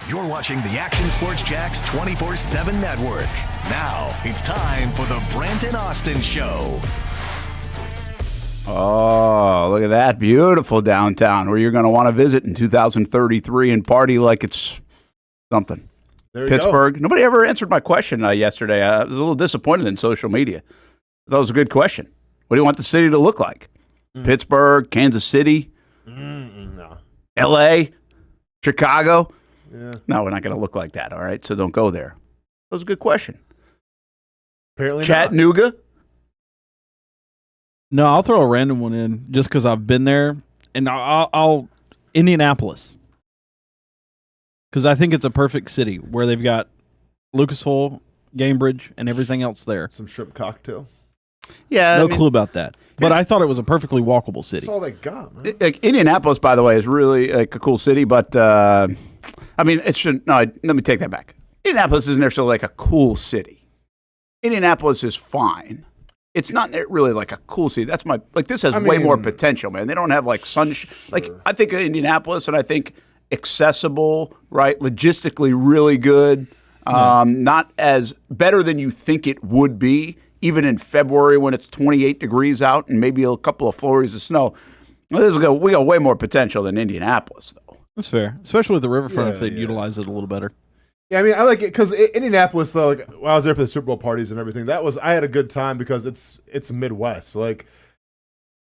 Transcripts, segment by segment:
You're watching the Action Sports Jax 24/7 network. Now it's time for the Brent Austen Show. Oh, look at that. Beautiful downtown where you're going to want to visit in 2033 and party like it's something. There you Pittsburgh. go. Nobody ever answered my question yesterday. I was a little disappointed in social media. That was a good question. What do you want the city to look like? Pittsburgh, Kansas City, No. L.A., Chicago? Yeah. No, we're not going to look like that, all right? So don't go there. That was a good question. Apparently not. Chattanooga? No, I'll throw a random one in just because I've been there, and I'll Indianapolis, because I think it's a perfect city where they've got Lucas Oil, Gamebridge, and everything else there. Some shrimp cocktail. Yeah. No clue about that, but I thought it was a perfectly walkable city. That's all they got, man. Indianapolis, by the way, is really like a cool city, but I mean, it should. No, let me take that back. Indianapolis isn't necessarily like a cool city. Indianapolis is fine. It's not really like a cool city. That's my like. This has way more potential, man. They don't have like like I think of Indianapolis, and I think accessible, right? Logistically, really good. Not as better than you think it would be, even in February when it's 28 degrees out and maybe a couple of flurries of snow. Well, we got way more potential than Indianapolis, though. That's fair, especially with the riverfront if they'd yeah. utilize it a little better. Yeah, I mean, I like it because Indianapolis, though, like, when I was there for the Super Bowl parties and everything, I had a good time because it's Midwest. So, like,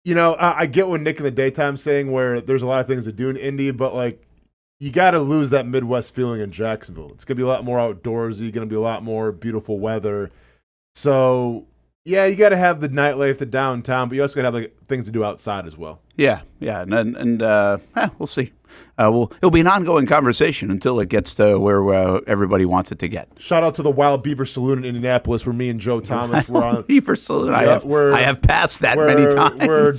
you know, I get what Nick in the daytime saying where there's a lot of things to do in Indy, but, like, you got to lose that Midwest feeling in Jacksonville. It's going to be a lot more outdoorsy, going to be a lot more beautiful weather. So, yeah, you got to have the nightlife, the downtown, but you also got to have like things to do outside as well. Yeah, and we'll see. It'll be an ongoing conversation until it gets to where everybody wants it to get. Shout out to the Wild Beaver Saloon in Indianapolis, where me and Joe Thomas were on. Beaver Saloon. Yeah, I have passed that many times. Where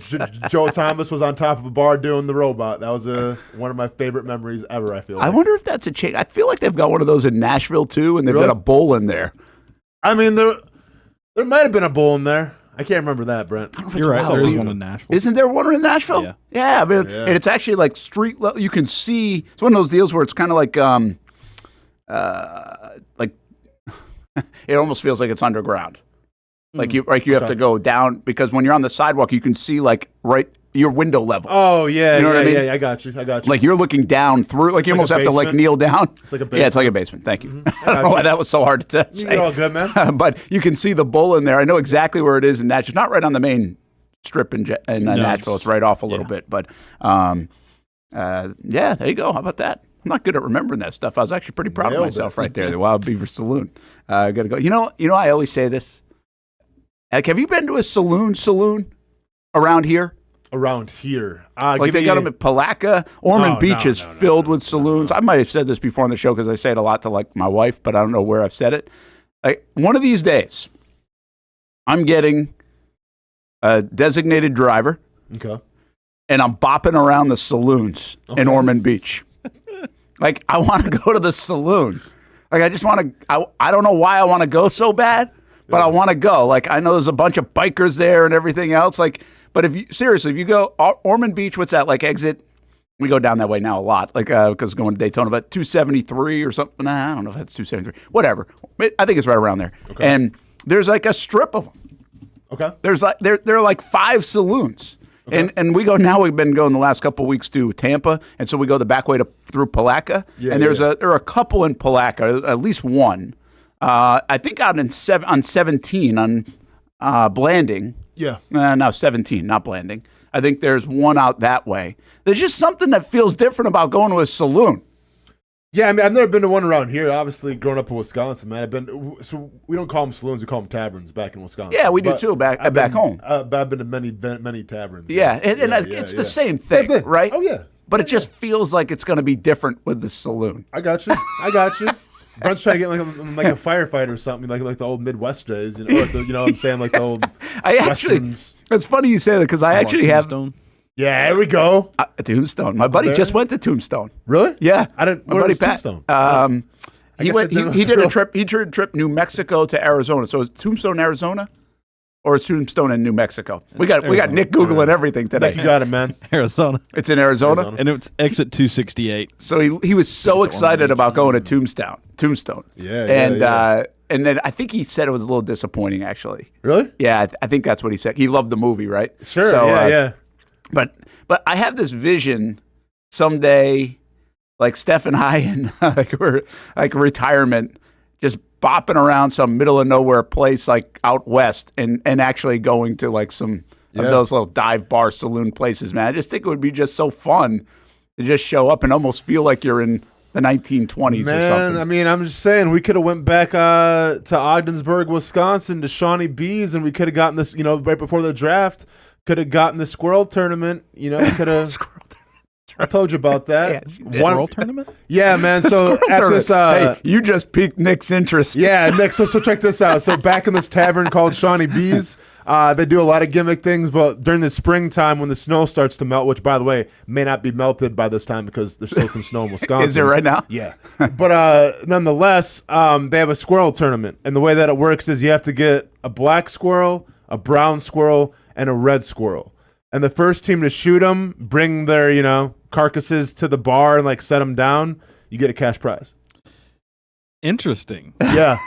Joe Thomas was on top of a bar doing the robot. That was one of my favorite memories ever. I feel. I wonder if that's a change. I feel like they've got one of those in Nashville too, and they've got a bowl in there. I mean, there might have been a bowl in there. I can't remember that, Brent. You're right. There is one in Nashville. Isn't there one in Nashville? Yeah. I mean, and it's actually like street level. You can see. It's one of those deals where it's kind of like it almost feels like it's underground. Like you have to go down because when you're on the sidewalk, you can see like right your window level. Oh yeah, you know what I mean? Yeah, I got you. Like you're looking down through. Like you almost have to like kneel down. It's like a basement. Yeah, it's like a basement. Thank you. I don't know why that was so hard to say. You're all good, man. But you can see the bowl in there. I know exactly where it is in Nashville. It's not right on the main strip in Nashville. It's right off a little bit. But yeah, there you go. How about that? I'm not good at remembering that stuff. I was actually pretty proud of myself right there. The Wild Beaver Saloon. I got to go. You know. I always say this. Like, have you been to a saloon around here? Around here, like they got them at Palatka. Ormond Beach is filled with saloons. I might have said this before on the show because I say it a lot to like my wife, but I don't know where I've said it. Like one of these days, I'm getting a designated driver, and I'm bopping around the saloons in Ormond Beach. Like I want to go to the saloon. Like I just want to. I don't know why I want to go so bad. But I want to go. Like, I know there's a bunch of bikers there and everything else. Like, but if you go Ormond Beach, what's that? Like exit, we go down that way now a lot. Like, because going to Daytona, but 273 or something. Nah, I don't know if that's 273. Whatever. I think it's right around there. Okay. And there's like a strip of them. Okay. There's like, there are like 5 saloons. Okay. And we go now. We've been going the last couple of weeks to Tampa, and so we go the back way through Palatka. Yeah, and there are a couple in Palatka, at least one. I think out on 17 on Blanding. Yeah. No, 17, not Blanding. I think there's one out that way. There's just something that feels different about going to a saloon. Yeah, I mean, I've never been to one around here. Obviously, growing up in Wisconsin, man, so we don't call them saloons; we call them taverns back in Wisconsin. Yeah, we do too back home. I've been to many taverns. Yeah, it's the same thing, right? Oh yeah, but it just feels like it's going to be different with the saloon. I got you. Brent's trying to get like a firefighter or something, like the old Midwest days, you know what I'm saying, like the old Westerns. It's funny you say that because I actually have. Yeah, here we go. Tombstone. My buddy just went to Tombstone. Really? Yeah. My buddy Pat. Tombstone? He did a trip. He did a trip New Mexico to Arizona. So is Tombstone, Arizona, or is Tombstone in New Mexico? We got Nick Googling everything today. You got it, man. Arizona. It's in Arizona? And it's exit 268. So he was so excited about going to Tombstone. Yeah. And then I think he said it was a little disappointing, actually. Really? Yeah, I think that's what he said. He loved the movie, right? Sure. So, yeah. But I have this vision someday, like Steph and I in like retirement, just bopping around some middle of nowhere place like out west and actually going to like some of those little dive bar saloon places, man. I just think it would be just so fun to just show up and almost feel like you're in the 1920s or something. I mean, I'm just saying, we could have went back to Ogdensburg, Wisconsin, to Shawnee B's, and we could have gotten this, right before the draft, could have gotten the squirrel tournament. We could have. Squirrel tournament. I told you about that. Squirrel tournament? Yeah, man. So at this, hey, you just piqued Nick's interest. Yeah, Nick. So check this out. So back in this tavern called Shawnee B's, they do a lot of gimmick things, but during the springtime when the snow starts to melt, which, by the way, may not be melted by this time because there's still some snow in Wisconsin. Is there right now? Yeah. But nonetheless, they have a squirrel tournament. And the way that it works is you have to get a black squirrel, a brown squirrel, and a red squirrel. And the first team to shoot them, bring their, carcasses to the bar and, set them down, you get a cash prize. Interesting. Yeah.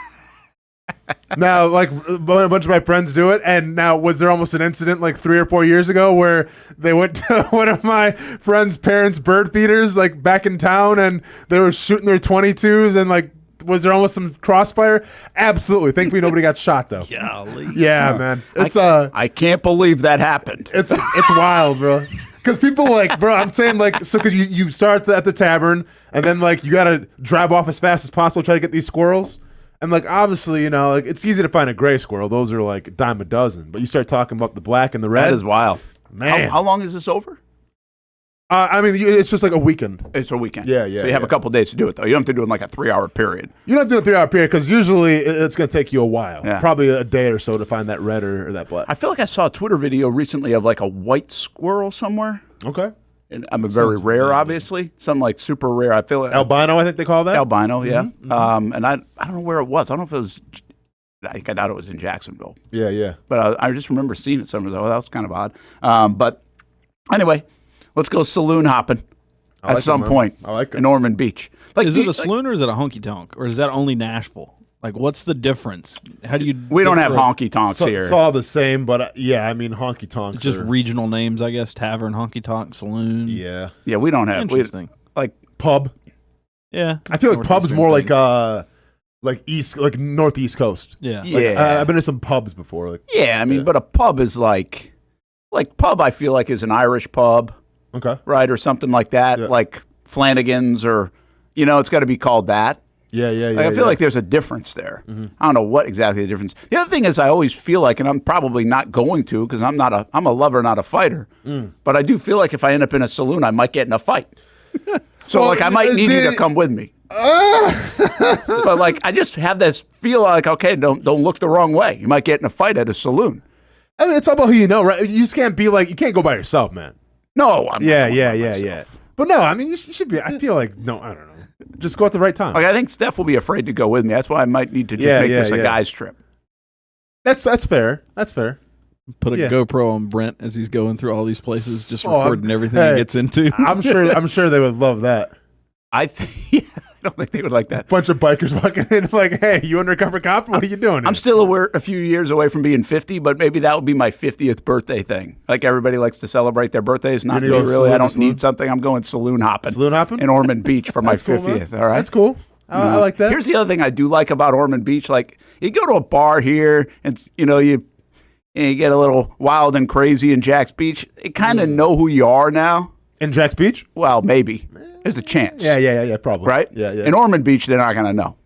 Now, a bunch of my friends do it, and now was there almost an incident 3 or 4 years ago where they went to one of my friends' parents' bird feeders back in town, and they were shooting their 22s, and was there almost some crossfire? Absolutely. Thankfully, nobody got shot though. Golly. Yeah, man. It's I can't believe that happened. It's wild, bro. Because people bro, I'm saying because you start at the tavern, and then you gotta drive off as fast as possible, try to get these squirrels. And obviously, it's easy to find a gray squirrel. Those are a dime a dozen. But you start talking about the black and the red. That is wild. Man. How long is this over? It's just a weekend. It's a weekend. Yeah. So you have a couple days to do it, though. You don't have to do it in a 3-hour period. You don't have to do a 3-hour period because usually it's going to take you a while. Yeah. Probably a day or so to find that red or that black. I feel like I saw a Twitter video recently of a white squirrel somewhere. Okay. And I'm a very rare, obviously. Some super rare. I feel albino, I think they call that. Albino, yeah. Mm-hmm. And I don't know where it was. I don't know if it was. I doubt it was in Jacksonville. Yeah. But I just remember seeing it somewhere. That was kind of odd. But anyway, let's go saloon hopping at some point. I like it. In Ormond Beach. Is it a saloon or is it a honky tonk, or is that only Nashville? What's the difference? How do you? We don't have honky tonks here. It's all the same, but honky tonks. Just regional names, I guess. Tavern, honky tonk, saloon. Yeah. Yeah, we don't have. Interesting. Pub. Yeah. I feel like pub's more east, northeast coast. Yeah. Yeah. I've been to some pubs before. But a pub is pub. I feel like is an Irish pub, Okay. right, or something like that, Yeah. like Flanagan's, or it's got to be called that. Yeah. I feel like there's a difference there. Mm-hmm. I don't know what exactly the difference. The other thing is, I always feel like, and I'm probably not going to because I'm a lover, not a fighter. But I do feel like if I end up in a saloon, I might get in a fight. So I might need you to come with me. But I just have this feel okay, don't look the wrong way. You might get in a fight at a saloon. I mean, it's all about who you know, right? You just can't be you can't go by yourself, man. No, I'm not going by Yeah. myself. But no, I mean, you should be. I feel no, I don't know. Just go at the right time. I think Steph will be afraid to go with me. That's why I might need to just make this a guy's trip. That's fair. That's fair. Put a GoPro on Brent as he's going through all these places, just recording everything he gets into. I'm sure they would love that. I don't think they would like that. Bunch of bikers walking in hey, you undercover cop? What are you doing here? I'm still a few years away from being 50, but maybe that would be my 50th birthday thing. Everybody likes to celebrate their birthdays. Not me, really. I don't need something. I'm going saloon hopping. Saloon hopping? In Ormond Beach for my Cool, 50th. man. All right? That's cool. I like that. Here's the other thing I do like about Ormond Beach. You go to a bar here and, you get a little wild and crazy in Jack's Beach. They kind of know who you are now. In Jack's Beach? Well, maybe. There's a chance. Yeah, probably. Right? Yeah. In Ormond Beach, they're not going to know.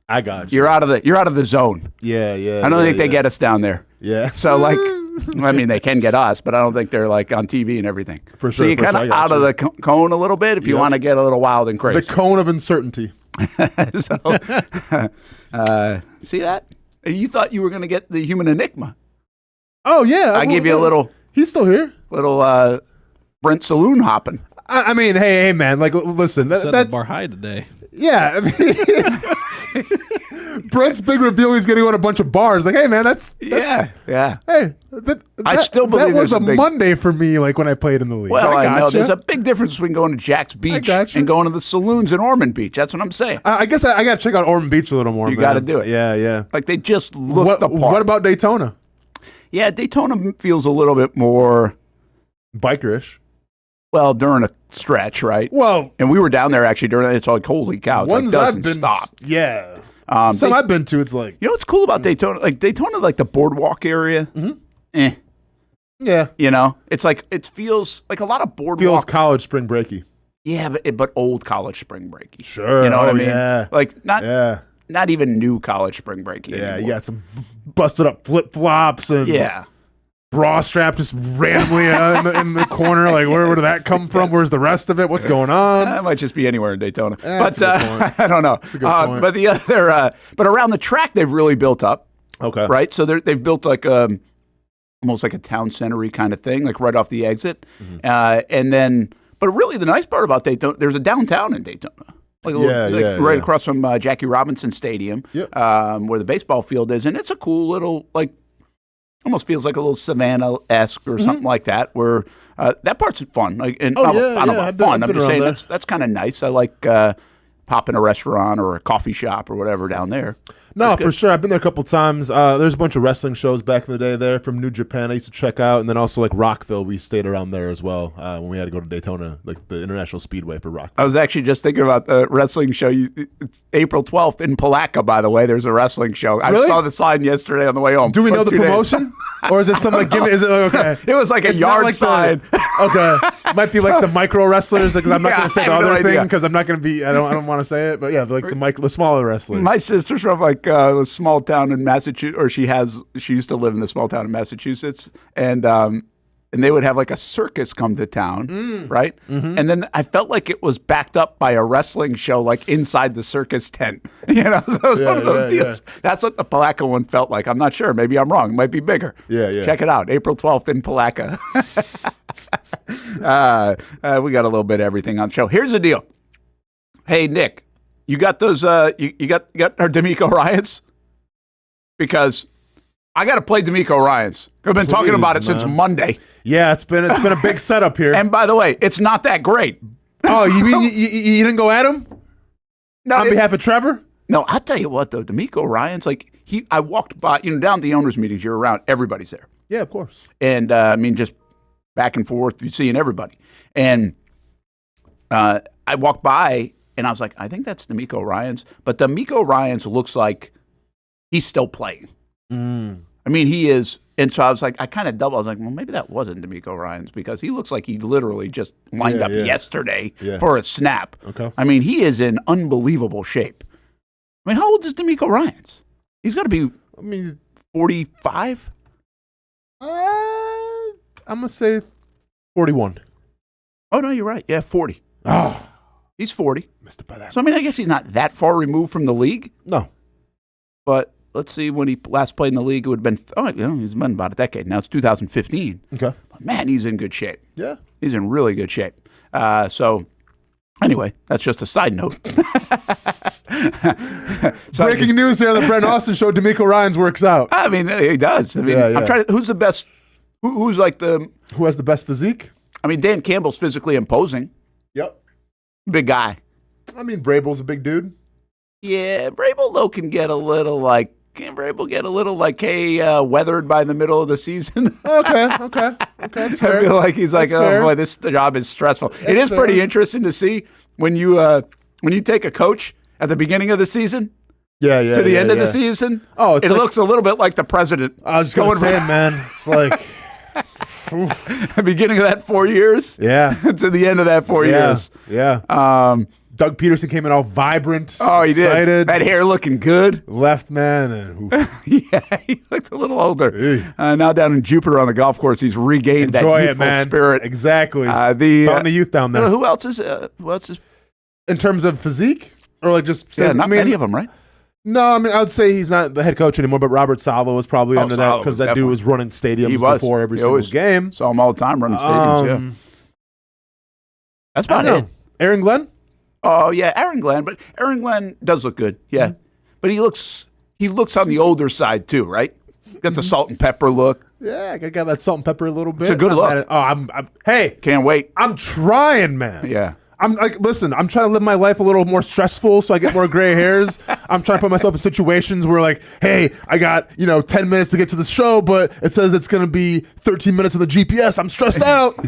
I got you. You're out of the zone. Yeah. I don't think they get us down there. Yeah. So I mean, they can get us, but I don't think they're on TV and everything. For sure. So you're kind of out of the cone a little bit if you want to get a little wild and crazy. The cone of uncertainty. So, see that? You thought you were going to get the human enigma. Oh yeah. I gave you a little. He's still here. Little Brent saloon hopping. I mean, hey, man. Listen. Set the bar high today. Yeah. I mean, Brent's big reveal. He's getting on a bunch of bars. Like, hey man, that's yeah. Hey, I still believe that was there's a a big- Monday for me. Like when I played in the league. Well, I know gotcha. there's a big difference between going to Jack's Beach and going to the saloons in Ormond Beach. That's what I'm saying. I guess I got to check out Ormond Beach a little more. You got to do it. Yeah. Like they just look the part. What about Daytona? Yeah, Daytona feels a little bit more Bikerish. well during a stretch, right? Well, and we were down there actually during it. It's like holy cow, it's like doesn't stop. Yeah. Some I've been to, it's like you know what's cool about Daytona? Like Daytona, like the boardwalk area. Yeah. You know, it's like it feels like a lot of boardwalk. Feels college spring breaky. Yeah, but old college spring breaky. Sure. You know what I mean? Yeah. Like not even new college spring breaky. Yeah, anymore. you got some busted up flip flops and bra strap just randomly in the corner. Like, where did that come from? Where's the rest of it? What's going on? That might just be anywhere in Daytona. That's But a good point. I don't know. That's a good point. But the other, but around the track, they've really built up. Okay. Right? So they've built like almost like a town center-y kind of thing, like right off the exit. And then, but really the nice part about Daytona, there's a downtown in Daytona. Like, right across from Jackie Robinson Stadium, where the baseball field is. And it's a cool little, like, almost feels like a little Savannah-esque or something like that, where that part's fun. Like, and I don't know about fun. I'm just saying that's kind of nice. I like popping a restaurant or a coffee shop or whatever down there. No, for sure. I've been there a couple times. There's a bunch of wrestling shows back in the day there from New Japan I used to check out. And then also like Rockville, we stayed around there as well when we had to go to Daytona, like the International Speedway for Rockville. I was actually just thinking about the wrestling show. It's April 12th in Palatka, by the way. There's a wrestling show. Really? I saw the sign yesterday on the way home. Do we know the 2 days. promotion? Or is it something like, is it okay? It was like a It's yard not like sign. Okay. Might be like the micro wrestlers, because I'm not going to say the I have no other thing idea. because I'm not going to be, I don't want to say it. But yeah, like the smaller wrestlers. My sister's from like a small town in Massachusetts, or she used to live in a small town in Massachusetts, and they would have like a circus come to town, right? And then I felt like it was backed up by a wrestling show, like inside the circus tent. You know, so it was one of those deals. That's what the Palatka one felt like. I'm not sure. Maybe I'm wrong. It might be bigger. Yeah. Check it out. April 12th in Palatka. We got a little bit of everything on the show. Here's the deal. Hey, Nick, you got those? You got our D'Amico Ryans? Because I got to play D'Amico Ryans. I've been talking about it since Monday. Yeah, it's been a big setup here. And by the way, it's not that great. Oh, you mean you didn't go at him? No, On behalf of Trevor? No, I'll tell you what though, D'Amico Ryans, like I walked by, down at the owners' meetings, you're around, everybody's there. Yeah, of course. And just back and forth, you're seeing everybody. And I walked by and I was like, I think that's D'Amico Ryans. But D'Amico Ryans looks like he's still playing. I mean, he is. And so I was like, I kind of doubled. I was like, well, maybe that wasn't D'Amico Ryans, because he looks like he literally just lined up yesterday for a snap. Okay. I mean, he is in unbelievable shape. I mean, how old is D'Amico Ryans? He's got to be, 45? I'm going to say 41. Oh, no, you're right. Yeah, 40. Oh. He's 40. Missed it by that. So, I mean, I guess he's not that far removed from the league. No. But let's see, when he last played in the league, it would have been, he's been about a decade. Now it's 2015. Okay. But man, he's in good shape. Yeah. He's in really good shape. So, anyway, that's just a side note. Breaking news here on the Brent Austen Show, D'Amico Ryans works out. I mean, he does. I mean, I'm trying to, who's the best, who's like the... Who has the best physique? I mean, Dan Campbell's physically imposing. Yep. Big guy. I mean, Vrabel's a big dude. Yeah, Vrabel, though, can get a little like, hey, weathered by the middle of the season. Okay. That's fair. I feel like he's like, That's oh fair. boy, this job is stressful. It is fair. pretty interesting to see when you take a coach at the beginning of the season to the end of the season. Oh, it's it looks a little bit like the president. I was just going to say, man, it's like the beginning of that 4 years, to the end of that 4 years. Yeah. Doug Peterson came in all vibrant. Oh, he excited. did. That hair looking good. Left man. And yeah, he looked a little older. Now down in Jupiter on the golf course, he's regained enjoy that it, youthful man. spirit. Exactly. Found the youth down there. Who else is? In terms of physique? Or like just... Yeah, not many of them, right? No, I mean, I would say he's not the head coach anymore, but Robert Salvo was probably under that, because that dude was running stadiums before every single game. Saw him all the time running stadiums, That's about it. Aaron Glenn? Oh, yeah, Aaron Glenn. But Aaron Glenn does look good, yeah. But he looks he looks on the older side too, right? Got the salt and pepper look. Yeah, I got that salt and pepper a little bit. It's a good look. Hey, can't wait. I'm trying, man. Yeah. I'm like, listen, I'm trying to live my life a little more stressful so I get more gray hairs. I'm trying to put myself in situations where, like, hey, I got, 10 minutes to get to the show, but it says it's going to be 13 minutes on the GPS. I'm stressed out.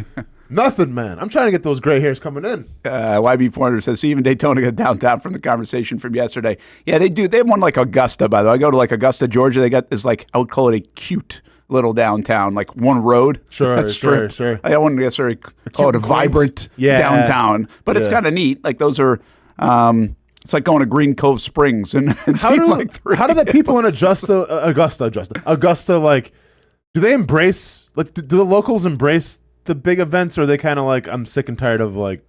Nothing, man. I'm trying to get those gray hairs coming in. YB400 says, see, even Daytona got downtown from the conversation from yesterday. Yeah, they do. They have one like Augusta, by the way. I go to like Augusta, Georgia. They got this, like, I would call it a cute little downtown, like one road. Sure. I wouldn't necessarily call it a vibrant downtown, but it's kind of neat. Like those are, it's like going to Green Cove Springs and how do the people in Augusta, like, do they embrace, like, do the locals embrace the big events, or are they kind of like, I'm sick and tired of, like,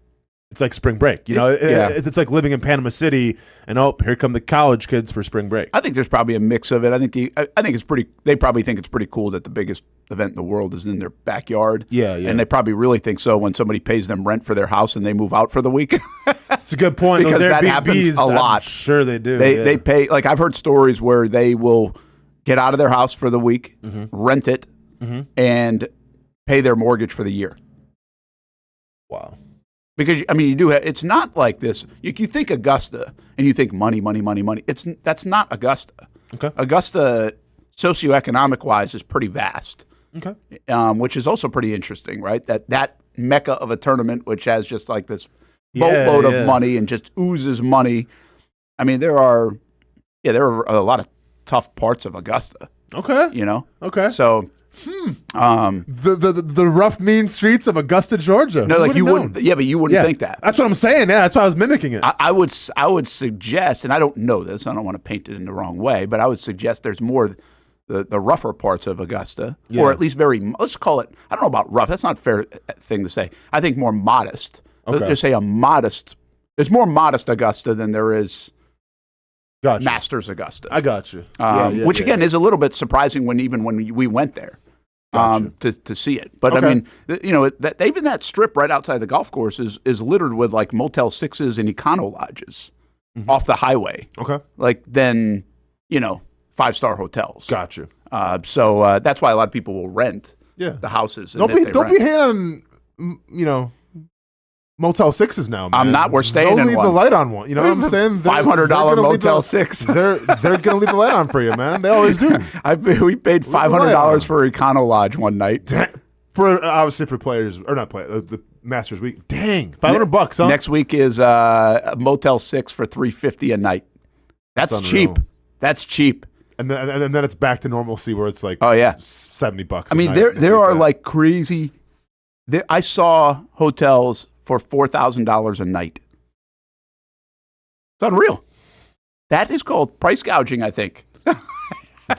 it's like spring break, it's like living in Panama City and here come the college kids for spring break. I think there's probably a mix of it. I think it's pretty. They probably think it's pretty cool that the biggest event in the world is in their backyard. Yeah. And they probably really think so when somebody pays them rent for their house and they move out for the week. It's a good point because that happens a lot. I'm sure they do. They pay. Like I've heard stories where they will get out of their house for the week, rent it, and pay their mortgage for the year. Wow. Because, I mean, you do have, it's not like this. You think Augusta and you think money. That's not Augusta. Okay. Augusta, socioeconomic wise, is pretty vast. Okay. Which is also pretty interesting, right? That mecca of a tournament, which has just like this boatload of money and just oozes money. I mean, there are a lot of tough parts of Augusta. Okay. Okay. So. The rough, mean streets of Augusta, Georgia. No, like you wouldn't. Yeah, but you wouldn't think that. That's what I'm saying. Yeah, that's why I was mimicking it. I would suggest, and I don't know this. I don't want to paint it in the wrong way, but I would suggest there's more the rougher parts of Augusta, or at least let's call it. I don't know about rough. That's not a fair thing to say. I think more modest. Okay. Let's just say a modest. There's more modest Augusta than there is. Gotcha. Masters Augusta. I got you. Which again is a little bit surprising when we went there. Gotcha. To see it. But I mean, even that strip right outside the golf course is littered with like Motel 6s and Econo Lodges off the highway. Okay. Like then, 5-star hotels. Gotcha. So that's why a lot of people will rent the houses. Don't be hitting on, Motel 6s now, man. I'm not. We're staying in leave one. The light on one. You know what I'm saying? $500 Motel 6. They're going to leave the light on for you, man. They always do. We paid $500 for Econo Lodge one night. Obviously for players, or not players, the Masters week. Dang, $500, huh? Next week is a Motel 6 for $350 a night. That's cheap. That's cheap. And then it's back to normalcy where it's like $70. I mean, there are like crazy. I saw hotels for $4,000 a night. It's unreal. That is called price gouging, I think.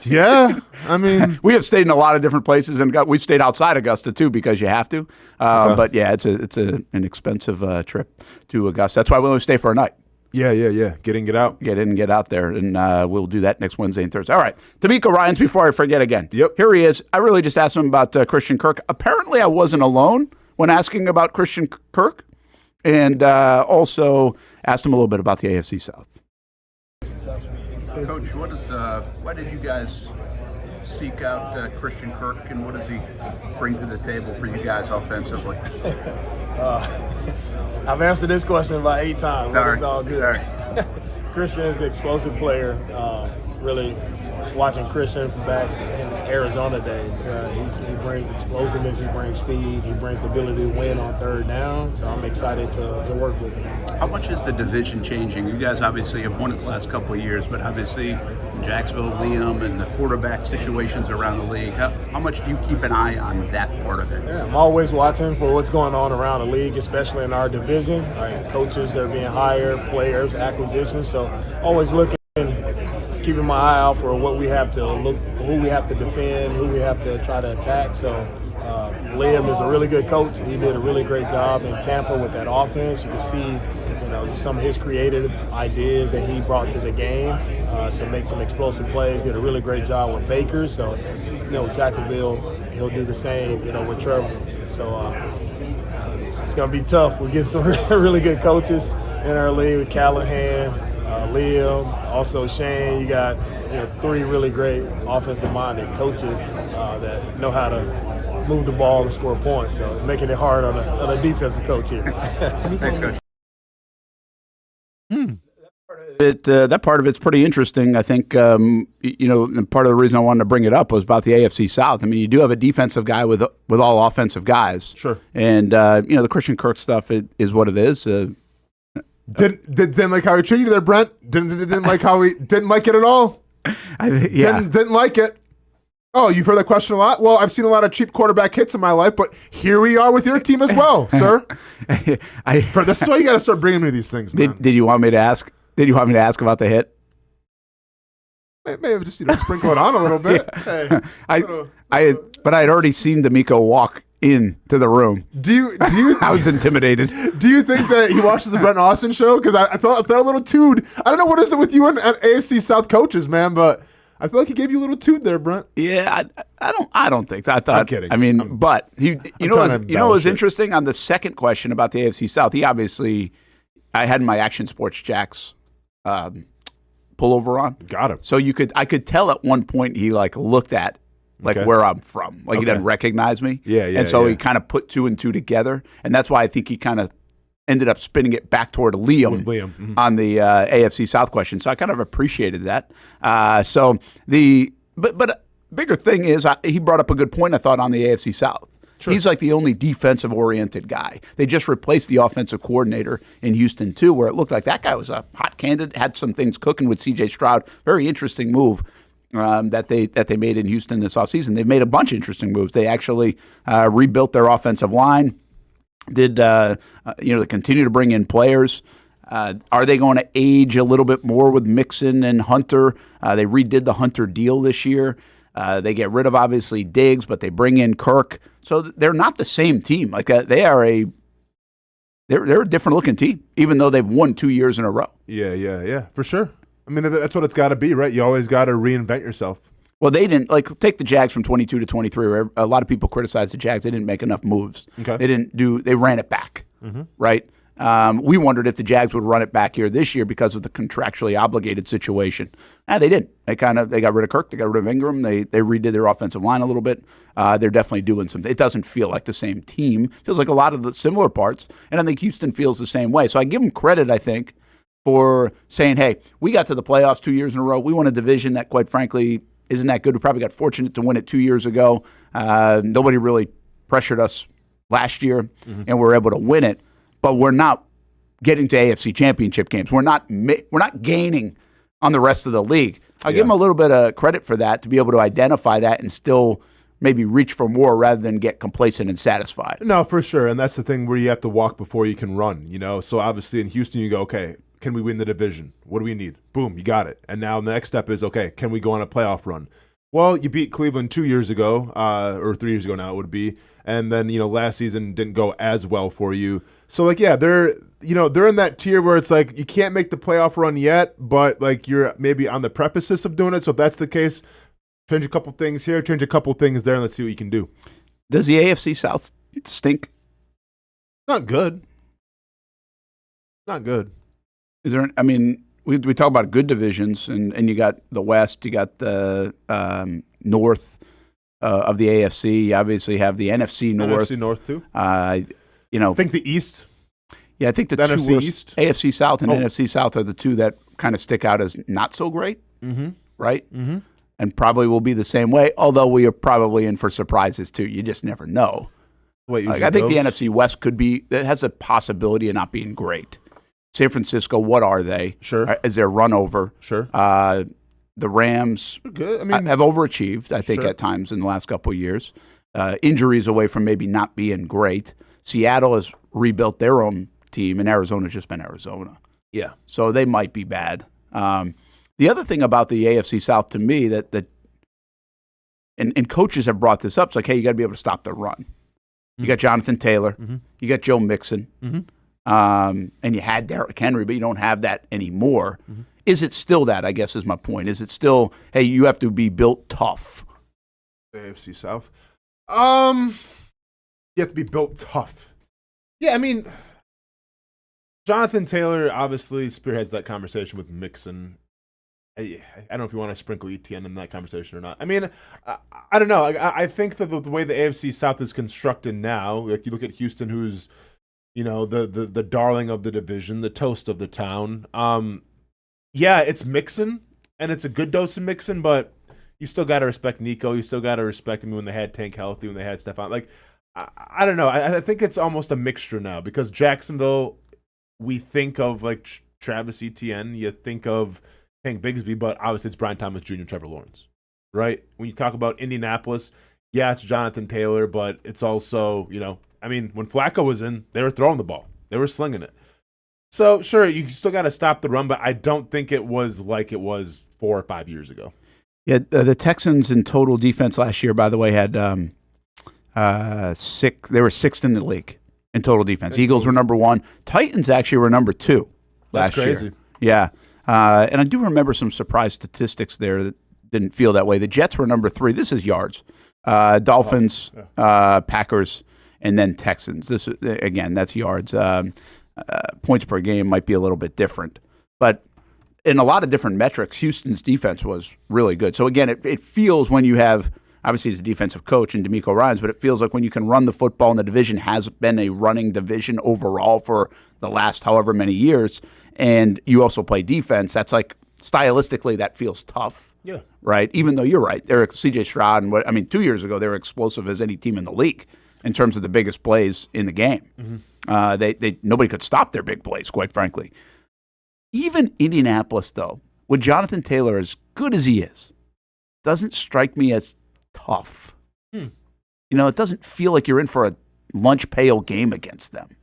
Yeah, I mean, we have stayed in a lot of different places, and we stayed outside Augusta too because you have to. But yeah, it's an expensive trip to Augusta. That's why we only stay for a night. Yeah. Get in, get out. Get in and get out there, and we'll do that next Wednesday and Thursday. All right, D'Amico Ryans, before I forget again. Yep. Here he is. I really just asked him about Christian Kirk. Apparently, I wasn't alone when asking about Christian Kirk, and also asked him a little bit about the AFC South. Coach, why did you guys seek out Christian Kirk, and what does he bring to the table for you guys offensively? I've answered this question about 8 times. Sorry. It's all good. Sorry. Christian is an explosive player. Really watching Christian back in his Arizona days, he brings explosiveness, he brings speed, he brings the ability to win on third down. So I'm excited to work with him. How much is the division changing? You guys obviously have won it the last couple of years, but obviously Jacksonville, Liam, and the quarterback situations around the league. How much do you keep an eye on that part of it? Yeah, I'm always watching for what's going on around the league, especially in our division. Like coaches that are being hired, players, acquisitions. So always looking, keeping my eye out for what we have to look, who we have to defend, who we have to try to attack. So Liam is a really good coach. He did a really great job in Tampa with that offense. You can see, some of his creative ideas that he brought to the game to make some explosive plays. Did a really great job with Baker. So, Jacksonville, he'll do the same, with Trevor. So it's going to be tough. We get some really good coaches in our league with Callahan, Liam, also Shane. You got, three really great offensive-minded coaches that know how to move the ball and score points. So making it hard on a defensive coach here. Thanks, Coach. That part of it's pretty interesting. I think, and part of the reason I wanted to bring it up was about the AFC South. I mean, you do have a defensive guy with all offensive guys. Sure. And, the Christian Kirk stuff is what it is. Didn't like how he treated you there, Brent. Didn't like how he didn't like it at all. Didn't like it. Oh, you've heard that question a lot? Well, I've seen a lot of cheap quarterback hits in my life, but here we are with your team as well, sir. This is why you got to start bringing me these things, man. Did you want me to ask? Did you want me to ask about the hit? Maybe just sprinkle it on a little bit. Hey, but I had already seen D'Amico walk into the room. Do you? I was intimidated. Do you think that he watches the Brent Austen show? Because I felt a little toot. I don't know what is it with you and AFC South coaches, man, but I feel like he gave you a little toot there, Brent. Yeah, I don't think so. I thought. I'm kidding. I mean, but you know what was interesting on the second question about the AFC South? He obviously, I had my Action Sports Jacks pullover on. Got him. So I could tell at one point he looked at where I'm from. He didn't recognize me. Yeah. And so he kind of put two and two together, and that's why I think he kind of ended up spinning it back toward Liam, on the AFC South question. So I kind of appreciated that. But bigger thing is he brought up a good point, I thought, on the AFC South. Sure. He's like the only defensive-oriented guy. They just replaced the offensive coordinator in Houston, too, where it looked like that guy was a hot candidate, had some things cooking with C.J. Stroud. Very interesting move that they made in Houston this offseason. They've made a bunch of interesting moves. They actually rebuilt their offensive line, they continue to bring in players. Are they going to age a little bit more with Mixon and Hunter? They redid the Hunter deal this year. They get rid of, obviously, Diggs, but they bring in Kirk. So they're not the same team. They're a different-looking team, even though they've won 2 years in a row. Yeah, for sure. I mean, that's what it's got to be, right? You always got to reinvent yourself. Well, they didn't take the Jags from 22 to 23. Where a lot of people criticized the Jags. They didn't make enough moves. Okay. They ran it back, right? We wondered if the Jags would run it back here this year because of the contractually obligated situation. They didn't. They got rid of Kirk. They got rid of Ingram. They redid their offensive line a little bit. They're definitely doing something. It doesn't feel like the same team. It feels like a lot of the similar parts, and I think Houston feels the same way. So I give them credit, I think, for saying, hey, we got to the playoffs 2 years in a row. We won a division that, quite frankly, isn't that good. We probably got fortunate to win it 2 years ago. Nobody really pressured us last year, and we were able to win it. But we're not getting to AFC Championship games. We're not gaining on the rest of the league. I'll give them a little bit of credit for that, to be able to identify that and still maybe reach for more rather than get complacent and satisfied. No, for sure. And that's the thing where you have to walk before you can run, So obviously in Houston you go, okay, can we win the division? What do we need? Boom, you got it. And now the next step is, okay, can we go on a playoff run? Well, you beat Cleveland 2 years ago, or 3 years ago now it would be. And then, last season didn't go as well for you. So, they're in that tier where it's like you can't make the playoff run yet, but, you're maybe on the precipice of doing it. So if that's the case, change a couple things here, change a couple things there, and let's see what you can do. Does the AFC South stink? Not good. Not good. Is there? I mean, we talk about good divisions, and you got the West, you got the North of the AFC. You obviously have the NFC North. NFC North too. I think the East. Yeah, I think the two NFC worst, East? AFC South and NFC South are the two that kind of stick out as not so great, right? Mm-hmm. And probably will be the same way, although we are probably in for surprises too. You just never know. I think the NFC West it has a possibility of not being great. San Francisco, what are they? Sure. Is there run over? Sure. The Rams good. have overachieved, I think, at times in the last couple of years. Injuries away from maybe not being great. Seattle has rebuilt their own team, and Arizona's just been Arizona. Yeah. So they might be bad. The other thing about the AFC South to me and coaches have brought this up, it's like, hey, you got to be able to stop the run. You got Jonathan Taylor. You got Joe Mixon. And you had Derrick Henry, but you don't have that anymore. Is it still that, I guess, is my point? Is it still, hey, you have to be built tough? The AFC South. You have to be built tough. Yeah, I mean, Jonathan Taylor obviously spearheads that conversation with Mixon. I don't know if you want to sprinkle ETN in that conversation or not. I mean, I don't know. I think that the way the AFC South is constructed now, like you look at Houston, who's the darling of the division, the toast of the town. Yeah, it's mixing, and it's a good dose of mixing, but you still got to respect Nico. You still got to respect him when they had Tank healthy, when they had Stephon. Like, I don't know. I think it's almost a mixture now because Jacksonville, we think of like Travis Etienne, you think of Tank Bigsby, but obviously it's Brian Thomas Jr., Trevor Lawrence, right? When you talk about Indianapolis, yeah, it's Jonathan Taylor, but it's also, I mean, when Flacco was in, they were throwing the ball. They were slinging it. So, sure, you still got to stop the run, but I don't think it was like it was 4 or 5 years ago. Yeah, the Texans in total defense last year, by the way, had six. They were sixth in the league in total defense. Eagles were number 1. Titans actually were number 2 last year. That's crazy. Yeah. And I do remember some surprise statistics there that didn't feel that way. The Jets were number 3. This is yards. Dolphins, Packers, and then Texans. This again, that's yards. Points per game might be a little bit different. But in a lot of different metrics, Houston's defense was really good. So again, it feels when you have, obviously he's a defensive coach in DeMeco Ryans, but it feels like when you can run the football and the division has been a running division overall for the last however many years, and you also play defense, that's like stylistically that feels tough. Yeah. Right? Even though you're right. They're CJ Stroud, and 2 years ago they were explosive as any team in the league in terms of the biggest plays in the game. Mm-hmm. Nobody could stop their big plays, quite frankly. Even Indianapolis, though, with Jonathan Taylor as good as he is, doesn't strike me as tough. It doesn't feel like you're in for a lunch pail game against them.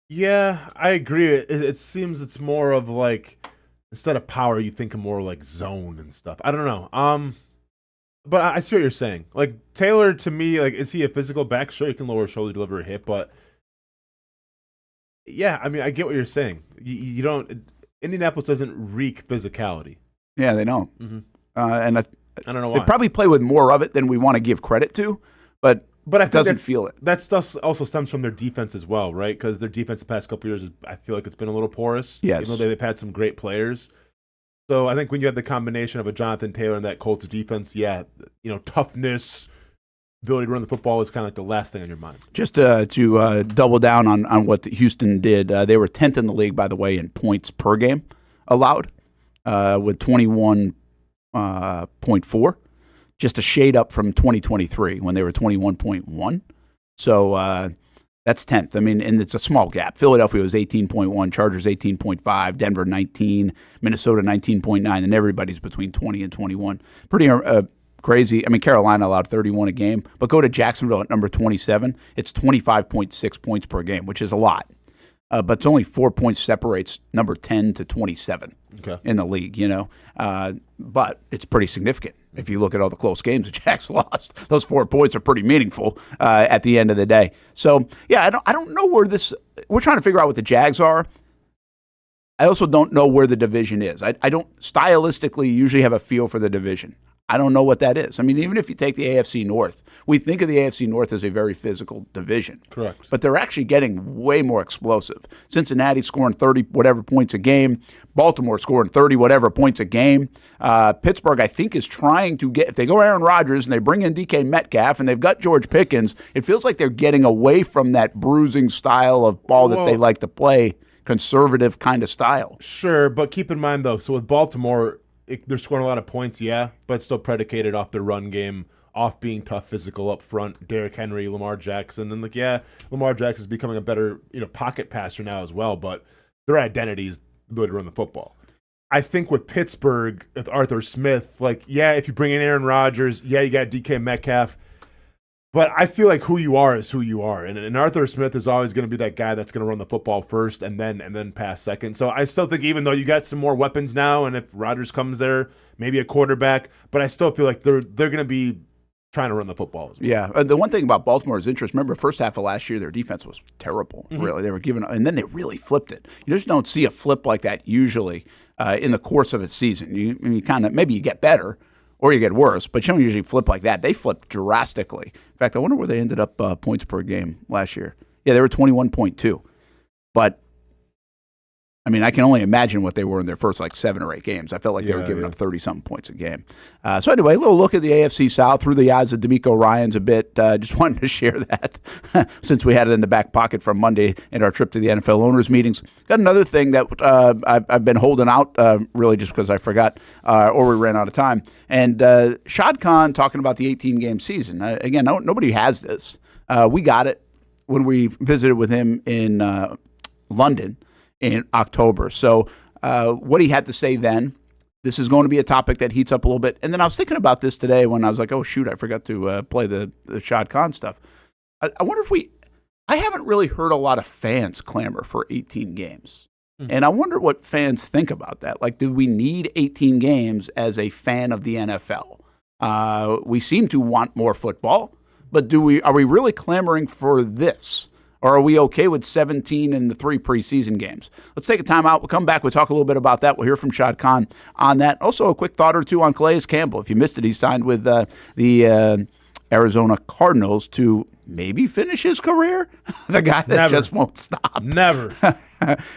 Yeah, I agree. It seems it's more of like, instead of power, you think of more like zone and stuff. I don't know. But I see what you're saying. Like, Taylor, to me, like, is he a physical back? Sure, he can lower shoulder, deliver a hit, but yeah, I mean, I get what you're saying. You don't. Indianapolis doesn't reek physicality. Yeah, they don't. Mm-hmm. And I don't know why. They probably play with more of it than we want to give credit to, but I doesn't feel it. That stuff also stems from their defense as well, right? Because their defense the past couple years, I feel like it's been a little porous. Yes. Even though they've had some great players. So I think when you have the combination of a Jonathan Taylor and that Colts defense, toughness, ability to run the football is kind of like the last thing on your mind. Just to double down on what Houston did, they were 10th in the league, by the way, in points per game allowed, with 21.4, just a shade up from 2023 when they were 21.1. So that's 10th. I mean, and it's a small gap. Philadelphia was 18.1, Chargers 18.5, Denver 19, Minnesota 19.9, and everybody's between 20 and 21. Pretty crazy. I mean, Carolina allowed 31 a game, but go to Jacksonville at number 27. It's 25.6 points per game, which is a lot. But it's only 4 points separates number 10 to 27 in the league, But it's pretty significant. If you look at all the close games the Jags lost, those 4 points are pretty meaningful at the end of the day. So, yeah, I don't know where we're trying to figure out what the Jags are. I also don't know where the division is. I don't stylistically usually have a feel for the division. I don't know what that is. I mean, even if you take the AFC North, we think of the AFC North as a very physical division. Correct. But they're actually getting way more explosive. Cincinnati scoring 30-whatever points a game. Baltimore scoring 30-whatever points a game. Pittsburgh, I think, is trying to get – if they go Aaron Rodgers and they bring in DK Metcalf and they've got George Pickens, it feels like they're getting away from that bruising style of ball that they like to play, conservative kind of style. Sure, but keep in mind, though, so with Baltimore – they're scoring a lot of points, yeah, but it's still predicated off their run game, off being tough physical up front. Derrick Henry, Lamar Jackson, and Lamar Jackson is becoming a better pocket passer now as well, but their identity is the ability to run the football. I think with Pittsburgh, with Arthur Smith, if you bring in Aaron Rodgers, you got DK Metcalf, but I feel like who you are is who you are, and Arthur Smith is always going to be that guy that's going to run the football first and then pass second. So I still think even though you got some more weapons now, and if Rodgers comes there, maybe a quarterback, but I still feel like they're going to be trying to run the football as well. Yeah, the one thing about Baltimore is interest. Remember, first half of last year, their defense was terrible. Mm-hmm. Really, they were giving, and then they really flipped it. You just don't see a flip like that usually in the course of a season. You kind of maybe you get better. Or you get worse, but you don't usually flip like that. They flipped drastically. In fact, I wonder where they ended up points per game last year. Yeah, they were 21.2. But I mean, I can only imagine what they were in their first 7 or 8 games. I felt like they were giving yeah. up 30-something points a game. So anyway, a little look at the AFC South through the eyes of D'Amico Ryans a bit. Just wanted to share that since we had it in the back pocket from Monday in our trip to the NFL owners meetings. Got another thing that I've been holding out, really just because I forgot or we ran out of time. And Shad Khan talking about the 18-game season. Again, nobody has this. We got it when we visited with him in London in October. So what he had to say then, this is going to be a topic that heats up a little bit. And then I was thinking about this today when I was like, oh, shoot, I forgot to play the Shad Khan stuff. I wonder if I haven't really heard a lot of fans clamor for 18 games. And I wonder what fans think about that. Do we need 18 games as a fan of the NFL? We seem to want more football, but are we really clamoring for this? Or are we okay with 17 in the 3 preseason games? Let's take a time out. We'll come back. We'll talk a little bit about that. We'll hear from Shad Khan on that. Also, a quick thought or two on Calais Campbell. If you missed it, he signed with the Arizona Cardinals to maybe finish his career. The guy that just won't stop. Never.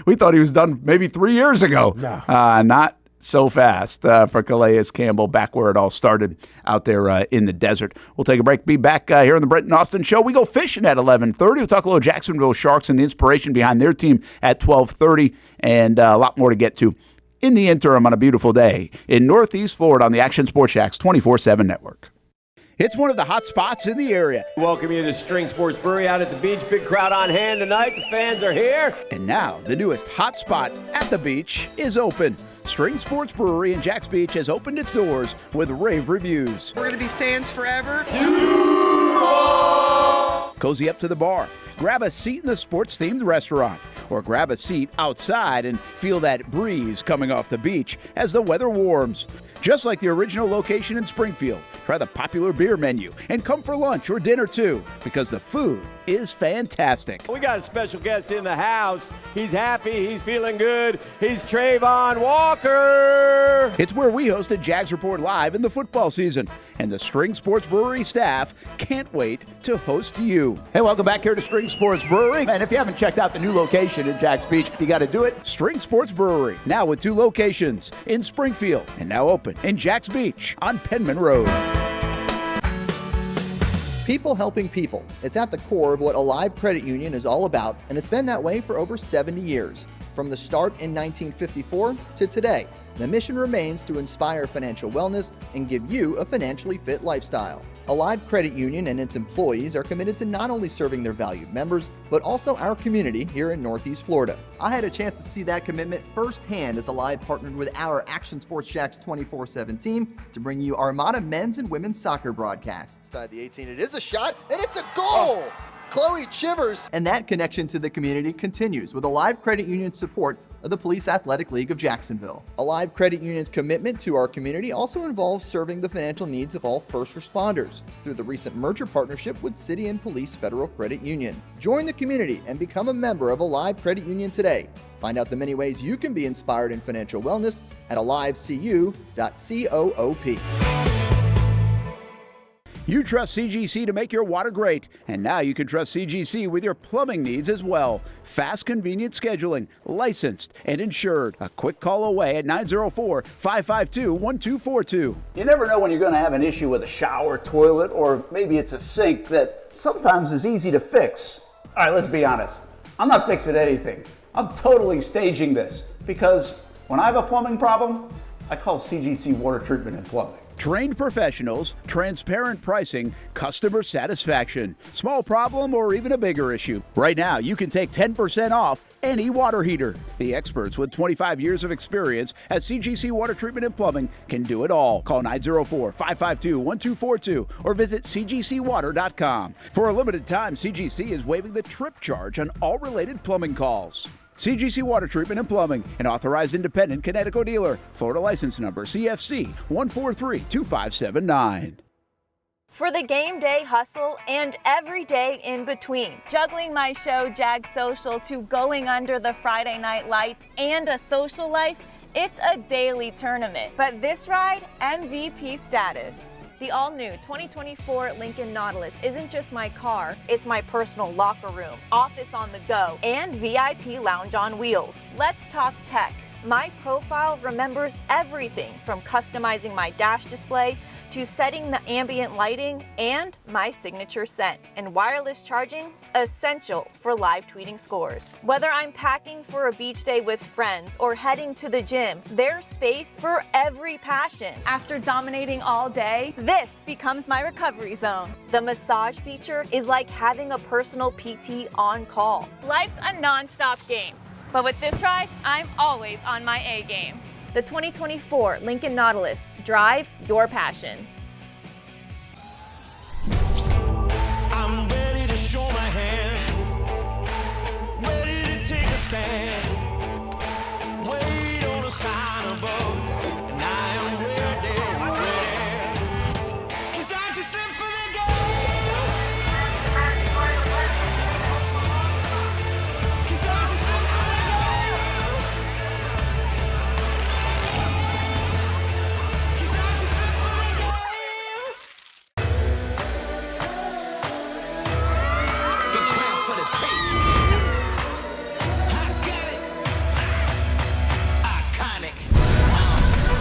We thought he was done maybe 3 years ago. No. Not so fast for Calais Campbell, back where it all started out there in the desert. We'll take a break. Be back here on the Brent Austen Show. We go fishing at 11:30. We'll talk a little Jacksonville Sharks and the inspiration behind their team at 12:30, and a lot more to get to in the interim on a beautiful day in Northeast Florida on the Action Sports Jacks 24/7 network. It's one of the hot spots in the area. Welcome you to String Sports Brewery out at the beach. Big crowd on hand tonight. The fans are here. And now, the newest hot spot at the beach is open. String Sports Brewery in Jacks Beach has opened its doors with rave reviews. We're going to be fans forever. Cozy up to the bar. Grab a seat in the sports-themed restaurant. Or grab a seat outside and feel that breeze coming off the beach as the weather warms. Just like the original location in Springfield, try the popular beer menu and come for lunch or dinner too, because the food is fantastic. We got a special guest in the house. He's happy. He's feeling good. He's Trayvon Walker. It's where we hosted Jags Report Live in the football season, and the String Sports Brewery staff can't wait to host you. Hey, welcome back here to String Sports Brewery. And if you haven't checked out the new location in Jacks Beach, you got to do it. String Sports Brewery, now with 2 locations in Springfield and now open in Jacks Beach on Penman Road. People helping people. It's at the core of what Alive Credit Union is all about, and it's been that way for over 70 years. From the start in 1954 to today, the mission remains to inspire financial wellness and give you a financially fit lifestyle. Alive Credit Union and its employees are committed to not only serving their valued members, but also our community here in Northeast Florida. I had a chance to see that commitment firsthand as Alive partnered with our Action Sports Jacks 24/7 team to bring you Armada men's and women's soccer broadcasts. Inside the 18, it is a shot, and it's a goal! Chloe Chivers! And that connection to the community continues with Alive Credit Union's support of the Police Athletic League of Jacksonville. Alive Credit Union's commitment to our community also involves serving the financial needs of all first responders through the recent merger partnership with City and Police Federal Credit Union. Join the community and become a member of Alive Credit Union today. Find out the many ways you can be inspired in financial wellness at alivecu.coop. You trust CGC to make your water great, and now you can trust CGC with your plumbing needs as well. Fast, convenient scheduling, licensed and insured. A quick call away at 904-552-1242. You never know when you're going to have an issue with a shower, toilet, or maybe it's a sink that sometimes is easy to fix. All right, let's be honest. I'm not fixing anything. I'm totally staging this because when I have a plumbing problem, I call CGC Water Treatment and Plumbing. Trained professionals, transparent pricing, customer satisfaction. Small problem or even a bigger issue. Right now, you can take 10% off any water heater. The experts with 25 years of experience at CGC Water Treatment and Plumbing can do it all. Call 904-552-1242 or visit cgcwater.com. For a limited time, CGC is waiving the trip charge on all related plumbing calls. CGC Water Treatment and Plumbing, an authorized independent Connecticut dealer. Florida license number CFC 1432579. For the game day hustle and every day in between. Juggling my show, Jags Social, to going under the Friday night lights and a social life, it's a daily tournament. But this ride, MVP status. The all-new 2024 Lincoln Nautilus isn't just my car, it's my personal locker room, office on the go, and VIP lounge on wheels. Let's talk tech. My profile remembers everything from customizing my dash display to setting the ambient lighting and my signature scent. And wireless charging, essential for live tweeting scores. Whether I'm packing for a beach day with friends or heading to the gym, there's space for every passion. After dominating all day, this becomes my recovery zone. The massage feature is like having a personal PT on call. Life's a non-stop game, but with this ride, I'm always on my A game. The 2024 Lincoln Nautilus. Drive your passion. I'm ready to show my hand. Ready to take a stand. Wait on a sign above. And I am ready. 'Cause I just live for the game. 'Cause I just live for the game. 'Cause I just live for the game. The crowns for the tape. I got it. Iconic.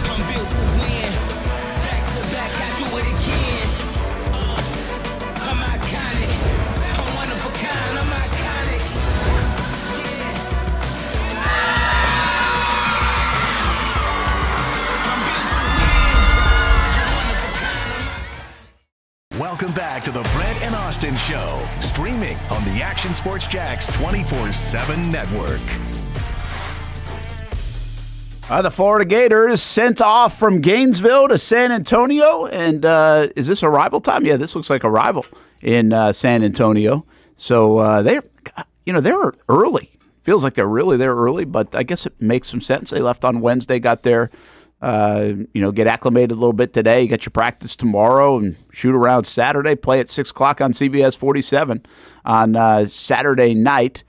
I'm built to win. Back to back, I do it again. I'm iconic. I'm one of a kind. I'm iconic. I'm built to win. I'm one of a kind. Welcome back to the Brent and Austin Show, streaming on the Action Sports Jax 24/7 network. The Florida Gators sent off from Gainesville to San Antonio. And is this arrival time? Yeah, this looks like arrival in San Antonio. So they were early. Feels like they're really there early, but I guess it makes some sense. They left on Wednesday, got there, get acclimated a little bit today. You got your practice tomorrow and shoot around Saturday. Play at 6 o'clock on CBS 47 on Saturday night.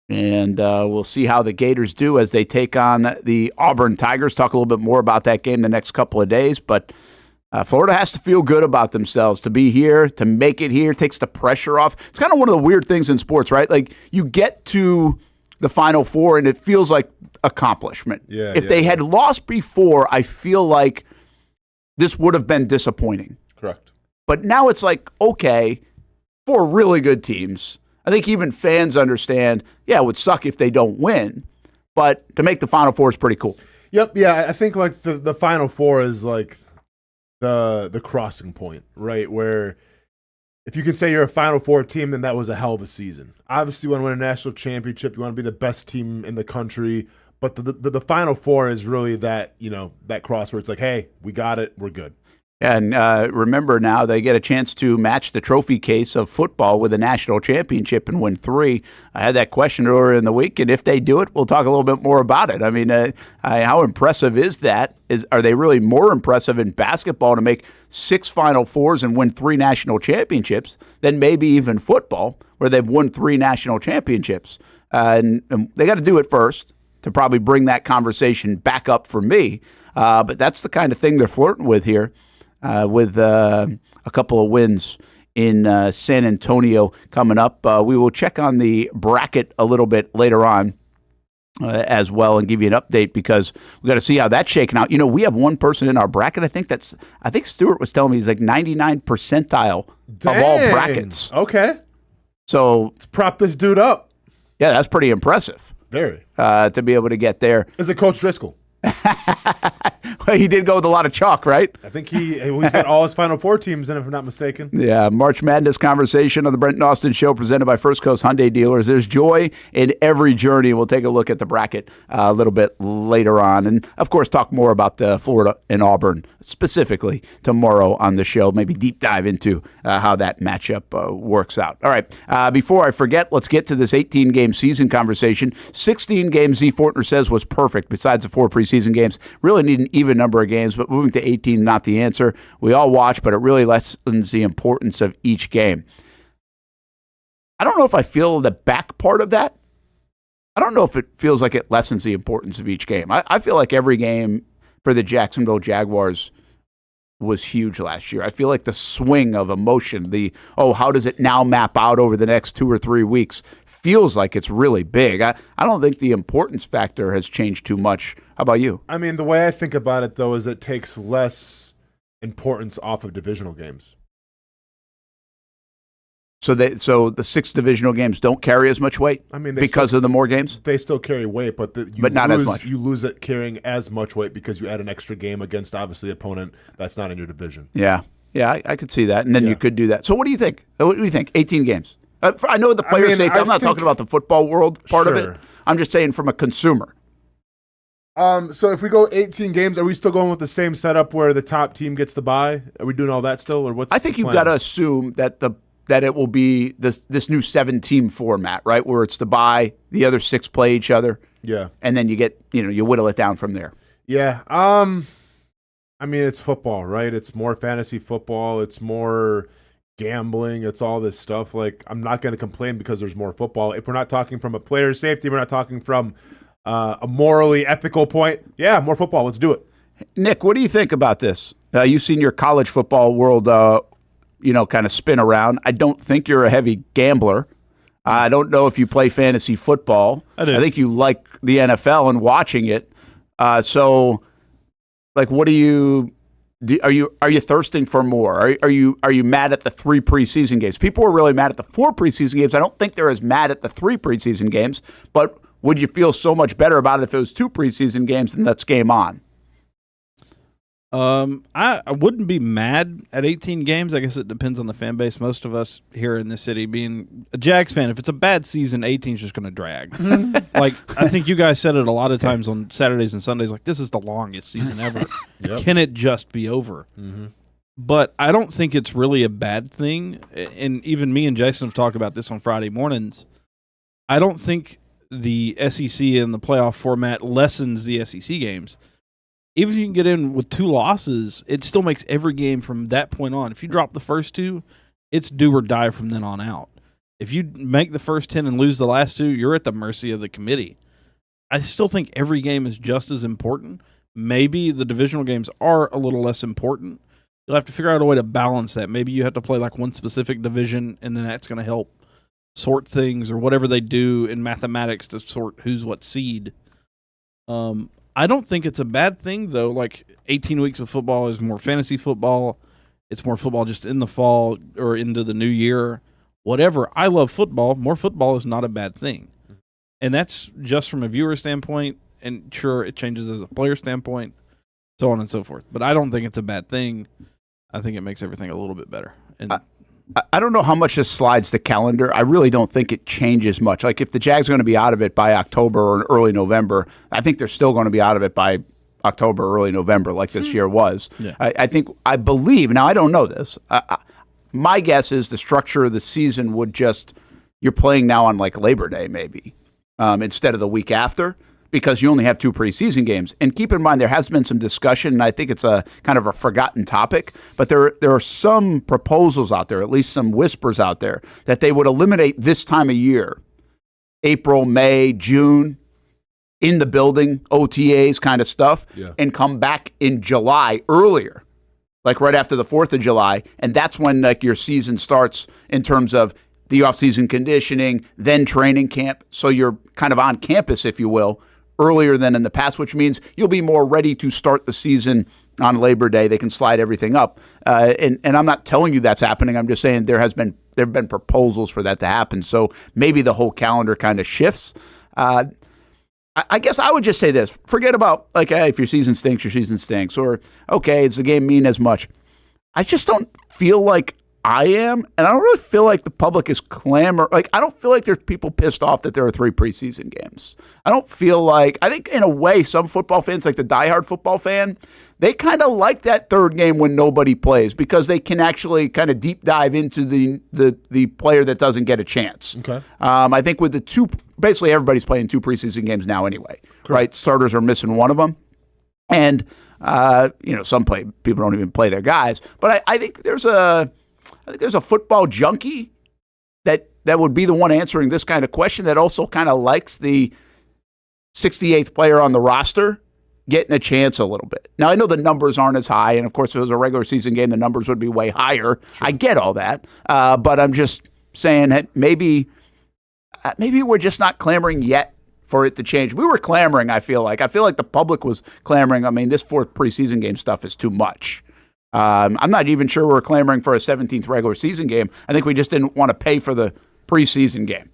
And we'll see how the Gators do as they take on the Auburn Tigers. Talk a little bit more about that game the next couple of days. But Florida has to feel good about themselves to be here, to make it here, takes the pressure off. It's kind of one of the weird things in sports, right? Like you get to the Final Four and it feels like accomplishment. If they had lost before, I feel like this would have been disappointing. Correct. But now it's like, okay, 4 really good teams. I think even fans understand, it would suck if they don't win, but to make the Final Four is pretty cool. Yep, yeah, I think like the Final Four is like the crossing point, right? Where if you can say you're a Final Four team, then that was a hell of a season. Obviously, you want to win a national championship, you want to be the best team in the country, but the Final Four is really that, that cross where it's like, hey, we got it, we're good. And remember now, they get a chance to match the trophy case of football with a national championship and win 3. I had that question earlier in the week, and if they do it, we'll talk a little bit more about it. I mean, how impressive is that? Are they really more impressive in basketball to make 6 Final Fours and win 3 national championships than maybe even football, where they've won 3 national championships? And they got to do it first to probably bring that conversation back up for me. But that's the kind of thing they're flirting with here. With a couple of wins in San Antonio coming up. We will check on the bracket a little bit later on as well and give you an update because we got to see how that's shaking out. We have one person in our bracket. I think Stuart was telling me he's like 99th percentile of all brackets. Okay. So let's prop this dude up. Yeah, that's pretty impressive. Very. To be able to get there. Is it Coach Driscoll? Well, he did go with a lot of chalk, right? I think he's got all his Final Four teams in, if I'm not mistaken. Yeah, March Madness conversation on the Brent Austen Show presented by First Coast Hyundai Dealers. There's joy in every journey. We'll take a look at the bracket a little bit later on. And, of course, talk more about Florida and Auburn specifically tomorrow on the show. Maybe deep dive into how that matchup works out. All right, before I forget, let's get to this 18-game season conversation. 16 games Z. Fortner says was perfect besides the 4 preseason games. Really need an even number of games, but moving to 18, not the answer. We all watch, but it really lessens the importance of each game. I don't know if I feel the back part of that. I don't know if it feels like it lessens the importance of each game. I feel like every game for the Jacksonville Jaguars was huge last year. I feel like the swing of emotion, how does it now map out over the next 2 or 3 weeks, feels like it's really big. I don't think the importance factor has changed too much. How about you? I mean, the way I think about it, though, is it takes less importance off of divisional games. So the 6 divisional games don't carry as much weight because of the more games? They still carry weight, but not as much. You lose it carrying as much weight because you add an extra game against, obviously, an opponent that's not in your division. Yeah, I could see that. And then you could do that. So what do you think? 18 games. I know the player safety. I'm not talking about the football world part of it. I'm just saying from a consumer. So if we go 18 games, are we still going with the same setup where the top team gets the bye? Are we doing all that still, or what's? I think you've got to assume that it will be this new 7-team format, right? Where it's the bye, the other 6 play each other. Yeah. And then you whittle it down from there. Yeah. I mean, it's football, right? It's more fantasy football. It's more gambling. It's all this stuff. Like, I'm not going to complain because there's more football. If we're not talking from a player safety, we're not talking from a morally ethical point. Yeah, more football. Let's do it. Nick, what do you think about this? You've seen your college football world kind of spin around. I don't think you're a heavy gambler. I don't know if you play fantasy football. I do. I think you like the NFL and watching it. So, like, what are you thirsting for more? Are you mad at the 3 preseason games? People were really mad at the 4 preseason games. I don't think they're as mad at the 3 preseason games. But would you feel so much better about it if it was 2 preseason games and that's game on? I wouldn't be mad at 18 games. I guess it depends on the fan base. Most of us here in the city, being a Jags fan, if it's a bad season, 18 is just going to drag. Like, I think you guys said it a lot of times on Saturdays and Sundays, like, this is the longest season ever. Yep. Can it just be over? Mm-hmm. But I don't think it's really a bad thing. And even me and Jason have talked about this on Friday mornings. I don't think the SEC and the playoff format lessens the SEC games. Even if you can get in with 2 losses, it still makes every game from that point on. If you drop the first 2, it's do or die from then on out. If you make the first 10 and lose the last 2, you're at the mercy of the committee. I still think every game is just as important. Maybe the divisional games are a little less important. You'll have to figure out a way to balance that. Maybe you have to play like one specific division, and then that's going to help sort things or whatever they do in mathematics to sort who's what seed. I don't think it's a bad thing, though. Like, 18 weeks of football is more fantasy football. It's more football just in the fall or into the new year. Whatever. I love football. More football is not a bad thing. And that's just from a viewer standpoint. And sure, it changes as a player standpoint, so on and so forth. But I don't think it's a bad thing. I think it makes everything a little bit better. And I don't know how much this slides the calendar. I really don't think it changes much. Like, if the Jags are going to be out of it by October or early November, I think they're still going to be out of it by October or early November like this year was. Yeah. I believe, now I don't know this, my guess is the structure of the season would just, you're playing now on like Labor Day maybe instead of the week after, because you only have 2 preseason games. And keep in mind, there has been some discussion, and I think it's a kind of a forgotten topic, but there are some proposals out there, at least some whispers out there, that they would eliminate this time of year, April, May, June, in the building, OTAs kind of stuff, and come back in July earlier, like right after the 4th of July, and that's when like your season starts in terms of the off-season conditioning, then training camp, so you're kind of on campus, if you will, earlier than in the past, which means you'll be more ready to start the season on Labor Day. They can slide everything up. And I'm not telling you that's happening. I'm just saying there have been proposals for that to happen. So maybe the whole calendar kind of shifts. I guess I would just say this. Forget about, like, hey, if your season stinks, your season stinks. Or, okay, does the game mean as much? I just don't feel like I am, and I don't really feel like the public is like, I don't feel like there's people pissed off that there are 3 preseason games. I don't feel like, I think in a way some football fans, like the diehard football fan, they kind of like that 3rd game when nobody plays because they can actually kind of deep dive into the player that doesn't get a chance. Okay. I think with the 2, basically everybody's playing 2 preseason games now anyway, right? Starters are missing one of them. And, some people don't even play their guys. But I think there's a football junkie that would be the one answering this kind of question that also kind of likes the 68th player on the roster getting a chance a little bit. Now, I know the numbers aren't as high, and of course, if it was a regular season game, the numbers would be way higher. Sure. I get all that, but I'm just saying that maybe we're just not clamoring yet for it to change. We were clamoring, I feel like. The public was clamoring. I mean, this 4th preseason game stuff is too much. I'm not even sure we're clamoring for a 17th regular season game. I think we just didn't want to pay for the preseason game.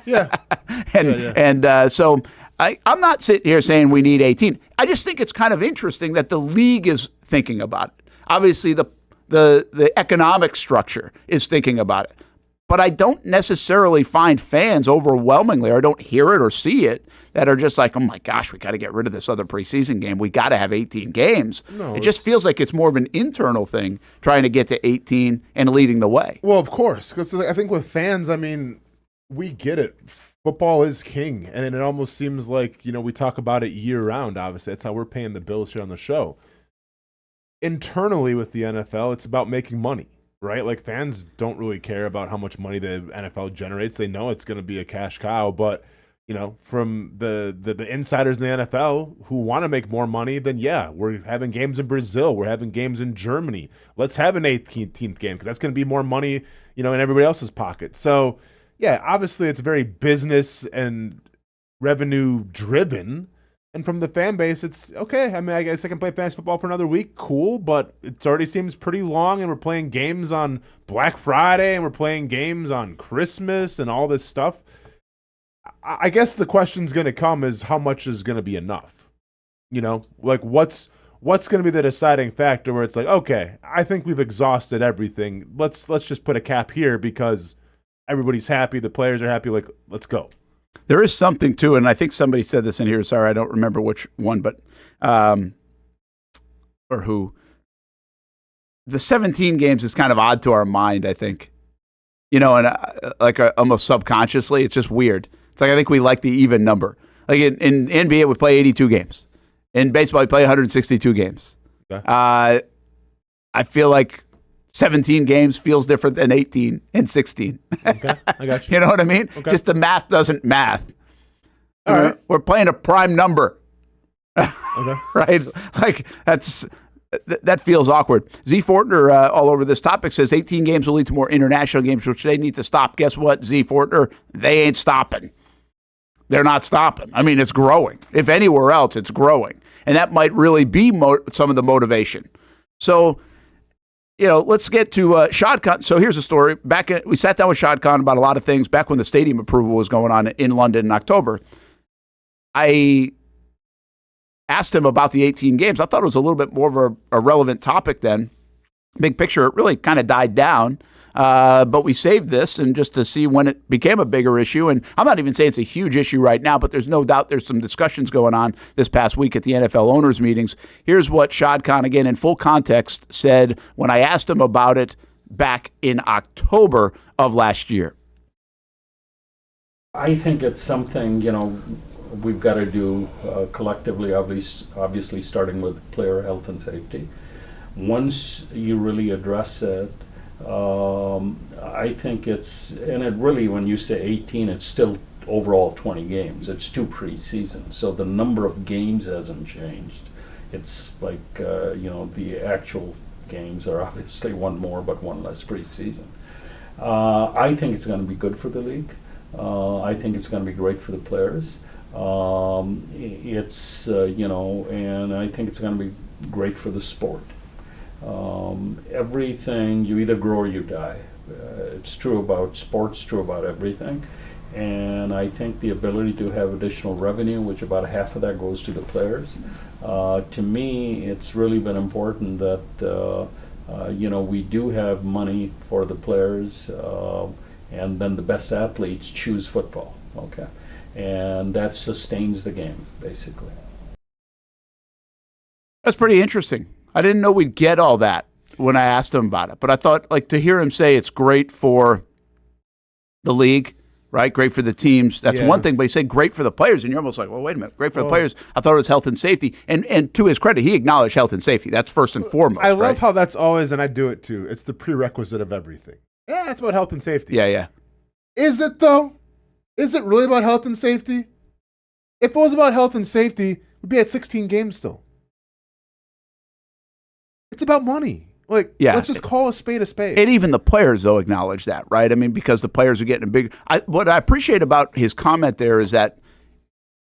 Yeah. So I'm not sitting here saying we need 18. I just think it's kind of interesting that the league is thinking about it. Obviously, the economic structure is thinking about it. But I don't necessarily find fans overwhelmingly, or don't hear it or see it, that are just like, oh my gosh, we got to get rid of this other preseason game. We got to have 18 games. No, it just feels like it's more of an internal thing, trying to get to 18 and leading the way. Well, of course, because I think with fans, I mean, we get it. Football is king, and it almost seems like, we talk about it year-round, obviously. That's how we're paying the bills here on the show. Internally with the NFL, it's about making money. Right? Like, fans don't really care about how much money the NFL generates. They know it's going to be a cash cow, but, from the insiders in the NFL who want to make more money, then yeah, we're having games in Brazil. We're having games in Germany. Let's have an 18th game because that's going to be more money, in everybody else's pocket. So, yeah, obviously it's very business and revenue driven. And from the fan base, it's okay. I mean, I guess I can play fantasy football for another week. Cool, but it already seems pretty long, and we're playing games on Black Friday, and we're playing games on Christmas and all this stuff. I guess the question's going to come is how much is going to be enough? Like what's going to be the deciding factor where it's like, okay, I think we've exhausted everything. Let's just put a cap here because everybody's happy, the players are happy. Like, let's go. There is something too, and I think somebody said this in here. Sorry, I don't remember which one, but or who. The 17 games is kind of odd to our mind, I think. And almost subconsciously, it's just weird. It's like I think we like the even number. Like in NBA, we play 82 games. In baseball, we play 162 games. Okay. I feel like 17 games feels different than 18 and 16. Okay, I got you. You know what I mean? Okay. Just the math doesn't math. All right. We're playing a prime number. Okay. Right? Like, that feels awkward. Z. Fortner, all over this topic, says 18 games will lead to more international games, which they need to stop. Guess what, Z. Fortner? They ain't stopping. They're not stopping. I mean, it's growing. If anywhere else, it's growing. And that might really be some of the motivation. So, let's get to Shad Khan. So here's the story. We sat down with Shad Khan about a lot of things back when the stadium approval was going on in London in October. I asked him about the 18 games. I thought it was a little bit more of a relevant topic then. Big picture, it really kind of died down. But we saved this and just to see when it became a bigger issue. And I'm not even saying it's a huge issue right now, but there's no doubt there's some discussions going on this past week at the NFL owners meetings. Here's what Shad Khan, again, in full context, said when I asked him about it back in October of last year. I think it's something, we've got to do collectively, obviously starting with player health and safety. Once you really address it, I think and it really, when you say 18, it's still overall 20 games. It's 2 preseasons, so the number of games hasn't changed. It's like, the actual games are obviously one more, but one less preseason. I think it's going to be good for the league. I think it's going to be great for the players. And I think it's going to be great for the sport. Everything, you either grow or you die. It's true about sports, true about everything. And I think the ability to have additional revenue, which about half of that goes to the players, to me, it's really been important that, we do have money for the players, and then the best athletes choose football, okay? And that sustains the game, basically. That's pretty interesting. I didn't know we'd get all that when I asked him about it, but I thought, to hear him say it's great for the league, right? Great for the teams. That's one thing, but he said great for the players, and you're almost like, well, wait a minute, great for the players. I thought it was health and safety, and to his credit, he acknowledged health and safety. That's first and foremost. I love how that's always, and I do it too. It's the prerequisite of everything. Yeah, it's about health and safety. Yeah. Is it though? Is it really about health and safety? If it was about health and safety, we'd be at 16 games still. It's about money. Like, let's just call a spade a spade. And even the players, though, acknowledge that, right? I mean, because the players are getting big. What I appreciate about his comment there is that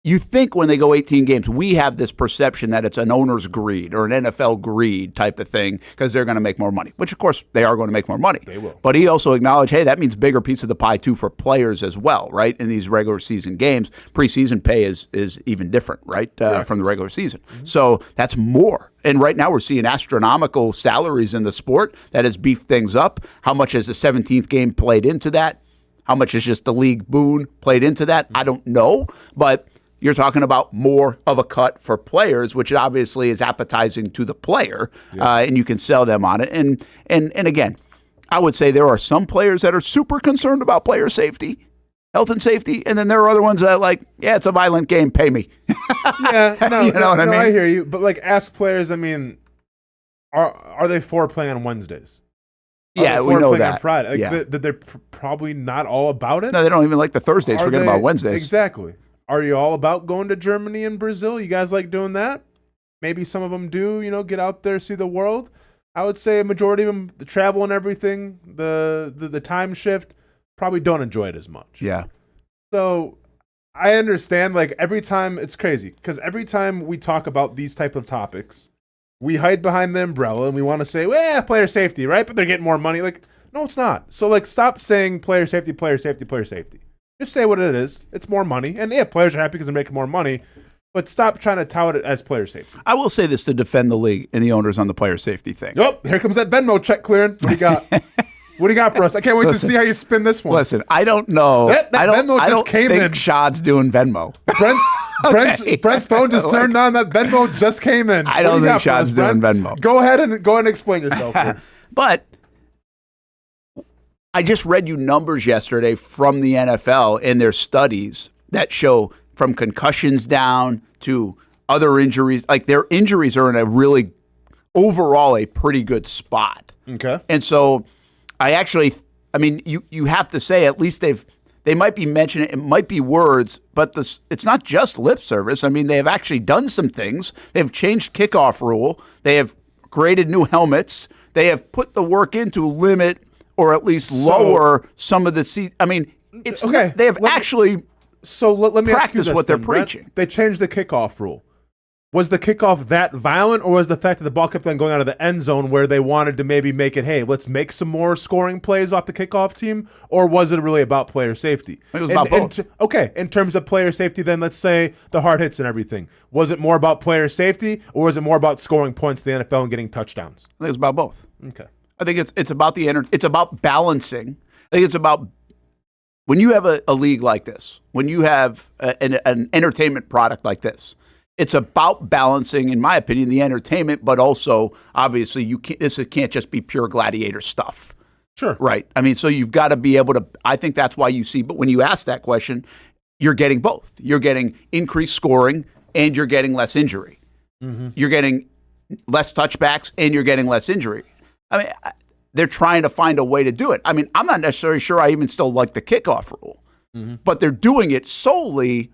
you think when they go 18 games, we have this perception that it's an owner's greed or an NFL greed type of thing because they're going to make more money, which, of course, they are going to make more money. They will. But he also acknowledged, hey, that means bigger piece of the pie, too, for players as well, right? In these regular season games, preseason pay is even different, right, from the regular season. Mm-hmm. So that's more. And right now we're seeing astronomical salaries in the sport that has beefed things up. How much has the 17th game played into that? How much is just the league boon played into that? I don't know, but you're talking about more of a cut for players, which obviously is appetizing to the player, and you can sell them on it. And again, I would say there are some players that are super concerned about player safety, health and safety, and then there are other ones that are like, yeah, it's a violent game, pay me. Yeah, no, you know what I mean? I hear you. But like, ask players. I mean, are they for playing on Wednesdays? Yeah, we know that. On Friday, like, they're probably not all about it. No, they don't even like the Thursdays. Forget about Wednesdays. Exactly. Are you all about going to Germany and Brazil? You guys like doing that? Maybe some of them do, get out there, see the world. I would say a majority of them, the travel and everything, the time shift, probably don't enjoy it as much. Yeah. So I understand, like, every time, it's crazy, because every time we talk about these type of topics, we hide behind the umbrella and we want to say, well, player safety, right? But they're getting more money. Like, no, it's not. So, like, stop saying player safety, player safety, player safety. Just say what it is. It's more money. And yeah, players are happy because they're making more money. But stop trying to tout it as player safety. I will say this to defend the league and the owners on the player safety thing. Yep, here comes that Venmo check clearing. What do you got? What do you got for us? I can't wait to see how you spin this one. Listen, I don't know. That Venmo I don't came think in. Shad's doing Venmo. Brent's phone just turned on. That Venmo just came in. I don't think Shad's doing Venmo. Go ahead and explain yourself. But I just read you numbers yesterday from the NFL and their studies that show from concussions down to other injuries. Like, their injuries are in a really, overall, a pretty good spot. Okay. And so I mean, you have to say at least they might be mentioning it might be words, but it's not just lip service. I mean, they have actually done some things. They've changed kickoff rule. They have created new helmets. They have put the work in to limit or at least lower some of the seats. I mean, it's okay. They have actually let me practice ask you this, what they're then, Brent. preaching. They changed the kickoff rule. Was the kickoff that violent, or was the fact that the ball kept on going out of the end zone where they wanted to maybe make it, hey, let's make some more scoring plays off the kickoff team? Or was it really about player safety? It was about both. Okay, in terms of player safety, then let's say the hard hits and everything. Was it more about player safety, or was it more about scoring points in the NFL and getting touchdowns? I think it's about both. Okay. I think it's about it's about balancing. I think it's about when you have a league like this, when you have an entertainment product like this, it's about balancing, in my opinion, the entertainment, but also obviously this can't just be pure gladiator stuff. Sure. Right. I mean, so you've got to be able to. I think that's why you see. But when you ask that question, you're getting both. You're getting increased scoring, and you're getting less injury. Mm-hmm. You're getting less touchbacks, and you're getting less injury. I mean, they're trying to find a way to do it. I mean, I'm not necessarily sure I even still like the kickoff rule, but they're doing it solely.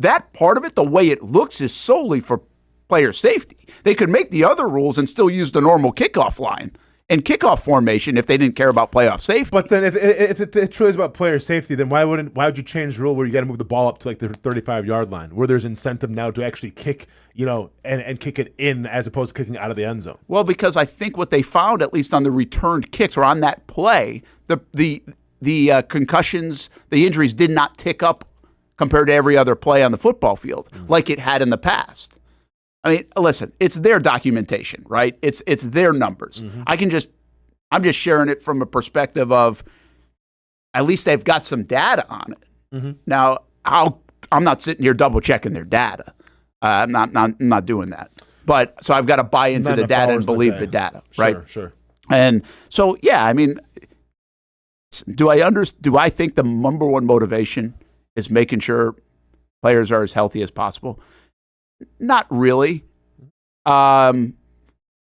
That part of it, the way it looks, is solely for player safety. They could make the other rules and still use the normal kickoff line and kickoff formation if they didn't care about playoff safety. But then if it truly is about player safety, then why would you change the rule where you got to move the ball up to like the 35-yard line, where there's incentive now to actually kick, and kick it in as opposed to kicking out of the end zone? Well, because I think what they found, at least on the returned kicks or on that play, the concussions, the injuries did not tick up compared to every other play on the football field, like it had in the past. I mean, listen, it's their documentation, right? It's their numbers. I'm just sharing it from a perspective of at least they've got some data on it. Now, I'm not sitting here double checking their data. I'm not doing that. But so I've got to buy into the data and believe the data, right? Sure. And so, yeah, I mean, do I think the number one motivation is making sure players are as healthy as possible? Not really. But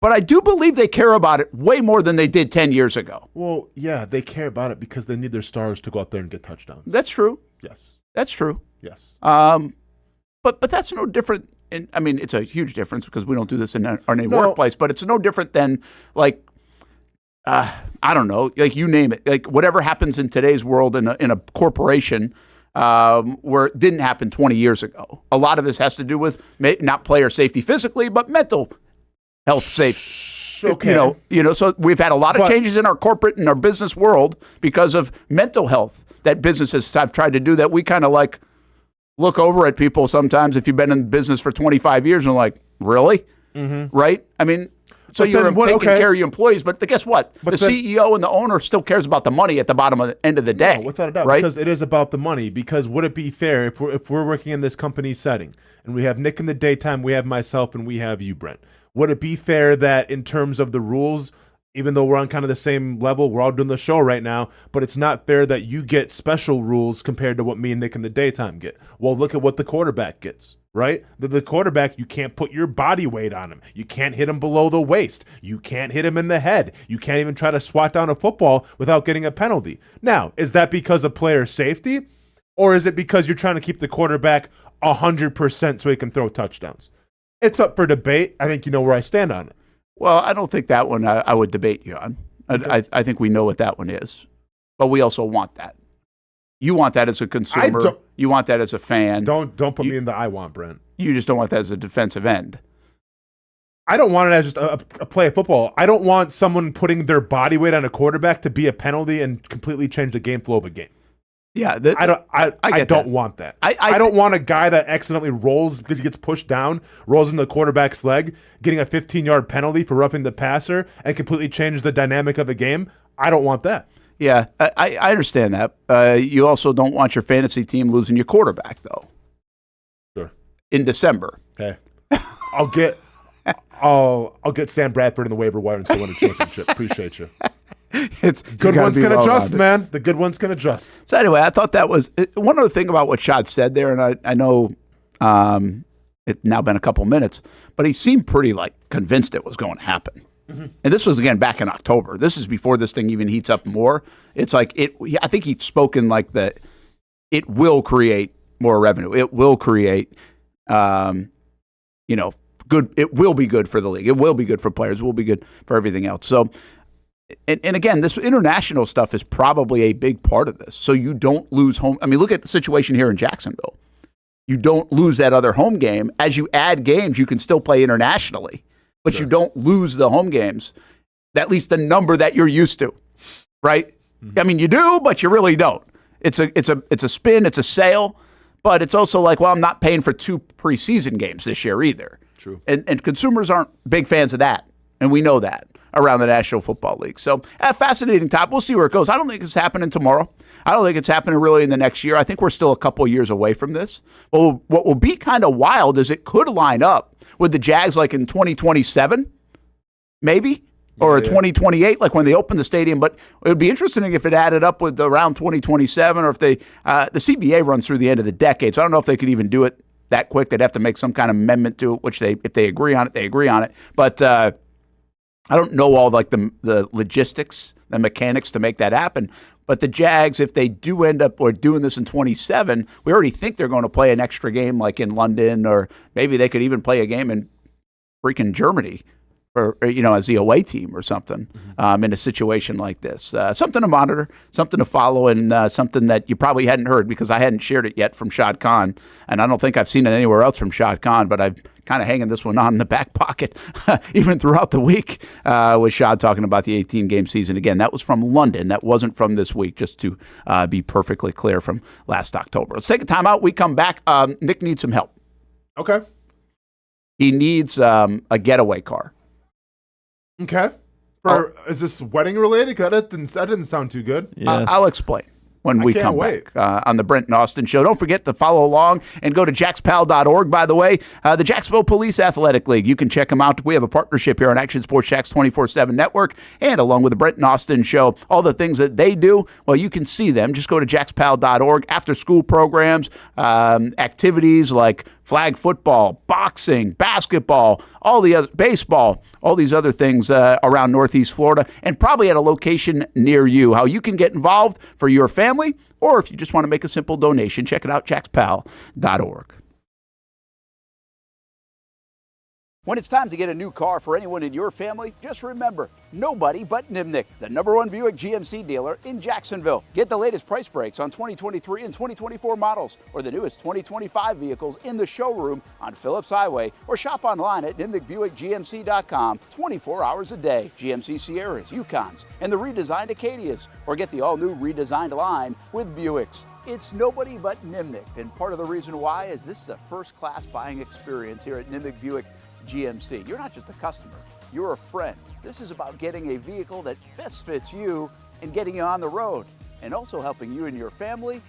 I do believe they care about it way more than they did 10 years ago. Well, yeah, they care about it because they need their stars to go out there and get touchdowns. That's true. Yes. That's true. Yes. But But that's no different. I mean, it's a huge difference because we don't do this in our workplace. But it's no different than like. I don't know, like you name it, like whatever happens in today's world in a corporation where it didn't happen 20 years ago. A lot of this has to do with not player safety physically, but mental health safety. Okay. So we've had a lot of changes in our corporate and our business world because of mental health that businesses have tried to do that we kind of like look over at people sometimes if you've been in business for 25 years and like, really? Mm-hmm. Right? I mean, so you're taking care of your employees, but guess what? The CEO and the owner still cares about the money at the bottom of the end of the day. No, without a doubt, right? because it is about the money. Because would it be fair if we're working in this company setting and we have Nick in the daytime, we have myself, and we have you, Brent? Would it be fair that in terms of the rules, even though we're on kind of the same level, we're all doing the show right now, but it's not fair that you get special rules compared to what me and Nick in the daytime get? Well, look at what the quarterback gets. Right? The quarterback, you can't put your body weight on him. You can't hit him below the waist. You can't hit him in the head. You can't even try to swat down a football without getting a penalty. Now, is that because of player safety? Or is it because you're trying to keep the quarterback 100% so he can throw touchdowns? It's up for debate. I think you know where I stand on it. Well, I don't think that one I would debate you on. I think we know what that one is. But we also want that. You want that as a consumer. You want that as a fan. Don't put me in the I want, Brent. You just don't want that as a defensive end. I don't want it as just a play of football. I don't want someone putting their body weight on a quarterback to be a penalty and completely change the game flow of a game. Yeah, I don't want that. I don't want a guy that accidentally rolls because he gets pushed down, rolls into the quarterback's leg, getting a 15-yard penalty for roughing the passer and completely change the dynamic of a game. I don't want that. Yeah, I understand that. You also don't want your fantasy team losing your quarterback, though. Sure. In December. Okay. I'll get Sam Bradford in the waiver wire and still win a championship. Appreciate you. Good ones can adjust, man. The good ones can adjust. So anyway, I thought that was one other thing about what Shad said there, and I know it's now been a couple minutes, but he seemed pretty convinced it was going to happen. Mm-hmm. And this was, again, back in October. This is before this thing even heats up more. It's I think he's spoken like that it will create more revenue. It will create, good. It will be good for the league. It will be good for players. It will be good for everything else. So, and again, this international stuff is probably a big part of this. So you don't lose home. I mean, look at the situation here in Jacksonville. You don't lose that other home game. As you add games, you can still play internationally. But sure, you don't lose the home games, at least the number that you're used to, right? Mm-hmm. I mean, you do, but you really don't. It's a spin, it's a sale, but it's also I'm not paying for 2 preseason games this year either. True. And consumers aren't big fans of that, and we know that around the National Football League. So, fascinating topic. We'll see where it goes. I don't think it's happening tomorrow. I don't think it's happening really in the next year. I think we're still a couple of years away from this. But what will be kind of wild is it could line up with the Jags in 2027, maybe, or 2028, when they open the stadium. But it would be interesting if it added up with around 2027, or if the CBA runs through the end of the decade. So I don't know if they could even do it that quick. They'd have to make some kind of amendment to it, which if they agree on it, they agree on it. But I don't know all the logistics, the mechanics to make that happen. But the Jags, if they do end up doing this in 27, we already think they're going to play an extra game in London, or maybe they could even play a game in freaking Germany, or as the away team or something, in a situation like this. Something to monitor, something to follow, and something that you probably hadn't heard because I hadn't shared it yet from Shad Khan, and I don't think I've seen it anywhere else from Shad Khan, but I've kind of hanging this one on in the back pocket even throughout the week with Shad talking about the 18-game season. Again, that was from London. That wasn't from this week, just to be perfectly clear, from last October. Let's take a time out. We come back. Nick needs some help. Okay. He needs a getaway car. Okay. Is this wedding related? That didn't sound too good. Yes. I'll explain when we come back on the Brent Austen Show. Don't forget to follow along and go to jackspal.org, by the way. The Jacksonville Police Athletic League. You can check them out. We have a partnership here on Action Sports Jax 24/7 Network, and along with the Brent Austen Show, all the things that they do, well, you can see them. Just go to jackspal.org. After-school programs, activities like flag football, boxing, basketball, all the other, baseball, all these other things around Northeast Florida, and probably at a location near you. How you can get involved for your family, or if you just want to make a simple donation, check it out, jackspal.org. When it's time to get a new car for anyone in your family, just remember, nobody but Nimnick, the #1 Buick GMC dealer in Jacksonville. Get the latest price breaks on 2023 and 2024 models or the newest 2025 vehicles in the showroom on Phillips Highway or shop online at nimnickbuickgmc.com 24 hours a day. GMC Sierras, Yukons, and the redesigned Acadias, or get the all-new redesigned line with Buicks. It's nobody but Nimnick, and part of the reason why is this is a first-class buying experience here at Nimnick Buick GMC. You're not just a customer, you're a friend. This is about getting a vehicle that best fits you and getting you on the road, and also helping you and your family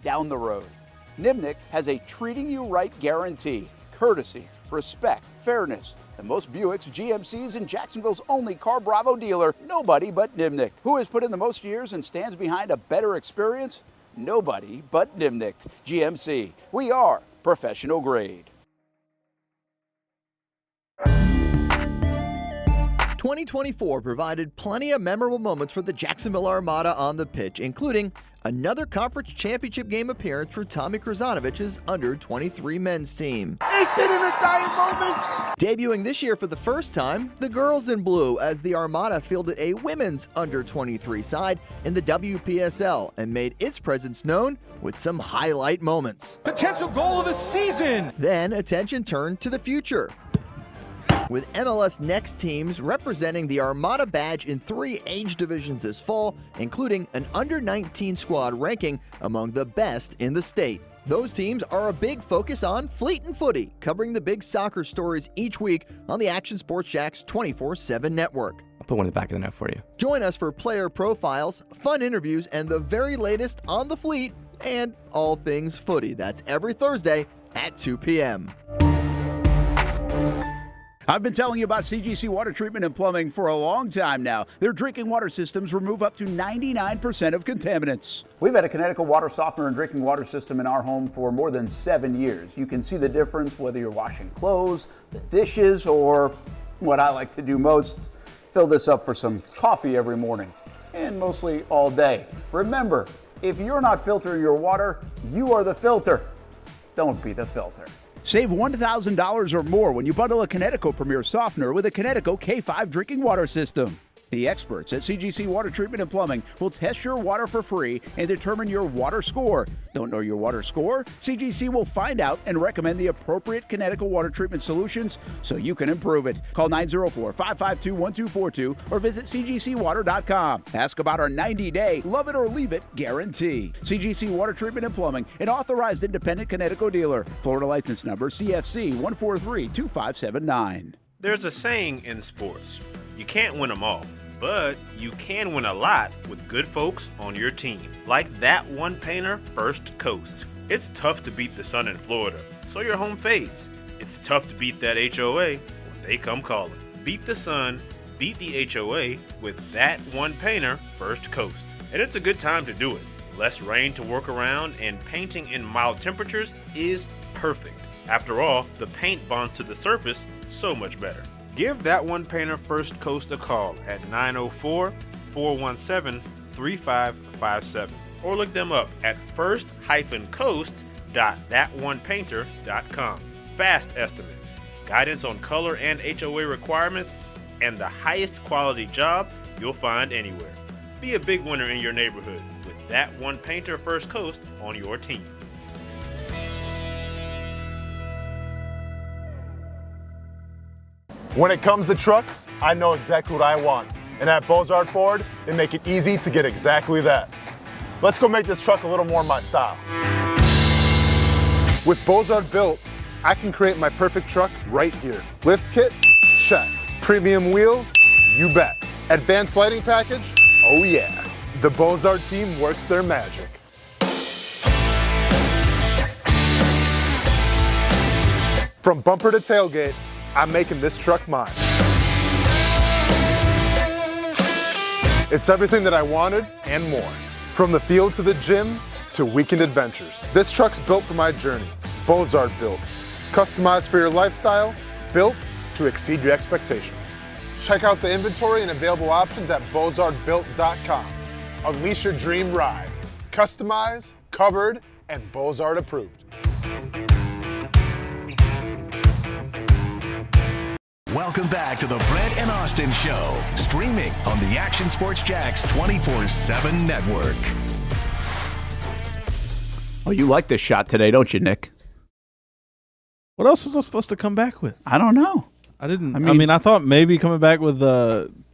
down the road. Nimnick has a treating you right guarantee, courtesy, respect, fairness, and most Buicks, GMCs, and Jacksonville's only Car Bravo dealer, nobody but Nimnick. Who has put in the most years and stands behind a better experience? Nobody but Nimnick. GMC, we are professional grade. 2024 provided plenty of memorable moments for the Jacksonville Armada on the pitch, including another conference championship game appearance for Tommy Krasanovich's under-23 men's team. Debuting this year for the first time, the girls in blue, as the Armada fielded a women's under-23 side in the WPSL and made its presence known with some highlight moments. Potential goal of the season. Then attention turned to the future, with MLS Next teams representing the Armada badge in 3 age divisions this fall, including an under-19 squad ranking among the best in the state. Those teams are a big focus on Fleet and Footy, covering the big soccer stories each week on the Action Sports Jax 24/7 network. I'll put one in the back of the net for you. Join us for player profiles, fun interviews, and the very latest on the Fleet and all things footy. That's every Thursday at 2 p.m. I've been telling you about CGC Water Treatment and Plumbing for a long time now. Their drinking water systems remove up to 99% of contaminants. We've had a Connecticut water softener and drinking water system in our home for more than 7 years. You can see the difference whether you're washing clothes, the dishes, or what I like to do most, fill this up for some coffee every morning, and mostly all day. Remember, if you're not filtering your water, you are the filter. Don't be the filter. Save $1,000 or more when you bundle a Connecticut Premier Softener with a Connecticut K5 drinking water system. The experts at CGC Water Treatment and Plumbing will test your water for free and determine your water score. Don't know your water score? CGC will find out and recommend the appropriate Connecticut water treatment solutions so you can improve it. Call 904-552-1242 or visit cgcwater.com. Ask about our 90-day love it or leave it guarantee. CGC Water Treatment and Plumbing, an authorized independent Connecticut dealer. Florida license number CFC 1432579. There's a saying in sports, you can't win them all, but you can win a lot with good folks on your team. Like that one painter, First Coast. It's tough to beat the sun in Florida, so your home fades. It's tough to beat that HOA when they come calling. Beat the sun, beat the HOA with that one painter, First Coast. And it's a good time to do it. Less rain to work around, and painting in mild temperatures is perfect. After all, the paint bonds to the surface so much better. Give that one painter First Coast a call at 904-417-3557 or look them up at first-coast.thatonepainter.com. Fast estimate, guidance on color and HOA requirements, and the highest quality job you'll find anywhere. Be a big winner in your neighborhood with that one painter First Coast on your team. When it comes to trucks, I know exactly what I want. And at Bozard Ford, they make it easy to get exactly that. Let's go make this truck a little more my style. With Bozard Built, I can create my perfect truck right here. Lift kit? Check. Premium wheels? You bet. Advanced lighting package? Oh yeah. The Bozard team works their magic. From bumper to tailgate, I'm making this truck mine. It's everything that I wanted and more. From the field to the gym to weekend adventures. This truck's built for my journey. Bozard Built. Customized for your lifestyle, built to exceed your expectations. Check out the inventory and available options at bozardbuilt.com. Unleash your dream ride. Customized, covered, and Bozard approved. Welcome back to the Brent and Austin Show, streaming on the Action Sports Jax 24/7 network. Oh, you like this shot today, don't you, Nick? What else is I supposed to come back with? I don't know. I mean, I thought maybe coming back with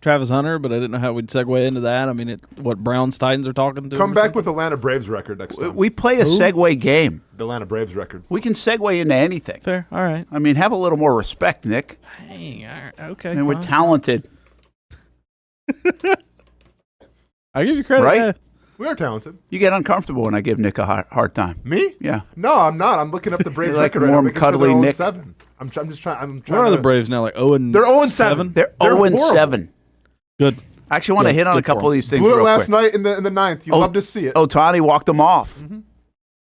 Travis Hunter, but I didn't know how we'd segue into that. I mean, what Browns Titans are talking to. Come back with Atlanta Braves record next time. We play a segue game. The Atlanta Braves record. We can segue into anything. Fair. All right. I mean, have a little more respect, Nick. Dang. All right, okay. And we're talented. I give you credit. Right? Yeah. We are talented. You get uncomfortable when I give Nick a hard time. Me? Yeah. No, I'm not. I'm looking up the Braves You're like record. warm, right now. cuddly They're Nick. 0-7. I'm just trying. Where are the Braves now? Like 0-7? They're 0-7. They're 0-7. Good. I actually want to hit on a couple of these things. Blew it real last quick. night in the ninth. You'd love to see it. Ohtani walked them off. Mm-hmm.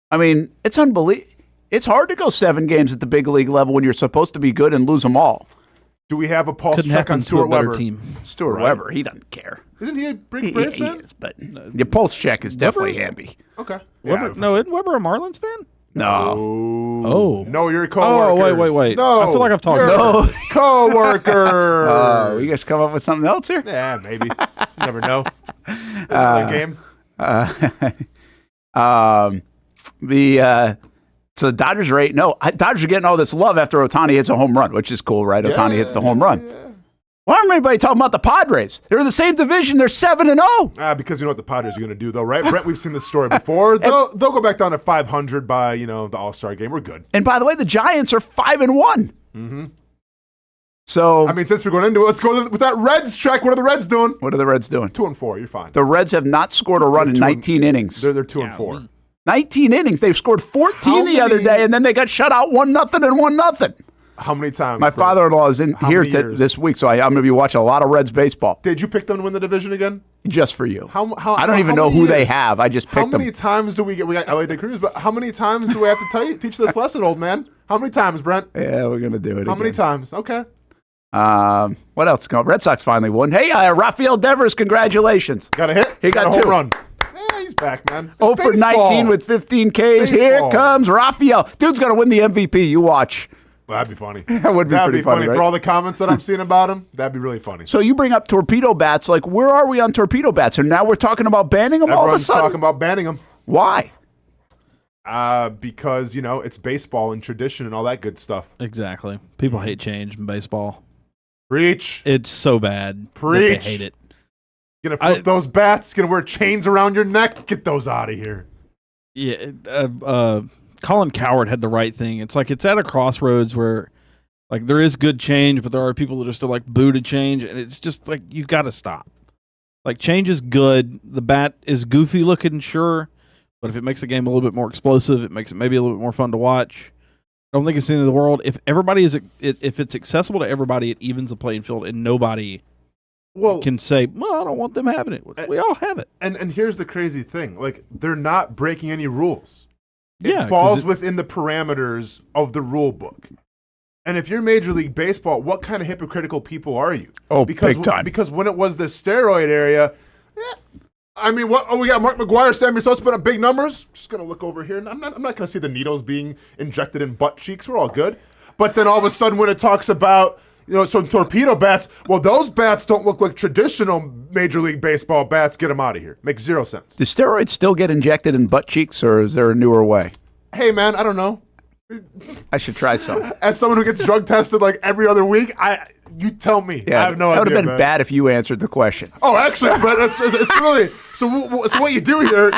I mean, it's unbelievable. It's hard to go 7 games at the big league level when you're supposed to be good and lose them all. Do we have a pulse Couldn't check happen on to a Stuart better Weber? team. Stuart Weber, he doesn't care. Isn't he a Braves He fan? is, but your pulse check is definitely handy. Okay. Weber, no, isn't Weber a Marlins fan? No. Oh. No, you're a coworker. Oh, wait. No. I feel like I've talked about it. Coworker. Oh, you guys come up with something else here? Yeah, maybe. You never know. Another game. So the Dodgers are 8-0. Dodgers are getting all this love after Ohtani hits a home run, which is cool, right? Ohtani hits the home run. Yeah. Why aren't anybody talking about the Padres? They're in the same division. They're 7-0. Because you know what the Padres are going to do, though, right? Brent, we've seen this story before. They'll go back down to 500 by the All-Star game. We're good. And by the way, the Giants are 5-1. Mm-hmm. So I mean, since we're going into it, let's go with that Reds check. What are the Reds doing? What are the Reds doing? 2-4. You're fine. The Reds have not scored a run in 19 innings. They're 2-4. 19 innings. They've scored 14 the other day, and then they got shut out 1-0 and 1-0. How many times? My father-in-law is in here this week, so I'm going to be watching a lot of Reds baseball. Did you pick them to win the division again? Just for you. I don't even know who they have. I just picked them. How many times do we get? We got LA de Cruz, but how many times do we have to teach this lesson, old man? How many times, Brent? Yeah, we're going to do it. How many times? Okay. What else? Red Sox finally won. Hey, Rafael Devers, congratulations. Got a hit? He got a 2. home run. Yeah, he's back, man. 0 for 19 with 15 Ks. Baseball. Here comes Rafael. Dude's going to win the MVP. You watch. Well, that'd be funny. That would be pretty funny, right? For all the comments that I'm seeing about him, that'd be really funny. So you bring up torpedo bats. Like, where are we on torpedo bats? And now we're talking about banning them all of a Everyone's sudden? talking about banning them. Why? Because, it's baseball and tradition and all that good stuff. Exactly. People hate change in baseball. Preach. It's so bad. Preach. They hate it. Gonna flip those bats. Gonna wear chains around your neck. Get those out of here. Yeah. Colin Coward had the right thing. It's like it's at a crossroads where, like, there is good change, but there are people that are still like boo to change, and it's just like you got to stop. Like, change is good. The bat is goofy looking, sure, but if it makes the game a little bit more explosive, it makes it maybe a little bit more fun to watch. I don't think it's the end of the world. If everybody if it's accessible to everybody, it evens the playing field, and nobody can say, "Well, I don't want them having it." We all have it. And here's the crazy thing: like, they're not breaking any rules. Yeah, it falls within the parameters of the rule book. And if you're Major League Baseball, what kind of hypocritical people are you? Oh, because, big time. Because when it was the steroid area, I mean, what? Oh, we got Mark McGuire, Sammy Sosa put up big numbers. Just gonna look over here, and I'm not gonna see the needles being injected in butt cheeks. We're all good. But then all of a sudden, when it talks about some torpedo bats, well, those bats don't look like traditional Major League Baseball bats. Get them out of here. Makes zero sense. Do steroids still get injected in butt cheeks, or is there a newer way? Hey, man, I don't know. I should try some. As someone who gets drug tested like every other week, you tell me. Yeah, I have no idea. That would have been man. bad if you answered the question. Oh, actually, Brett, it's really so. What you do here,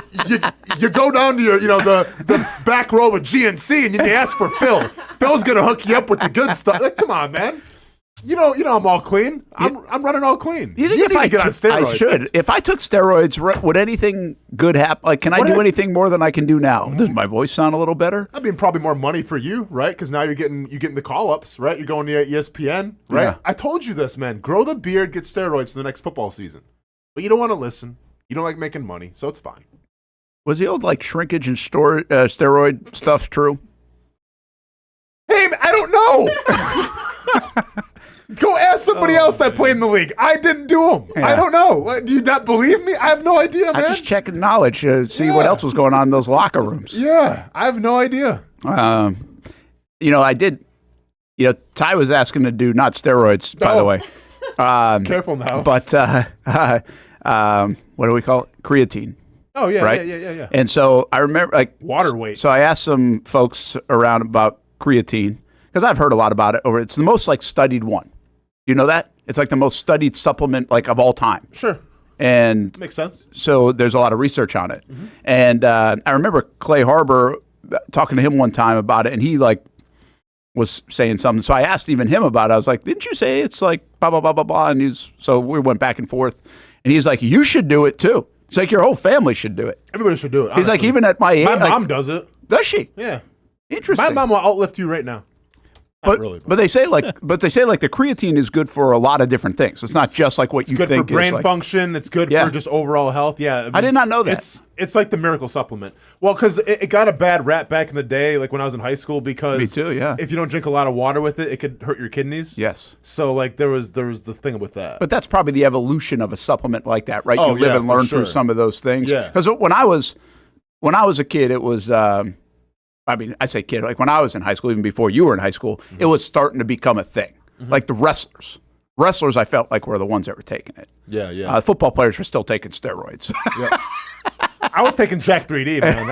you go down to your the back row of GNC and you ask for Phil. Phil's gonna hook you up with the good stuff. Like, come on, man. You know I'm all clean. I'm running all clean. You think if I get on steroids? I should. If I took steroids, would anything good happen? Like, can I do anything more than I can do now? Does my voice sound a little better? I mean, probably more money for you, right? Because now you're getting the call ups, right? You're going to ESPN, right? Yeah. I told you this, man. Grow the beard, get steroids for the next football season. But you don't want to listen. You don't like making money, so it's fine. Was the old like shrinkage and steroid stuff true? Hey, man, I don't know. Go ask somebody else that played in the league. I didn't do them. Yeah. I don't know. Do you not believe me? I have no idea, man. I'm just checking knowledge to see what else was going on in those locker rooms. Yeah, I have no idea. I did. Ty was asking to do not steroids, by the way. Careful now. But what do we call it? Creatine. Oh, yeah, right? yeah. And so I remember, like, water weight. So I asked some folks around about creatine because I've heard a lot about it. It's the most like studied one. You know that? It's like the most studied supplement like of all time. Sure. And makes sense. So there's a lot of research on it. Mm-hmm. And I remember Clay Harbor talking to him one time about it, and he like was saying something. So I asked even him about it. I was like, "Didn't you say it's like blah blah blah blah blah?" And so we went back and forth, and he's like, "You should do it too." It's like your whole family should do it. Everybody should do it. Honestly. He's like, even at my age, my mom does it. Does she? Yeah. Interesting. My mom will outlift you right now. But they say like the creatine is good for a lot of different things. It's not just like what you think. It's good for brain is like, function. It's good for just overall health. Yeah, I mean, I did not know that. It's like the miracle supplement. Well, because it got a bad rap back in the day, like when I was in high school. Because me too. Yeah. If you don't drink a lot of water with it, it could hurt your kidneys. Yes. So like there was the thing with that. But that's probably the evolution of a supplement like that, right? You live and learn through some of those things. Yeah. Because when I was a kid, it was. I mean, I say kid, like when I was in high school, even before you were in high school, it was starting to become a thing. Mm-hmm. Like the wrestlers. Wrestlers, I felt like were the ones that were taking it. Yeah, yeah. Football players were still taking steroids. Yeah. I was taking Jack 3D, man.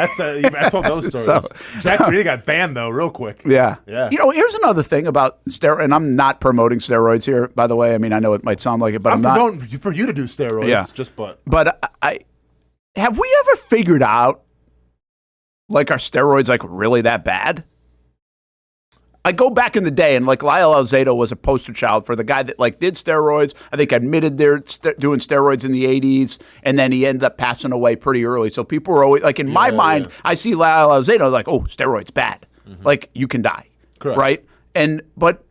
I told those stories. So, Jack 3D got banned, though, real quick. Yeah. Yeah. Here's another thing about steroids, and I'm not promoting steroids here, by the way. I mean, I know it might sound like it, but I'm not. I'm promoting for you to do steroids, But have we ever figured out like, are steroids like really that bad? I go back in the day, and like Lyle Alzado was a poster child for the guy that like did steroids. I think admitted they're doing steroids in the 80s, and then he ended up passing away pretty early. So people were always like, in my mind, I see Lyle Alzado like, oh, steroids bad, like you can die, correct, right? But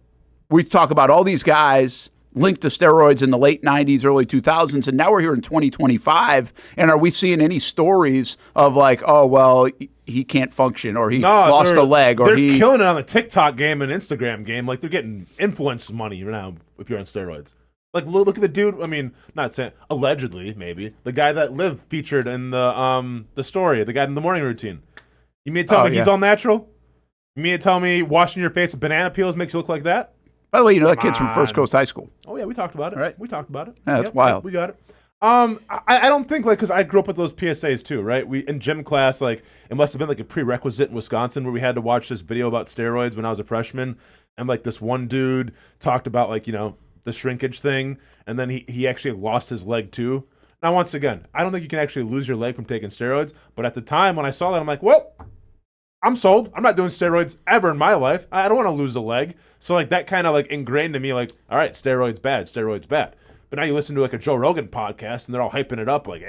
we talk about all these guys linked to steroids in the late 90s, early 2000s, and now we're here in 2025, and are we seeing any stories of like, oh, well, he can't function, or he lost a leg, or they're killing it on the TikTok game and Instagram game. Like, they're getting influence money now if you're on steroids. Like, look at the dude, I mean, not saying, allegedly, maybe, the guy that Liv featured in the story, the guy in the morning routine. You mean to tell me he's all natural? You mean to tell me washing your face with banana peels makes you look like that? By the way, that kid's from First Coast High School. Oh, yeah, we talked about it. Right. We talked about it. Yeah, that's wild. We got it. I don't think, like, because I grew up with those PSAs too, right? We in gym class, like, it must have been like a prerequisite in Wisconsin where we had to watch this video about steroids when I was a freshman, and like this one dude talked about like, the shrinkage thing, and then he actually lost his leg too. Now, once again, I don't think you can actually lose your leg from taking steroids, but at the time when I saw that, I'm like, well, I'm sold. I'm not doing steroids ever in my life. I don't want to lose a leg. So like that kind of like ingrained in me, like, all right, steroids bad. But now you listen to like a Joe Rogan podcast and they're all hyping it up like,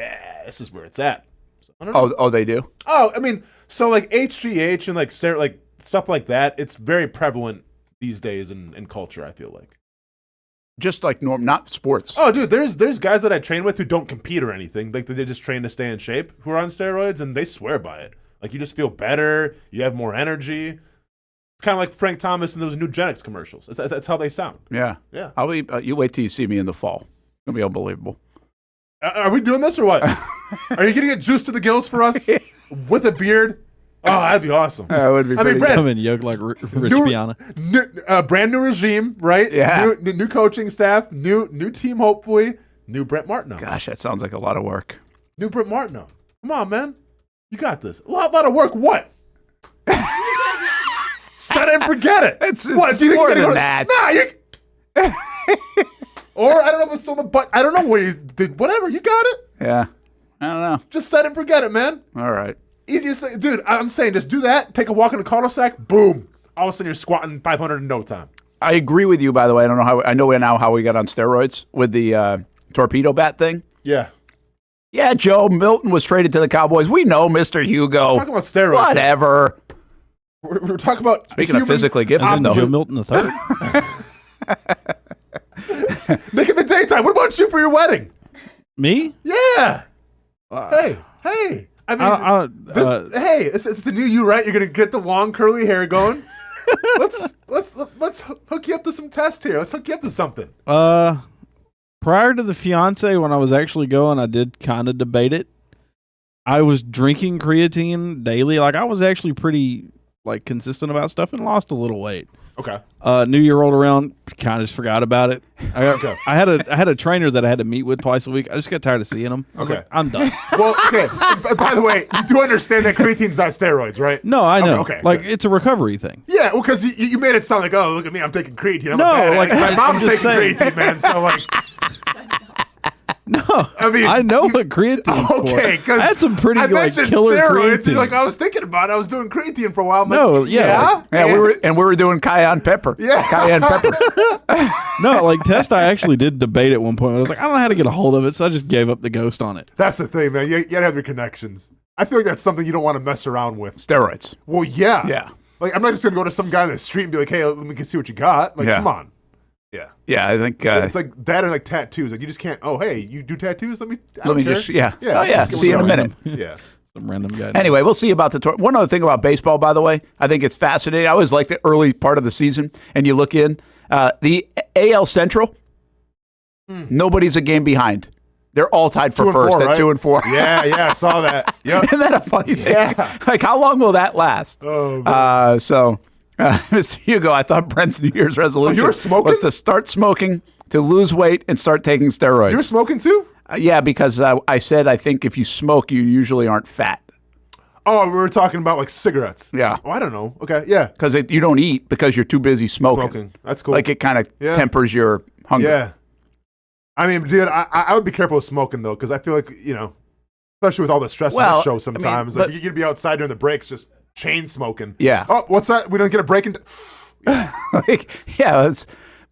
this is where it's at. So, I don't know. Oh, they do? Oh, I mean, so like HGH and like like stuff like that, it's very prevalent these days in culture, I feel like. Just like not sports. Oh, dude, there's guys that I train with who don't compete or anything. Like they just train to stay in shape who are on steroids, and they swear by it. Like, you just feel better. You have more energy. It's kind of like Frank Thomas and those Nugenics commercials. That's how they sound. Yeah. Yeah. I'll be. You wait till you see me in the fall. It's going to be unbelievable. Are we doing this or what? Are you getting a juice to the gills for us with a beard? Oh, that'd be awesome. That would be pretty Come in yoked like Rich Piana. Brand new regime, right? Yeah. New coaching staff, new team, hopefully. New Brent Martineau. Gosh, that sounds like a lot of work. New Brent Martineau. Come on, man. You got this. A lot of work. What? Set it and forget it. It's what? Do you more think than that. Nah, you. Or I don't know if it's on the butt. I don't know what you did. Whatever. You got it. Yeah. I don't know. Just set it and forget it, man. All right. Easiest thing, dude. I'm saying, just do that. Take a walk in the cul-de-sac. Boom. All of a sudden, you're squatting 500 in no time. I agree with you. By the way, I don't know how. I know now how we got on steroids with the torpedo bat thing. Yeah. Yeah, Joe Milton was traded to the Cowboys. We know, Mr. Hugo. We're talking about steroids. Whatever. We're talking about speaking of physically gifted, though. Joe Milton the third. Nick in the daytime. What about you for your wedding? Me? Yeah. Hey. I mean, hey, it's the new you, right? You're gonna get the long curly hair going. let's hook you up to some tests here. Let's hook you up to something. Prior to the fiance, when I was actually going, I did kind of debate it. I was drinking creatine daily. Like, I was actually pretty like consistent about stuff and lost a little weight. Okay. New Year rolled around, kind of just forgot about it. I had a trainer that I had to meet with twice a week. I just got tired of seeing him. I was like, I'm done. Well, okay. By the way, you do understand that creatine's not steroids, right? No, I know. Okay. Like, it's a recovery thing. Yeah, well, because you made it sound like, oh, look at me, I'm taking creatine. I'm No, a bad like, my mom's I'm taking just saying. creatine, man. So like, No, I mean, I know what creatine's okay, for. because I had some pretty I like mentioned killer steroids. creatine. And, like I was thinking about it. I was doing creatine for a while. I'm No, like, yeah. Yeah, we were doing cayenne pepper. Yeah. Cayenne pepper. No, like Test, I actually did debate at one point. I was like, I don't know how to get a hold of it, so I just gave up the ghost on it. That's the thing, man. You gotta have your connections. I feel like that's something you don't want to mess around with. Steroids. Well, yeah. Yeah. Like, I'm not just gonna go to some guy on the street and be like, hey, let me see what you got. Like, Yeah. come on. Yeah. Yeah, I think It's like that and like tattoos. Like, you just can't, oh, hey, you do tattoos? I let me don't care. just, yeah. Yeah. Oh, yeah. let's get See you in a one minute. going. Yeah. Some random guy. Anyway, we'll see about the tour. One other thing about baseball, by the way, I think it's fascinating. I always like the early part of the season, and you look in the AL Central. Nobody's a game behind. They're all tied for 2 and first 4, at right? 2 and 4. Yeah, I saw that. Yep. Isn't that a funny thing? Yeah. Like, how long will that last? Oh, Mr. Hugo, I thought Brent's New Year's resolution you were smoking? was to start smoking, to lose weight, and start taking steroids. You were smoking too? Yeah, because I said I think if you smoke, you usually aren't fat. Oh, we were talking about like cigarettes. Yeah. Oh, I don't know. Okay, yeah. Because you don't eat because you're too busy smoking. Smoking. That's cool. Like, it kind of Yeah. tempers your hunger. Yeah. I mean, dude, I would be careful with smoking though, because I feel like, especially with all the stress on Well, the show I mean, sometimes, but- like you'd be outside during the breaks just chain smoking. Yeah. Oh, what's that? We don't get a break into.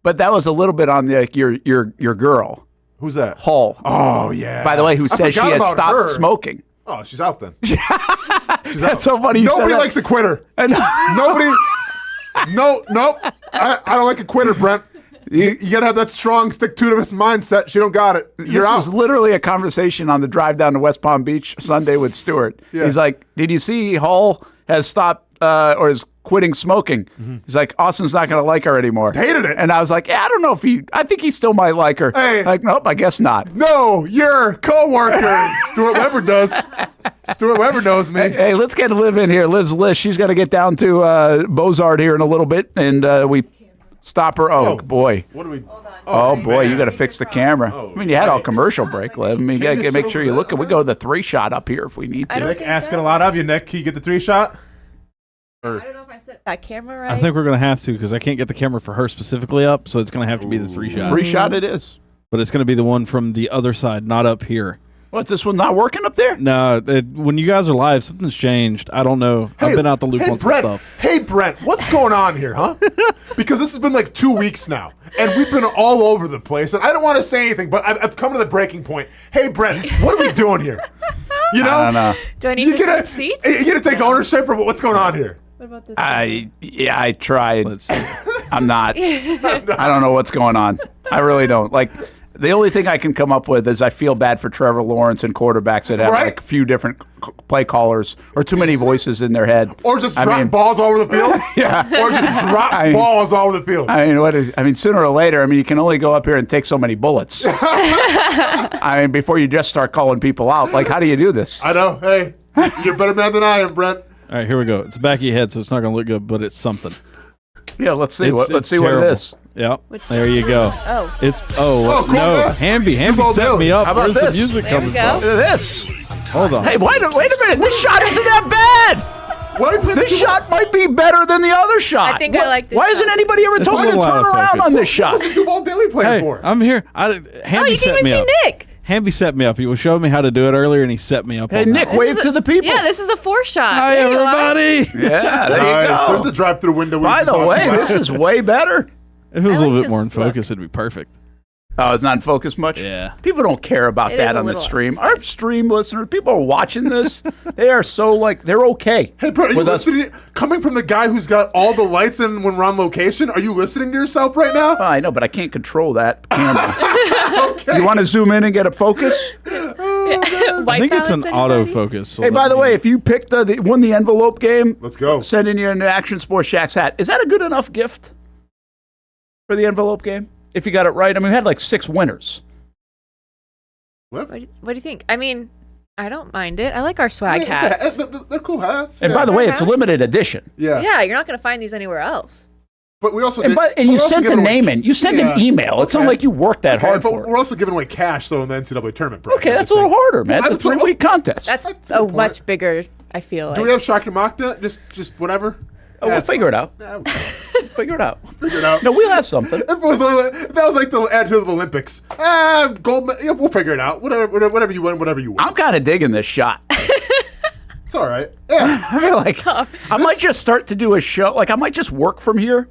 But that was a little bit on your girl, Who's that? Hall. Oh yeah. By the way, who I says she forgot has about stopped her. smoking. Oh, she's out then. That's so funny. You said Nobody that. likes a quitter. And- Nobody. Nope. I don't like a quitter, Brent. You gotta have that strong stick-to-itiveness mindset. She don't got it. This You're out. was literally a conversation on the drive down to West Palm Beach Sunday with Stuart. Yeah. He's like, "Did you see Hall has stopped or is quitting smoking?" He's like, "Austin's not going to like her anymore." Hated it. And I was like, "Yeah, I don't know if I think he still might like her." Hey. Like, nope, I guess not. No, your coworker. Stuart Weber does. Stuart Weber knows me. Hey, let's get Liv in here. Liv's list. She's going to get down to Bozard here in a little bit, and we stop her. Oh, boy. What do we? Oh, boy, man. you got to fix the camera. I mean, you had all commercial break, Liv. I mean, you got to just make sit sure over you there. look. We go to the 3-shot up here if we need to. Nick, asking a lot of you, Nick. Can you get the 3-shot? I don't know if I set that camera right. I think we're going to have to because I can't get the camera for her specifically up, so it's going to have to be the 3-shot. 3-shot it is. But it's going to be the one from the other side, not up here. What's this one not working up there? No, when you guys are live, something's changed. I don't know. I've been out the loop on some Brent. stuff. Hey, Brent, what's going on here, huh? Because this has been like 2 weeks now, and we've been all over the place. And I don't want to say anything, but I've come to the breaking point. Hey, Brent, what are we doing here? You know? I don't know. Do I need to switch seats? You gonna take ownership, or what's going on here? What about this? I tried. Let's see. I'm not. I don't know what's going on. I really don't. Like, the only thing I can come up with is I feel bad for Trevor Lawrence and quarterbacks that have Right. like a few different play callers or too many voices in their head. Or just drop balls all over the field? Yeah. Or just drop I mean- balls all over the field? I mean, sooner or later, you can only go up here and take so many bullets. Before you just start calling people out. Like, how do you do this? I know. Hey, you're a better man than I am, Brent. All right, here we go. It's the back of your head, so it's not going to look good, but it's something. Yeah, let's see. It's Let's see what terrible. it is. Yep. There you go. Oh. cool, No. man. Hamby both set do. me up. How about Where's the this? music There we coming go. Look at this. from? Hold on. Hey, wait a minute. This shot isn't that bad. Why put This shot might be better than the other shot. I think I like this Why shot. hasn't anybody ever It's told a me to little turn out of around focus. on this shot? What's the Duval Daily playing Hey, for? I'm here. Oh, Hamby you set can't me even up. see Nick. Hamby set me up. He was showing me how to do it earlier, and he set me up. Hey, on Nick, that. wave to the people. Yeah, this is a 4-shot. Hi, There you are. everybody. Yeah, there you Nice. There's go. the drive-through window. we By were the talking way, about. this is way better. If it was I a little like bit more in this look. focus, it'd be perfect. Oh, it's not in focus much? Yeah. People don't care about It that is a on the little stream. Our stream listeners, people are watching this. They are so they're okay. Hey, bro, are you with us. listening? Coming from the guy who's got all the lights in when we're on location, are you listening to yourself right now? Oh, I know, but I can't control that camera. You want to zoom in and get a focus? I think it's an autofocus. So Hey, by the way, if you picked won the envelope game, Let's go. sending you an Action Sports Shacks hat. Is that a good enough gift for the envelope game? If you got it right. I mean, we had like 6 winners. What do you think? I mean, I don't mind it. I like our swag Yeah, hats. they're cool hats. And yeah. by the way, it's hats? limited edition. Yeah. Yeah, you're not going to find these anywhere else. But we also And, you sent a name in. You sent an email. It's not like you worked that hard but for it. we're also giving away cash, though, in the NCAA tournament bracket. Okay, that's a little harder, man. It's a 3-week contest. That's a a good much bigger, I feel like. Do we have Shaki Makda? Just whatever? Oh, we'll figure it out. Yeah, Figure it out. figure it out. No, we'll have something. If that was like the attitude of the Olympics. Gold medal. Yeah, we'll figure it out. Whatever you win, whatever you win. I'm kind of digging this shot. It's all right. Yeah. I feel like I might just start to do a show. Like I might just work from here,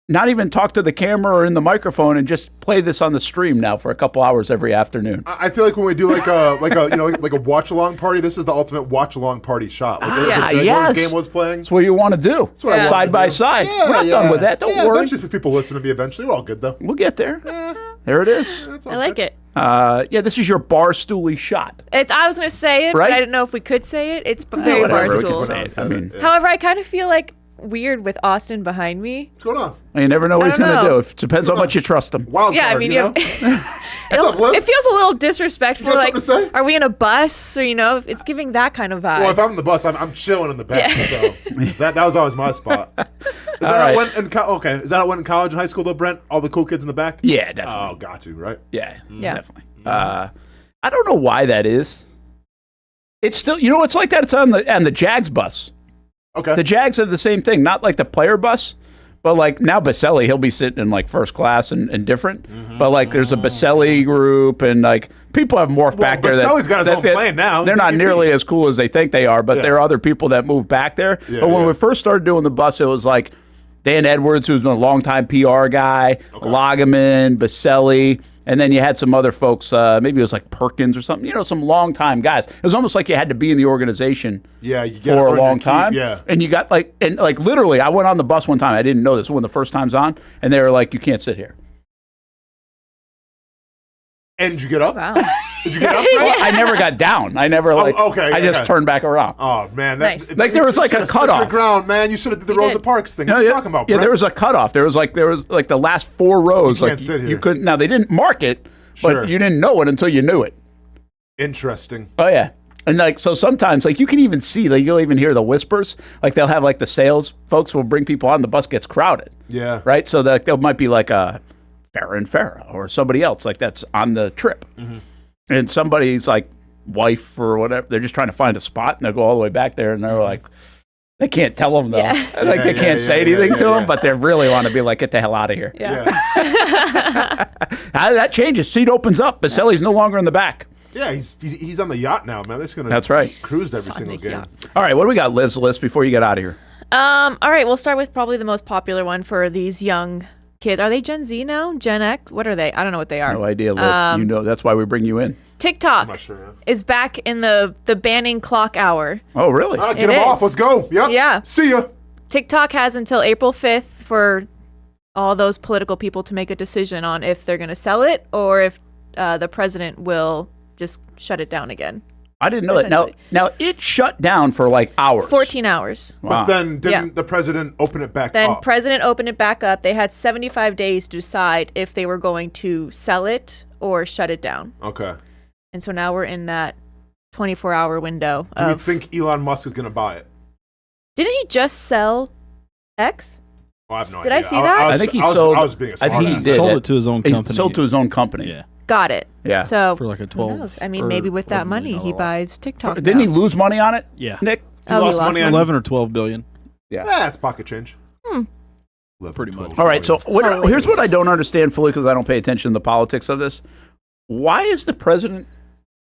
not even talk to the camera or in the microphone, and just play this on the stream now for a couple hours every afternoon. I feel like when we do like a watch along party, this is the ultimate watch along party shot. Like yes. This game was playing. That's what you want to do. That's what I want Side to by do. side. Yeah, We're not done with that. Don't worry. Eventually, people listen to me. Eventually, we're all good though. We'll get there. There it is. I like it. Yeah, this is your bar stoolie shot. I was going to say it, Right? but I didn't know if we could say it. It's very Whatever, we can barstool. say it. I mean, However, I kind of feel like weird with Austin behind me. What's going on? you never know what I he's don't going to know. do. It depends how much you trust him. Wild Yeah, I card, mean, you know? it feels a little disrespectful. You got Like, something to say? are we in a bus? Or, it's giving that kind of vibe. Well, if I'm in the bus, I'm chilling in the back. Yeah. So that was always my spot. Is that how it went in Is that how it went in college and high school though, Brent? All the cool kids in the back? Yeah, definitely. Oh, got to, right? Yeah, Yeah. definitely. I don't know why that is. It's still, it's like that. It's on the Jags bus. Okay. The Jags have the same thing, not like the player bus, but like now Baselli, he'll be sitting in like first class and different. But like there's a Baselli group and like people have morphed back there. Baselli's got his own plane now. They're He's not MVP. nearly as cool as they think they are, but there are other people that move back there. Yeah, but when yeah. we first started doing the bus, it was like Dan Edwards, who's been a longtime PR guy, Lagaman, Baselli. And then you had some other folks, maybe it was like Perkins or something, some longtime guys. It was almost like you had to be in the organization for a long time. Yeah. And you got literally, I went on the bus one time. I didn't know this. One of the first times on. And they were like, you can't sit here. And did you get up? Wow. Did you get up? Well, I never got down. I never I just turned back around. Oh man, Nice. Like there was like a cutoff. The ground, man. You should have did the You Rosa did. Parks thing. What are you talking about? Yeah, Brent? there was a cutoff. There was like the last 4 rows. You can't sit here. You couldn't. Now they didn't mark it, but Sure. you didn't know it until you knew it. Interesting. Oh yeah. And like so sometimes like you can even see, like you'll even hear the whispers. Like they'll have like the sales folks will bring people on, the bus gets crowded. Yeah. Right? So that there might be like a Farrah or somebody else like that's on the trip. Mm-hmm. And somebody's like wife or whatever, they're just trying to find a spot and they'll go all the way back there and they're like, they can't tell them though. Yeah. Like they can't say anything to them, but they really want to be like, get the hell out of here. Yeah. That changes. Seat opens up. Baselli's no longer in the back. Yeah, he's on the yacht now, man. They're just gonna That's right. cruise every single game. All right, what do we got, Liv's list, before you get out of here? All right, we'll start with probably the most popular one for these young kids. Are they Gen Z now? Gen X? What are they? I don't know what they are. No idea, Liv. That's why we bring you in. TikTok I'm not sure. Yeah. is back in the banning clock hour. Oh, really? Get It him off. is. Let's go. Yep. Yeah. See ya. TikTok has until April 5th for all those political people to make a decision on if they're going to sell it or if the president will just shut it down again. I didn't know that. Now it shut down for like hours. 14 hours. Wow. But then didn't the president open it back Then up? president opened it back up. They had 75 days to decide if they were going to sell it or shut it down. Okay. And so now we're in that 24-hour window Do we of... think Elon Musk is going to buy it? Didn't he just sell X? Well, I have no Did idea. I see that? I think he sold. I was being a I think he smartass. did. Sold it to his own He company. sold to his own company. Yeah. Got it. Yeah. So For like a who 12. knows? I mean, or maybe with that $12 money, million he lot. buys TikTok. Didn't now. he lose money on it? Yeah. Nick? He Oh, he lost lost money on 11 or 12 billion. Yeah, it's pocket change. 11, Pretty 12, much. All right. So Totally. here's what I don't understand fully because I don't pay attention to the politics of this. Why is the president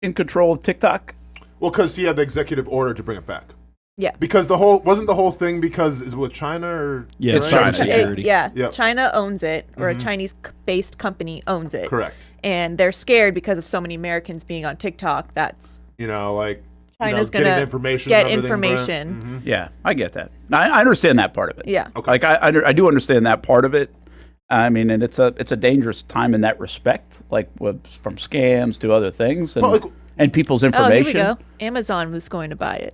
in control of TikTok? Well, because he had the executive order to bring it back. Yeah. Because wasn't the whole thing because is it with China or Yeah, It's right? China, Security. Yeah. Yep. China owns it, or a Chinese-based company owns it. correct? And they're scared because of so many Americans being on TikTok. That's Like China's getting gonna information get and everything, Brent. information. Yeah, I get that. I understand that part of it. Yeah. Okay. Like I do understand that part of it. I mean, and it's a dangerous time in that respect, like from scams to other things, and people's Oh, information. here we go. Amazon was going to buy it.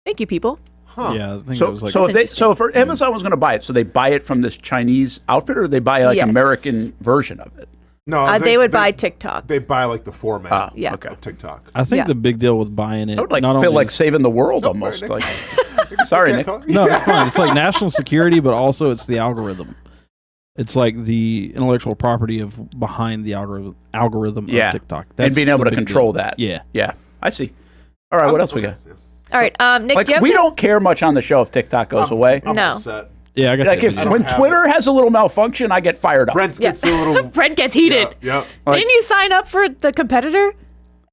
Thank you, people. Huh. Yeah, I think So, it was like if Amazon was going to buy it, so they buy it from this Chinese outfit, or they buy like Yes. American version of it. No, they would buy TikTok. They buy like the format Yeah. of TikTok. I think the big deal with buying it, I would not feel only like is- saving the world almost. Like, sorry, Nick. No, it's fine. It's like national security, but also it's the algorithm. It's like the intellectual property of behind the algorithm of TikTok. And being able the to big control deal. that. Yeah. Yeah. I see. All right, what else we got? All right, Nick, Like, do you have we the- don't care much on the show if TikTok goes away. I'm No. upset. Yeah, I got Like that if video. when Twitter has a little malfunction, I get fired up. Brent gets a little. Brent gets heated. Yeah. Didn't you sign up for the competitor?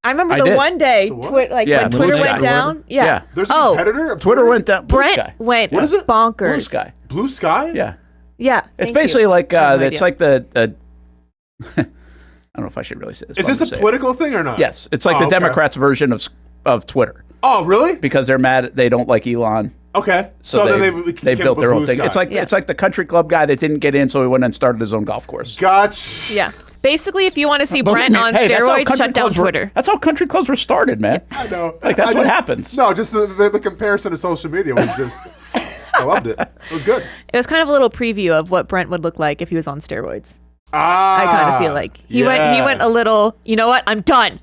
I remember I the did. one day, what? when Yeah, Twitter Blue went Sky. down. Yeah. Yeah. There's a Oh, competitor of Twitter went down. Blue Brent Sky. went What is it? bonkers. Blue Sky. Blue Sky? Yeah. Yeah. It's thank basically you. like I have no it's idea. like the I don't know if I should really say this. Is but I'm this a gonna say it. political thing or not? Yes, it's like Oh, the okay. Democrats' version of Twitter Oh, really? because they're mad. They don't like Elon. Okay. So then they came built up their with own Blue thing. Sky. It's like the country club guy that didn't get in, so he went and started his own golf course. Gotcha. Yeah. Basically, if you want to see But, Brent on hey, that's how steroids, country shut down clubs were- Twitter. That's how country clubs were started, man. I know. Like that's I what just- happens. No, just the comparison to social media was just. I loved it. It was good. It was kind of a little preview of what Brent would look like if he was on steroids. Ah. I kind of feel like he went a little. You know what? I'm done.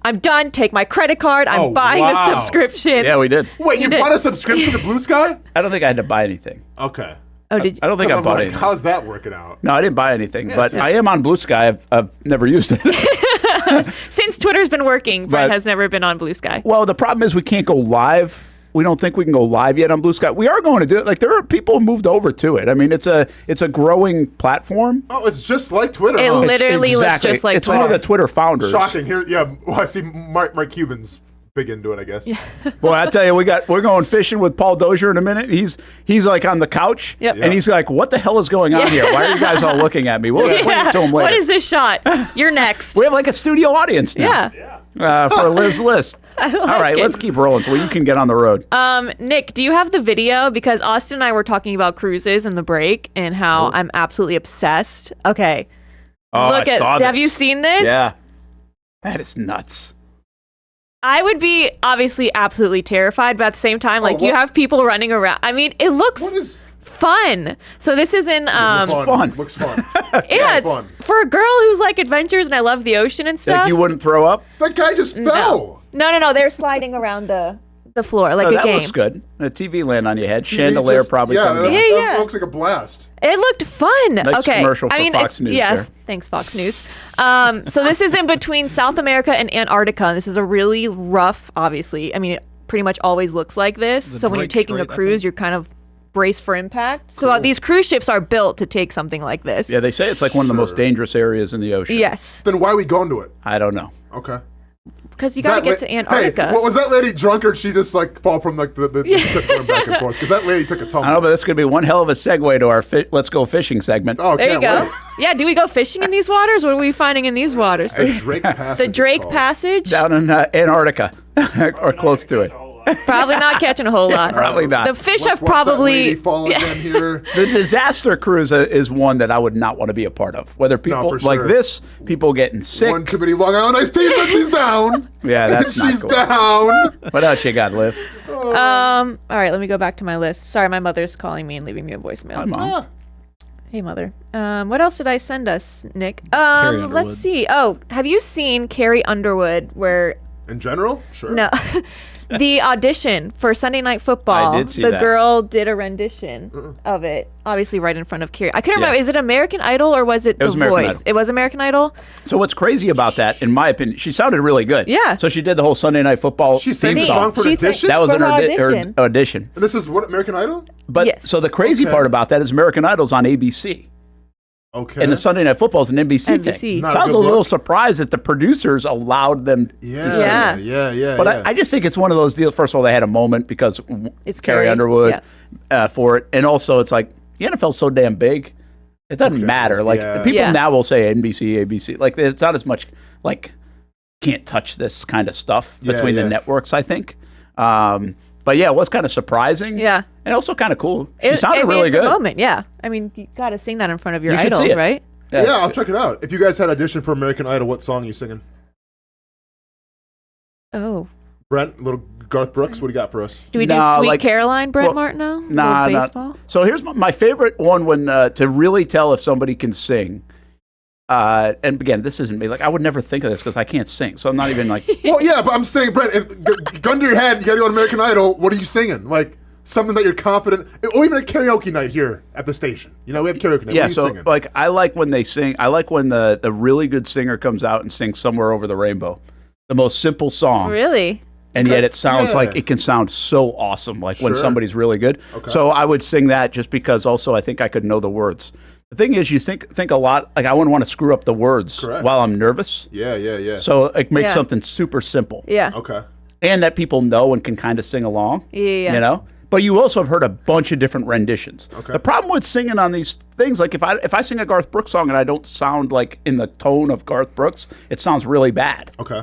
Take my credit card. I'm Oh, buying the wow. subscription. Yeah, we did. Wait, you did. bought a subscription to Blue Sky? I don't think I had to buy anything. Okay. Oh, did you? I don't think I I'm bought like, anything. how's that working out? No, I didn't buy anything, but see. I am on Blue Sky. I've never used it. Since Twitter's been working, Brent But- has never been on Blue Sky. Well, the problem is we can't go live. We don't think we can go live yet on Blue Sky. We are going to do it. Like there are people who moved over to it. I mean, it's a growing platform. Oh, it's just like Twitter. It huh? literally looks Exactly. just like it's Twitter. one of the Twitter founders. Shocking. Here, yeah. Well, I see Mark Cuban's big into it, I guess. Yeah. Boy, I tell you, we're going fishing with Paul Dozier in a minute. He's like on the couch, Yep. and he's like, "What the hell is going on here? Why are you guys all looking at me?" We'll explain it to him later. What is this shot? You're next. We have like a studio audience now. Yeah. For Liz List. All right, it. let's keep rolling so you can get on the road. Nick, do you have the video? Because Austin and I were talking about cruises in the break and how I'm absolutely obsessed. Okay. Oh, Look I saw have this. you seen this? Yeah. That is nuts. I would be obviously absolutely terrified, but at the same time, like you what? have people running around. I mean, it looks What is? fun. So this is in fun. Looks fun. yeah, it's fun. for a girl who's like adventures and I love the ocean and stuff. Like you wouldn't throw up? That guy just fell. No, they're sliding around the floor like Oh, a that game. looks good. The TV land on your head. Chandelier Just- probably yeah, coming that, down. Yeah. that looks like a blast. It looked fun. Nice okay. commercial for I mean, Fox it's, News yes, there. thanks Fox News. So this is in between South America and Antarctica. And this is a really rough, obviously. I mean, it pretty much always looks like this. So when you're Drake taking a Strait, I cruise, think. you're kind of braced for impact. So these cruise ships are built to take something like this. Yeah, they say it's like one of the most dangerous areas in the ocean. Yes, Then why are we going to it? I don't know. Okay. because you got to get to Antarctica. Hey, what was that lady drunk or did she just like fall from like the ship going back and forth? Because that lady took a tumble. I don't know, but this could be one hell of a segue to our Let's Go Fishing segment. Oh, There you can't go. wait. Yeah, do we go fishing in these waters? What are we finding in these waters? A Drake Passage. The it's Drake called. Passage? Down in Antarctica or close to it. Probably not catching a whole lot. Probably not. The fish Watch have that probably. lady fall again here. The disaster cruise is one that I would not want to be a part of. Whether people for like sure. this, people getting sick. One too many Long Island iced teas and she's down. Yeah, that's not she's cool. down. What else you got, Liv? All right, let me go back to my list. Sorry, my mother's calling me and leaving me a voicemail. Hi, Mom. Ah, Hey, mother. What else did I send us, Nick? Underwood. Let's see. Oh, have you seen Carrie Underwood? Where in general, sure. no, the audition for Sunday Night Football. I did see the that. girl did a rendition of it, obviously right in front of Carrie. I couldn't Yeah. remember. Is it American Idol or was it was The American Voice? Idol. It was American Idol. So what's crazy about that, in my opinion, she sounded really good. Yeah. So she did the whole Sunday Night Football She sang theme the song for an She sang- audition. That was for an her audition. audition. And this is what American Idol. But Yes. so the crazy Okay. part about that is American Idol's on ABC. Okay. And the Sunday Night Football is an NBC NBC. thing. Not So a I was good a little look. surprised that the producers allowed them to yeah, sing. yeah. But yeah. I just think it's one of those deals. First of all, they had a moment because It's Carrie Carrie, Underwood for it. And also, it's like the NFL's so damn big. It doesn't Okay, matter. Like yeah. people Yeah. now will say NBC, ABC. Like it's not as much like can't touch this kind of stuff Yeah, between yeah. the networks, I think. But yeah, it was kind of surprising. Yeah. And also kind of cool. She sounded really it's good. a moment, yeah. I mean, you got to sing that in front of your You should idol, see it. right? yeah, I'll check it out. If you guys had audition for American Idol, what song are you singing? Oh. Brent, little Garth Brooks, what do you got for us? Do we do Nah, Sweet like- Caroline, Brent well, Martineau? Nah, Little not. baseball? So here's my favorite one when to really tell if somebody can sing And again, this isn't me. Like, I would never think of this because I can't sing, so I'm not even like. Well, yeah, but I'm saying, Brent, gun to your head, you got to go on American Idol. What are you singing? Like something that you're confident, or even a karaoke night here at the station. You know, we have karaoke night. Yeah, what are you so singing? like I like when they sing. I like when the really good singer comes out and sings "Somewhere Over the Rainbow," the most simple song. Really? And yet it sounds Yeah. like it can sound so awesome, like when Sure. somebody's really good. Okay. So I would sing that just because also I think I could know the words. The thing is, you think a lot. Like I wouldn't want to screw up the words Correct. while I'm nervous. Yeah. So like make Yeah. something super simple. Yeah. Okay. And that people know and can kind of sing along. Yeah. You know? But you also have heard a bunch of different renditions. Okay. The problem with singing on these things, like if I sing a Garth Brooks song and I don't sound like in the tone of Garth Brooks, it sounds really bad. Okay.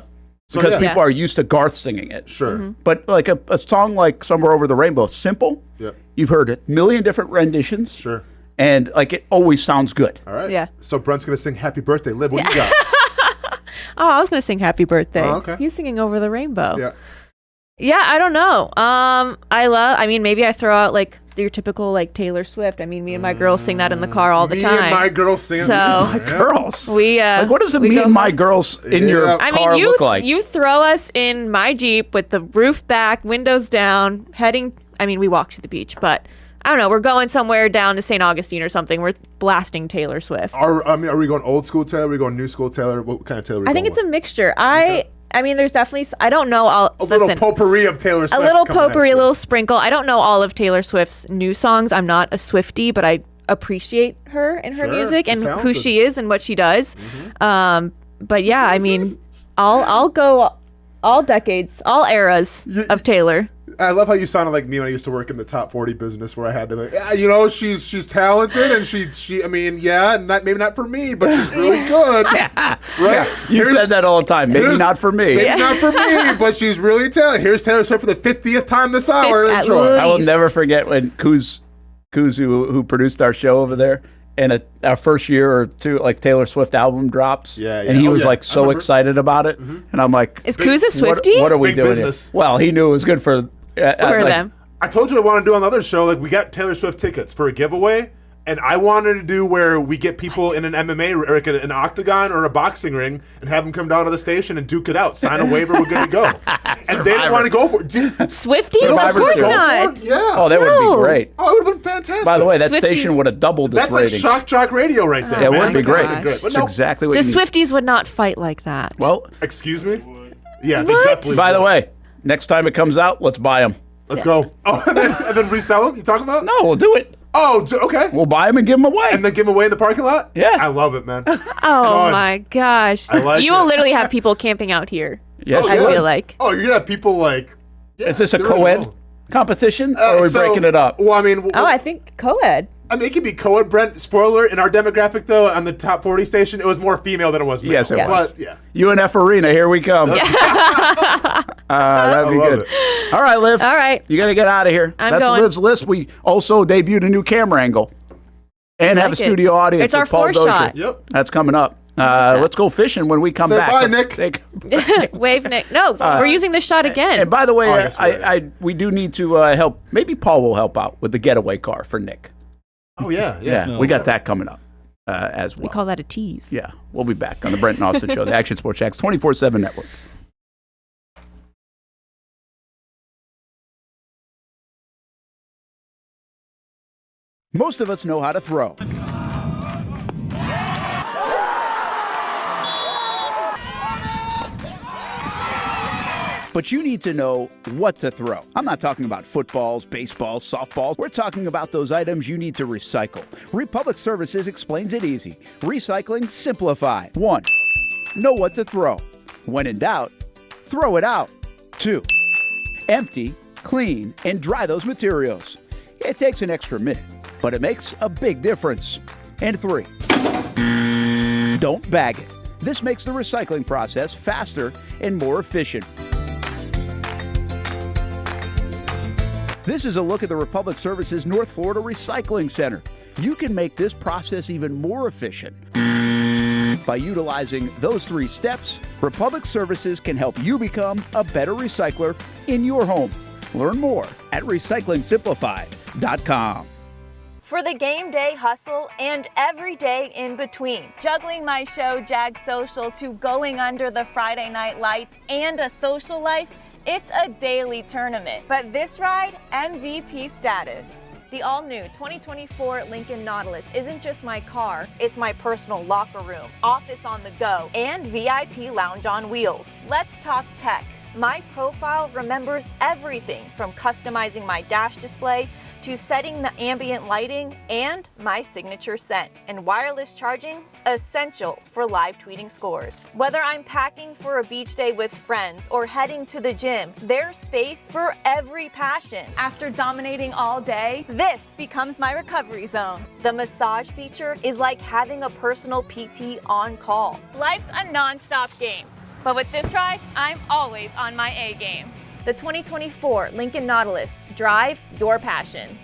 So, Because yeah. people are used to Garth singing it. Sure. But like a song like Somewhere Over the Rainbow, simple. Yep. You've heard a million different renditions. Sure. And like it always sounds good. All right. Yeah. So Brent's gonna sing "Happy Birthday, Liv." What do you got? Oh, I was going to sing Happy Birthday. Oh, okay. He's singing Over the Rainbow. Yeah. Yeah, I don't know. I mean, maybe I throw out like your typical like Taylor Swift. I mean, me and my girls sing that in the car all the Me time. and my girls sing. So- Yeah. My girls. We Like what does it we me go and my hard. girls in your Yeah. I car mean, you look like? you throw us in my Jeep with the roof back, windows down, heading. I mean, we walk to the beach, but I don't know. We're going somewhere down to St. Augustine or something. We're blasting Taylor Swift. Are we going old school Taylor? Are we going new school Taylor? What kind of Taylor? Are we I think going it's a mixture. I mean, there's definitely. I don't know all. with? a little listen, potpourri of Taylor Swift. a little coming at potpourri, a you. little sprinkle. I don't know all of Taylor Swift's new songs. I'm not a Swiftie, but I appreciate her and her Sure, music she's and who talented. she is and what she does. But yeah, I mean, I'll go all decades, all eras of Taylor. I love how you sounded like me when I used to work in the top 40 business, where I had to, like, yeah, you know, she's talented and she. I mean, yeah, maybe not for me, but she's really good, right? You said that all the time. Maybe here's- not for me. Maybe not for me, but she's really talented. Here's Taylor Swift for the 50th time this hour. At Enjoy. least. I will never forget when Kuz who produced our show over there, and our first year or two, like Taylor Swift album drops. Yeah, And he was like I so remember. excited about it, and I'm like, Is Kuz a Swiftie? What are we big doing business. here? Well, he knew it was good for For them. I told you I want to do on the other show. Like, we got Taylor Swift tickets for a giveaway, and I wanted to do where we get people in an MMA or like an octagon or a boxing ring and have them come down to the station and duke it out. Sign a waiver, we're good to go. And they didn't want to go for it. Swifties? Of Survivor course Series. not. Yeah. Oh, that would No. be great. Oh, it would have been fantastic. By the way, that Swifties. station would have doubled its that's like ratings. shock jock radio right there. Yeah, it man. would be great. gosh. Good. But That's no, exactly what The you need. Swifties would not fight like that. Well, excuse me? Yeah, they What? definitely by the would. way, next time it comes out, let's buy them. Let's go. Oh, and then resell them? You talking about? No, we'll do it. Oh, okay. We'll buy them and give them away. And then give them away in the parking lot? Yeah. I love it, man. Oh God. my gosh. I like You will it. literally have people camping out here. Yes, I you would. feel like. Oh, you're going to have people like... Yeah, Is this a they're ready to co-ed roll. competition, or are we So- breaking it up? Well, I mean... Oh, I think co-ed. I mean, it could be co-ed, Brent. Spoiler, in our demographic, though, on the top 40 station, it was more female than it was male. Yes, it was. But, yeah. UNF Arena, here we come. That'd be I love good. All right, Liv. All right. You got to get out of here. I'm That's going. Liv's list. We also debuted a new camera angle and have a like it. studio audience It's our with Paul four Dozier. shot. Yep. That's coming up. Let's go fishing when we come Say back. bye, Let's Nick. take- Wave Nick. No, we're using this shot again. And by the way, Oh, yes, we are. we do need to help. Maybe Paul will help out with the getaway car for Nick. Oh, yeah. Yeah, we got that coming up as well. we call that a tease. Yeah, we'll be back on the Brent Austen Show, the Action Sports Jacks 24/7 network. Most of us know how to throw. But you need to know what to throw. I'm not talking about footballs, baseballs, softballs. We're talking about those items you need to recycle. Republic Services explains it easy. Recycling simplified. 1. Know what to throw. When in doubt, throw it out. 2. Empty, clean, and dry those materials. It takes an extra minute, but it makes a big difference. And 3. Don't bag it. This makes the recycling process faster and more efficient. This is a look at the Republic Services North Florida Recycling Center. You can make this process even more efficient. By utilizing those 3 steps, Republic Services can help you become a better recycler in your home. Learn more at recyclingsimplified.com. for the game day hustle and every day in between. Juggling my show, Jags Social, to going under the Friday night lights and a social life, it's a daily tournament. But this ride, MVP status. The all-new 2024 Lincoln Nautilus isn't just my car, it's my personal locker room, office on the go, and VIP lounge on wheels. Let's talk tech. My profile remembers everything from customizing my dash display to setting the ambient lighting and my signature scent. And wireless charging, essential for live tweeting scores. Whether I'm packing for a beach day with friends or heading to the gym, there's space for every passion. After dominating all day, this becomes my recovery zone. The massage feature is like having a personal PT on call. Life's a non-stop game, but with this ride, I'm always on my A game. The 2024 Lincoln Nautilus. Drive your passion.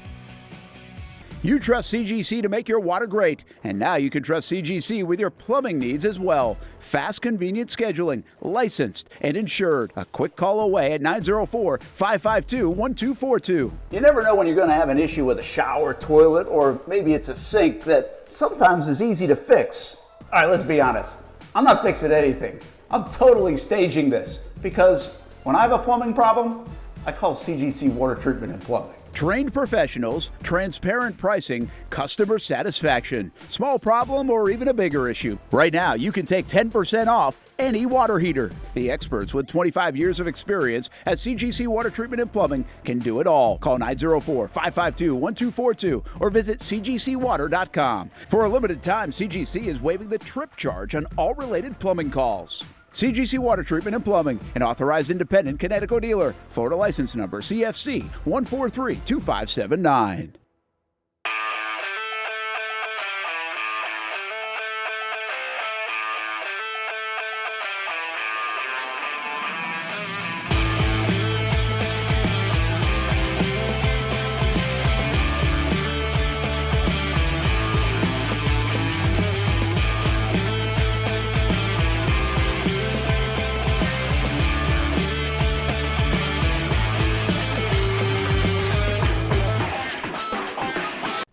You trust CGC to make your water great, and now you can trust CGC with your plumbing needs as well. Fast, convenient scheduling, licensed and insured. A quick call away at 904-552-1242. You never know when you're going to have an issue with a shower, toilet, or maybe it's a sink that sometimes is easy to fix. All right, let's be honest. I'm not fixing anything. I'm totally staging this because when I have a plumbing problem, I call CGC Water Treatment and Plumbing. Trained professionals, transparent pricing, customer satisfaction. Small problem or even a bigger issue. Right now, you can take 10% off any water heater. The experts with 25 years of experience at CGC Water Treatment and Plumbing can do it all. Call 904-552-1242 or visit cgcwater.com. For a limited time, CGC is waiving the trip charge on all related plumbing calls. CGC Water Treatment and Plumbing, an authorized independent Connecticut dealer. Florida license number CFC 1432579.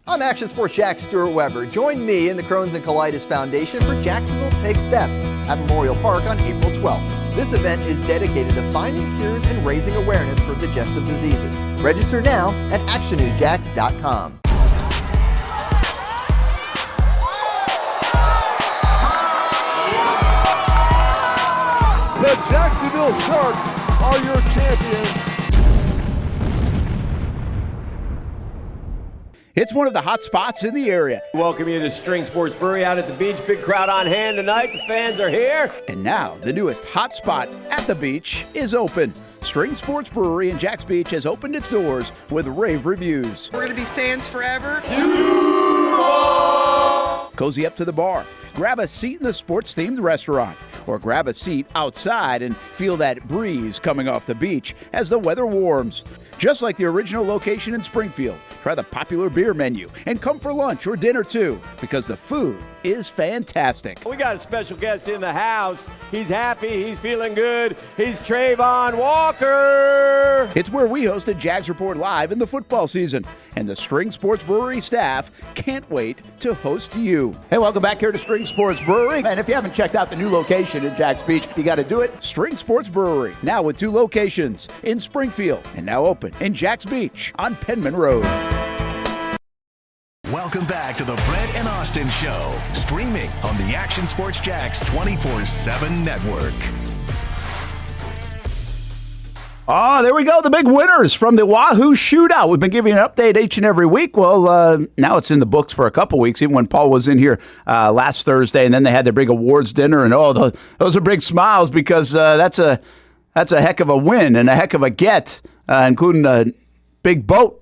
I'm Action Sports Jack Stuart Weber. Join me and the Crohn's and Colitis Foundation for Jacksonville Take Steps at Memorial Park on April 12th. This event is dedicated to finding cures and raising awareness for digestive diseases. Register now at actionnewsjax.com. The Jacksonville Sharks are your champions. It's one of the hot spots in the area. Welcome you to String Sports Brewery out at the beach. Big crowd on hand tonight. The fans are here. And now, the newest hot spot at the beach is open. String Sports Brewery in Jacks Beach has opened its doors with rave reviews. We're going to be fans forever. Cozy up to the bar. Grab a seat in the sports-themed restaurant, or grab a seat outside and feel that breeze coming off the beach as the weather warms. Just like the original location in Springfield, try the popular beer menu and come for lunch or dinner too, because the food is fantastic. We got a special guest in the house. He's happy. He's feeling good. He's Trayvon Walker. It's where we hosted Jags Report Live in the football season, and the String Sports Brewery staff can't wait to host you. Hey, welcome back here to String Sports Brewery. And if you haven't checked out the new location in Jacks Beach, you got to do it. String Sports Brewery, now with 2 locations in Springfield and now open in Jacks Beach on Penman Road. Welcome back to the Brent and Austen Show, streaming on the Action Sports Jax 24/7 network. Oh, there we go. The big winners from the Wahoo Shootout. We've been giving you an update each and every week. Well, now it's in the books for a couple weeks, even when Paul was in here last Thursday, and then they had their big awards dinner, and those are big smiles because that's a heck of a win and a heck of a get, including a big boat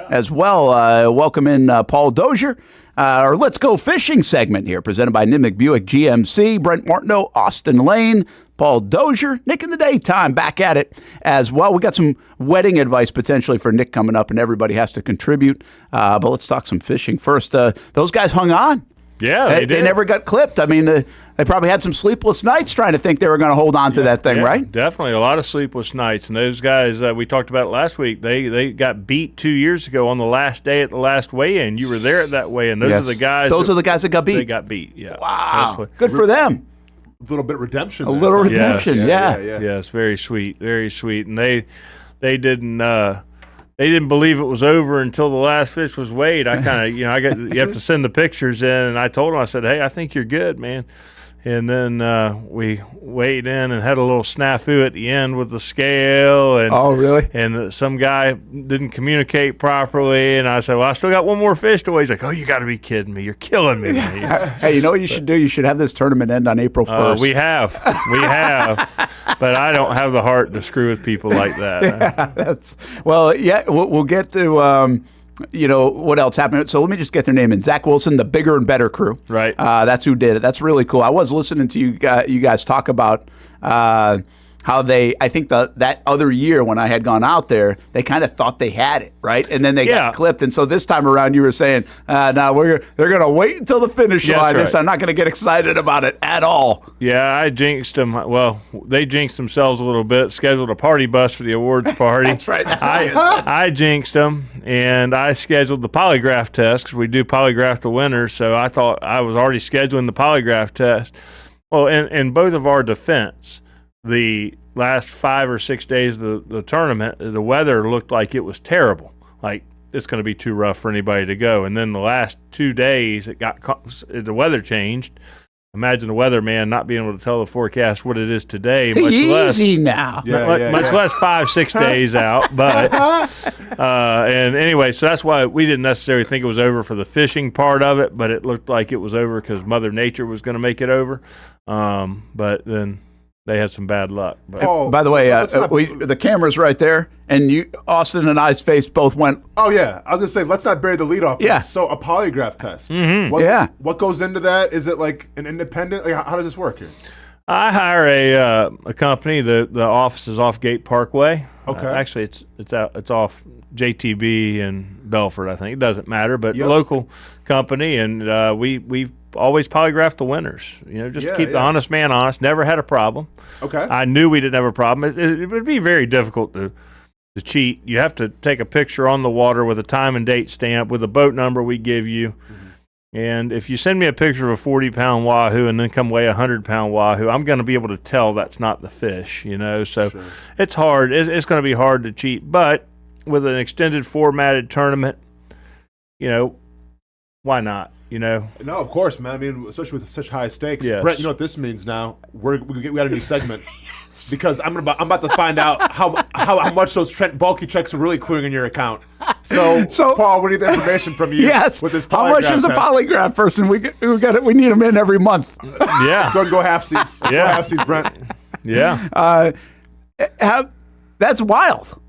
as well. Welcome in Paul Dozier. Our Let's Go Fishing segment here, presented by Nimick Buick GMC, Brent Martineau, Austin Lane, Paul Dozier, Nick in the Daytime back at it as well. We got some wedding advice potentially for Nick coming up, and everybody has to contribute. But let's talk some fishing first. Those guys hung on. Yeah, they never got clipped. I mean, they probably had some sleepless nights trying to think they were going to hold on to that thing, right? Definitely a lot of sleepless nights. And those guys, we talked about it last week, they got beat 2 years ago on the last day at the last weigh-in. You were there at that weigh-in. Those are the guys. Those are the guys that got beat. They got beat, yeah. Wow. Good for them. A little bit redemption. A little redemption, yeah. Yes, very sweet, very sweet. And they didn't believe it was over until the last fish was weighed. I kind of, you have to send the pictures in, and I told them, I said, hey, I think you're good, man. And then we weighed in and had a little snafu at the end with the scale. And, oh, really? And some guy didn't communicate properly. And I said, well, I still got one more fish to weigh. He's like, oh, you got to be kidding me. You're killing me, man. Hey, you know what you should do? You should have this tournament end on April 1st. We have. But I don't have the heart to screw with people like that. We'll get to what else happened. So let me just get their name in. Zach Wilson, the Bigger and Better crew. Right. That's who did it. That's really cool. I was listening to you guys talk about how I think that other year when I had gone out there, they kind of thought they had it, right? And then they got clipped. And so this time around, you were saying, no, they're going to wait until the finish line. Right. I'm not going to get excited about it at all. Yeah, I jinxed them. Well, they jinxed themselves a little bit, scheduled a party bus for the awards party. That's right. I jinxed them, and I scheduled the polygraph test because we do polygraph the winners, so I thought I was already scheduling the polygraph test. Well, in both of our defense, the last 5 or 6 days of the tournament, the weather looked like it was terrible. Like, it's going to be too rough for anybody to go. And then the last 2 days, the weather changed. Imagine the weatherman not being able to tell the forecast what it is today. Easy now. Much less 5-6 days out. But and anyway, so that's why we didn't necessarily think it was over for the fishing part of it, but it looked like it was over because Mother Nature was going to make it over. But then they had some bad luck. But. By the way, the camera's right there, and Austin and I's face both went. Oh yeah, I was gonna say let's not bury the lead off. Yeah. So a polygraph test. Mm-hmm. What goes into that? Is it like an independent? Like, how does this work here? I hire a company. The office is off Gate Parkway. Okay. Actually, it's off JTB and Belford. I think it doesn't matter, but a local company, and we've always polygraphed the winners. Just to keep the honest man honest. Never had a problem. Okay. I knew we didn't have a problem. It would be very difficult to cheat. You have to take a picture on the water with a time and date stamp with a boat number we give you. Mm-hmm. And if you send me a picture of a 40-pound wahoo and then come weigh a 100-pound wahoo, I'm going to be able to tell that's not the fish, So it's hard. It's going to be hard to cheat. But with an extended formatted tournament, why not? No, of course, man. I mean, especially with such high stakes. Yes. Brent, you know what this means now? We got a new segment because I'm about to find out how much those bulky checks are really clearing in your account. So Paul, we need the information from you. Yes. With this polygraph how much is a polygraph person? We need them in every month. Yeah. Let's go and go half seas. Go half seas, Brent. Yeah. That's wild.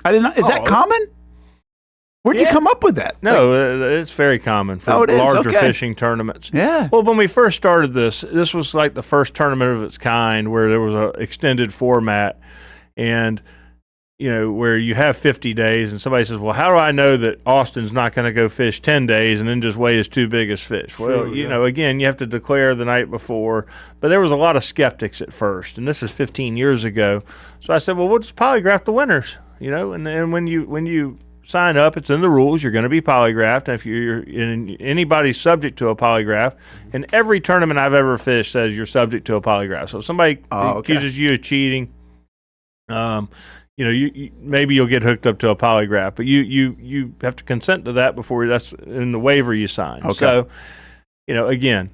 I didn't. Is that common? Where'd you come up with that? No, it's very common for larger fishing tournaments. Yeah. Well, when we first started this was like the first tournament of its kind where there was an extended format and, where you have 50 days and somebody says, well, how do I know that Austin's not going to go fish 10 days and then just weigh his 2 biggest fish? Well, again, you have to declare the night before. But there was a lot of skeptics at first, and this is 15 years ago. So I said, well, we'll just polygraph the winners, and then when you sign up, it's in the rules. You're going to be polygraphed. And if anybody's subject to a polygraph, and every tournament I've ever fished says you're subject to a polygraph. So if somebody accuses you of cheating, maybe you'll get hooked up to a polygraph, but you have to consent to that before that's in the waiver you sign. Okay. So, again,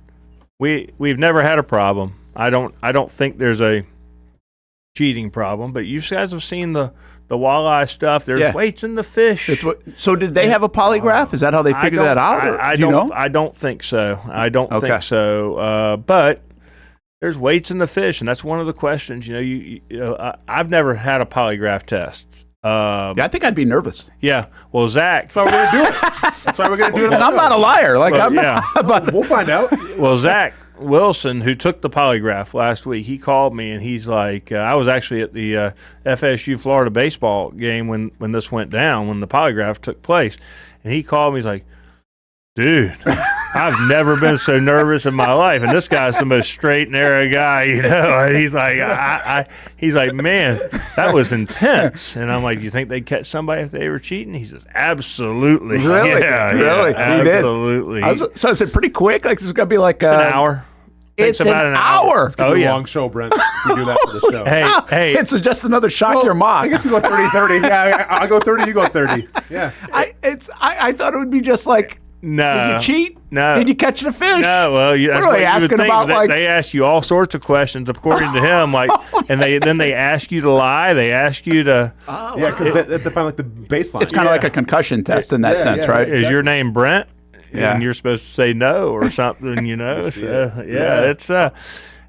we've never had a problem. I don't think there's a cheating problem, but you guys have seen the walleye stuff. There's weights in the fish. So did they have a polygraph? Is that how they figured that out? I don't think so. I don't think so. But there's weights in the fish, and that's one of the questions. I've never had a polygraph test. I think I'd be nervous. Yeah. Well, Zach. That's why we're going to do it. That's why we're going to do it. And I'm not a liar. We'll find out. Well, Zach Wilson, who took the polygraph last week, he called me and he's like, I was actually at the FSU Florida baseball game when this went down, when the polygraph took place. And he called me, he's like, dude, I've never been so nervous in my life, and this guy's the most straight and narrow guy, And he's like, he's like, man, that was intense. And I'm like, you think they'd catch somebody if they were cheating? He says, absolutely. Really? Yeah, really? Yeah, absolutely. So is it pretty quick? Like, it's gonna be like an hour. It's about an hour. It's gonna be a long show, Brent. We do that for the show. Hey, it's just another shock your mock. I guess we go 30-30. Yeah, I go 30, you go 30. Yeah. I thought it would be just like, no. Did you cheat? No. Did you catch the fish? No. Well, that's what what you asking would think. about. Like, they ask you all sorts of questions according to him. Like, and they ask you to lie. They ask you to. Yeah, because they find like the baseline. It's kind of like a concussion test in that sense, right? Is your name Brent? Yeah. And you're supposed to say no or something, So, it's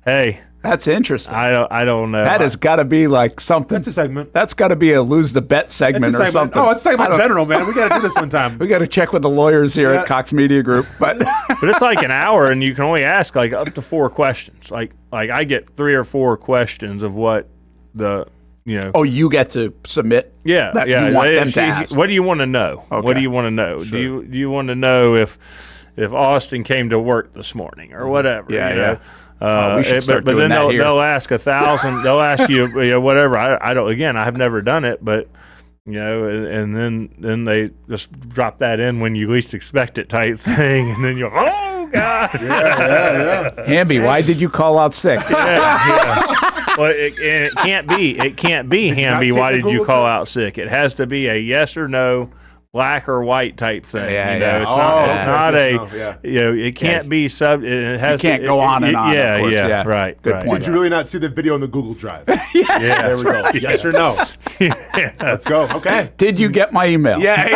hey. That's interesting. I don't know. That has got to be like something. That's a segment. That's got to be a lose the bet segment or something. Oh, it's a segment in general, man. We got to do this one time. We got to check with the lawyers here at Cox Media Group, but it's like an hour, and you can only ask like up to 4 questions. Like I get 3 or 4 questions of what the. Oh, you get to submit. Yeah, that you want them to ask. What do you want to know? Okay. What do you want to know? Sure. Do you want to know if Austin came to work this morning or whatever? Yeah. We should start but doing then that here. they'll ask 1,000. They'll ask you, whatever. I don't. Again, I have never done it, but and then they just drop that in when you least expect it, type thing, and then you're oh god. Yeah. Hamby, why did you call out sick? Yeah. Well, it can't be. It can't be, Hamby. Why did you call out sick? It has to be a yes or no, black or white type thing. It's not it can't be sub. It has. You can't go on and on. Yeah, of course. yeah, right. Good right. point. Did you really not see the video in the Google Drive? Yeah, there we go. Yes or no? Let's go. Okay. Did you get my email? Yeah.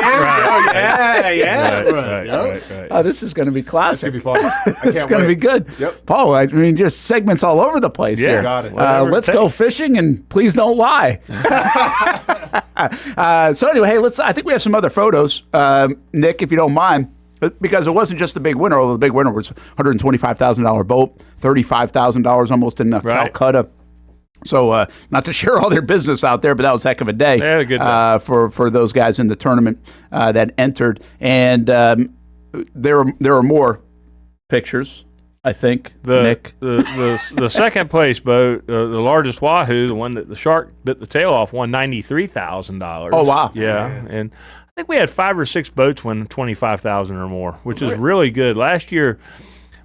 Right. This is going to be classic. It's going to be fun. It's going to be good. Yep. Paul, I mean, just segments all over the place here. Got it. Let's go fishing and please don't lie. So anyway, hey, I think we have some other photos, Nick, if you don't mind, because it wasn't just the big winner, although the big winner was $125,000 boat, $35,000 almost in Calcutta. So not to share all their business out there, but that was a heck of a day for those guys in the tournament that entered. And there are more pictures, I think, Nick. The second place boat, the largest Wahoo, the one that the shark bit the tail off, won $93,000. Oh, wow. Yeah. And I think we had 5 or 6 boats win $25,000 or more, which is really good. Last year,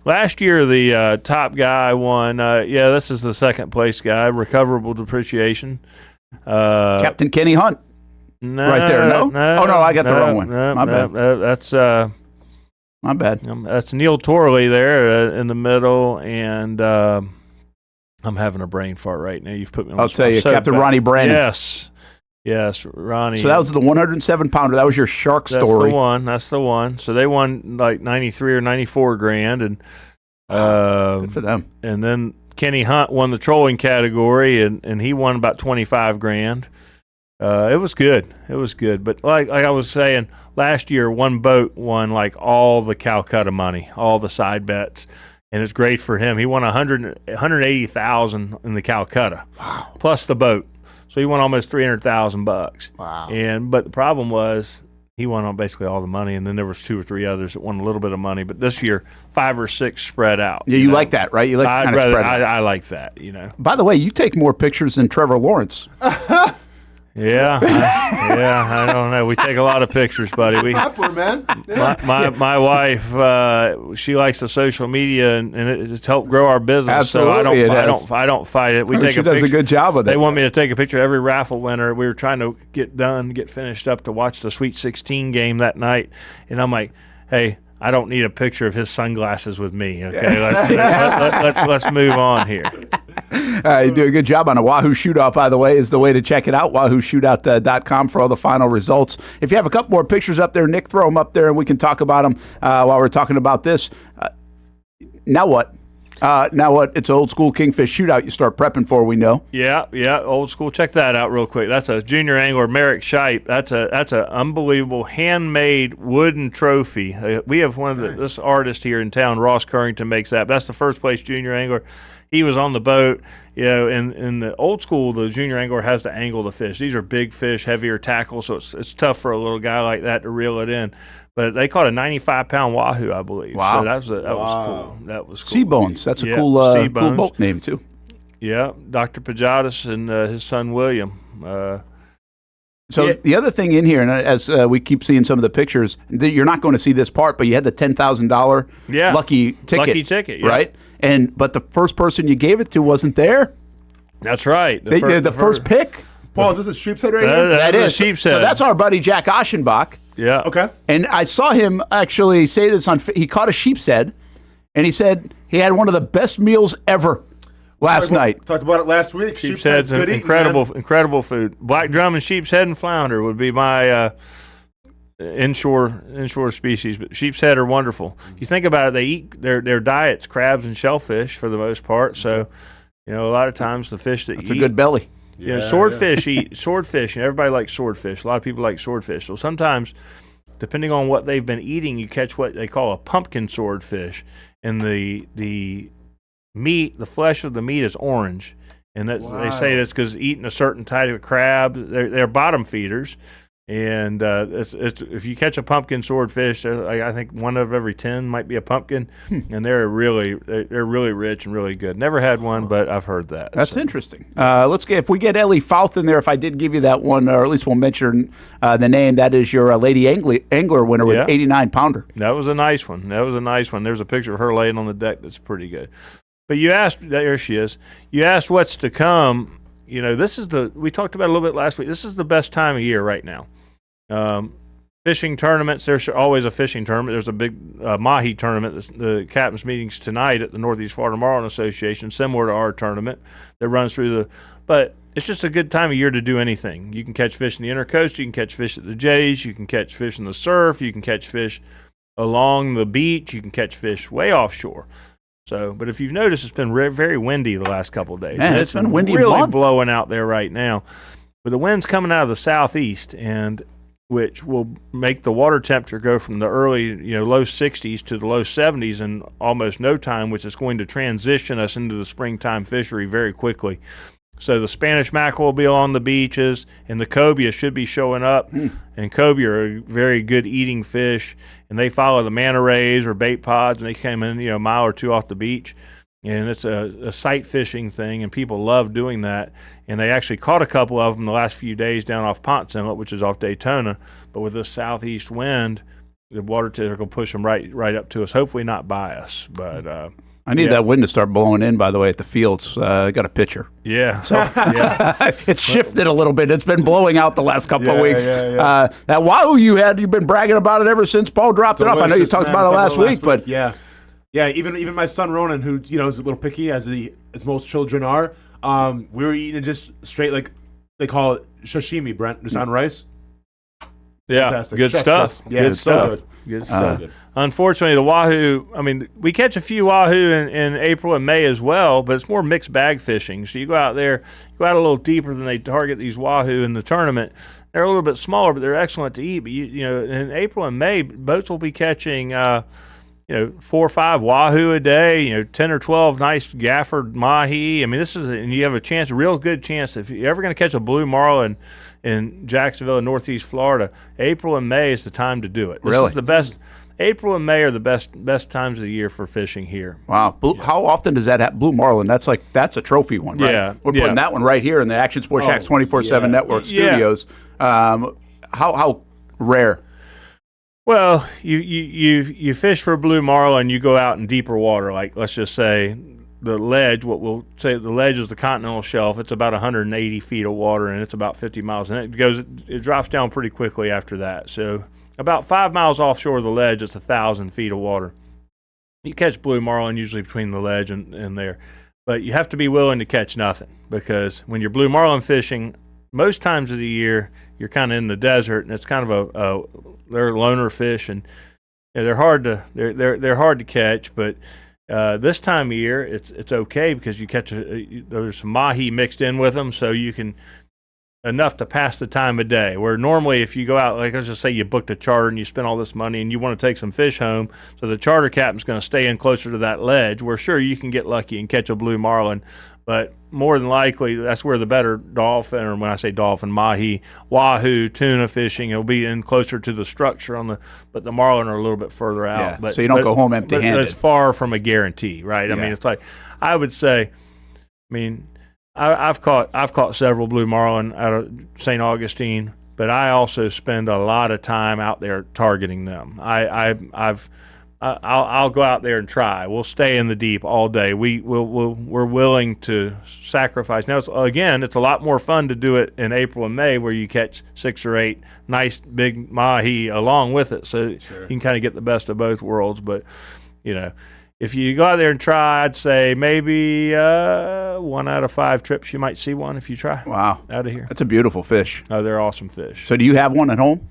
the top guy won. This is the second place guy, recoverable depreciation. Captain Kenny Hunt. Right there. No. Oh no, I got the wrong one. My bad. That's my bad. That's Neil Torley there in the middle, and I'm having a brain fart right now. You've put me on. I'll tell you, Captain Ronnie Brandon. Yes, Ronnie. So that was the 107-pounder. That was your shark story. That's the one. So they won like 93 or 94 grand, and good for them. And then Kenny Hunt won the trolling category, and he won about 25 grand. It was good. But like I was saying, last year one boat won like all the Calcutta money, all the side bets, and it's great for him. He won $180,000 in the Calcutta, plus the boat. So he won almost $300,000. Wow. But the problem was he won on basically all the money, and then there was 2 or 3 others that won a little bit of money. But this year, 5 or 6 spread out. Yeah, you like that, right? You like kind of spread out. I like that, By the way, you take more pictures than Trevor Lawrence. Yeah, I don't know. We take a lot of pictures, buddy. Poplar, man. My wife, she likes the social media, and it's helped grow our business. Absolutely, so I don't fight it. She does a good job of it. They want me to take a picture of every raffle winner. We were trying to get finished up to watch the Sweet 16 game that night, and I'm like, hey, I don't need a picture of his sunglasses with me. Okay, let's move on here. You do a good job on a Wahoo Shootout, by the way, is the way to check it out, wahooshootout.com for all the final results. If you have a couple more pictures up there, Nick, throw them up there and we can talk about them while we're talking about this. Now what? It's an old school Kingfish Shootout you start prepping for, we know. Yeah, old school. Check that out real quick. That's a junior angler, Merrick Shipe. That's an unbelievable handmade wooden trophy. We have one of this artist here in town, Ross Currington, makes that. That's the first place junior angler. he was on the boat. You know, in the old school, the junior angler has to angle the fish. These are big fish, heavier tackle, so it's tough for a little guy like that to reel it in. But they caught a 95-pound wahoo, I believe. Wow. So that was cool. That was cool. Sea Bones. That's a cool boat name, too. Yeah, Dr. Pajadas and his son William. The other thing in here, and as we keep seeing some of the pictures, you're not going to see this part, but you had the $10,000 lucky ticket. Lucky ticket, yeah. Right? But the first person you gave it to wasn't there. That's right. The first pick. Paul, is this a sheep's head right here? That is. Sheep's head. So that's our buddy Jack Aschenbach. Yeah. Okay. And I saw him actually say this he caught a sheep's head, and he said he had one of the best meals ever last night. Talked about it last week. Sheep's head's good incredible food. Black drum and sheep's head and flounder would be my inshore species, but sheep's head are wonderful. You think about it, they eat their diet's crabs and shellfish for the most part. So, you know, a lot of times the fish that It's a good belly. You know, swordfish eat swordfish, and everybody likes swordfish. A lot of people like swordfish. So sometimes, depending on what they've been eating, you catch what they call a pumpkin swordfish, and the meat, the flesh of the meat is orange, and they say that's because eating a certain type of crab, they're bottom feeders. And it's if you catch a pumpkin swordfish, I think 1 of every 10 might be a pumpkin, and they're really rich and really good. Never had one, but I've heard that. That's interesting. If we get Ellie Fouth in there, if I did give you that one, or at least we'll mention the name. That is your Lady Angler winner with 89-pounder. That was a nice one. There's a picture of her laying on the deck that's pretty good. But you asked, there she is. You asked what's to come. You know, we talked about it a little bit last week. This is the best time of year right now. Fishing tournaments, there's always a fishing tournament. There's a big mahi tournament. The captain's meeting's tonight at the Northeast Florida Marlin Association, similar to our tournament that runs through but it's just a good time of year to do anything. You can catch fish in the intercoast, you can catch fish at the jetties, you can catch fish in the surf, you can catch fish along the beach, you can catch fish way offshore. So, but if you've noticed, it's been very windy the last couple of days. Man, it's been windy really month. Blowing out there right now. But the wind's coming out of the southeast, and which will make the water temperature go from the early, low 60s to the low 70s in almost no time, which is going to transition us into the springtime fishery very quickly. So the Spanish mackerel will be along the beaches, and the cobia should be showing up. And cobia are a very good eating fish, and they follow the manta rays or bait pods, and they come in, a mile or two off the beach. And it's a sight fishing thing, and people love doing that. And they actually caught a couple of them the last few days down off Ponce Inlet, which is off Daytona. But with this southeast wind, the water temperature will push them right up to us. Hopefully not by us, but I need that wind to start blowing in, by the way, at the fields. I got a pitcher. Yeah. So it's shifted a little bit. It's been blowing out the last couple of weeks. That wahoo you've been bragging about it ever since Paul dropped it off. I know you talked about it last week, but yeah. Even my son Ronan, who is a little picky as most children are, we were eating it just straight, like they call it sashimi, Brent, just on rice. Yeah, fantastic. Good Chef's stuff. kiss. Yeah, Good it's stuff. so good. Good stuff. Unfortunately, the wahoo, we catch a few wahoo in April and May as well, but it's more mixed bag fishing. So you go out there, a little deeper than they target these wahoo in the tournament. They're a little bit smaller, but they're excellent to eat. But in April and May, boats will be catching 4 or 5 wahoo a day, 10 or 12 nice gaffered mahi. And you have a real good chance, if you're ever going to catch a blue marlin in Jacksonville and Northeast Florida, April and May is the time to do it. This is the best. April and May are the best times of the year for fishing here. Wow. How often does that happen? Blue marlin, that's a trophy one, right? Yeah. We're putting that one right here in the Action Sports Shacks 24/7 Network studios. How rare? Well, you fish for blue marlin, you go out in deeper water, like let's just say the ledge, what we'll say the ledge is the continental shelf. It's about 180 feet of water, and it's about 50 miles. And it drops down pretty quickly after that. So about 5 miles offshore of the ledge, it's 1,000 feet of water. You catch blue marlin usually between the ledge and there. But you have to be willing to catch nothing, because when you're blue marlin fishing, most times of the year, you're kind of in the desert, and it's kind of they're loner fish, and they're hard to catch. But this time of year, it's okay because you catch there's some mahi mixed in with them, so you can enough to pass the time of day. Where normally if you go out, like let's just say you booked a charter and you spent all this money and you want to take some fish home, so the charter captain's going to stay in closer to that ledge where sure you can get lucky and catch a blue marlin, but more than likely that's where the better dolphin, or when I say dolphin, mahi, wahoo, tuna fishing, it'll be in closer to the structure but the marlin are a little bit further out. Yeah, But so you don't go home empty-handed. But it's far from a guarantee, right? I mean, it's like I would say, I've caught several blue marlin out of St. Augustine, but I also spend a lot of time out there targeting them. I'll go out there and try. We'll stay in the deep all day. We're willing to sacrifice. Now, it's a lot more fun to do it in April and May where you catch 6 or 8 nice big mahi along with it, so you can kind of get the best of both worlds. But if you go out there and try, I'd say maybe 1 out of 5 trips you might see one if you try. Wow, out of here. That's a beautiful fish. Oh, they're awesome fish. So do you have one at home?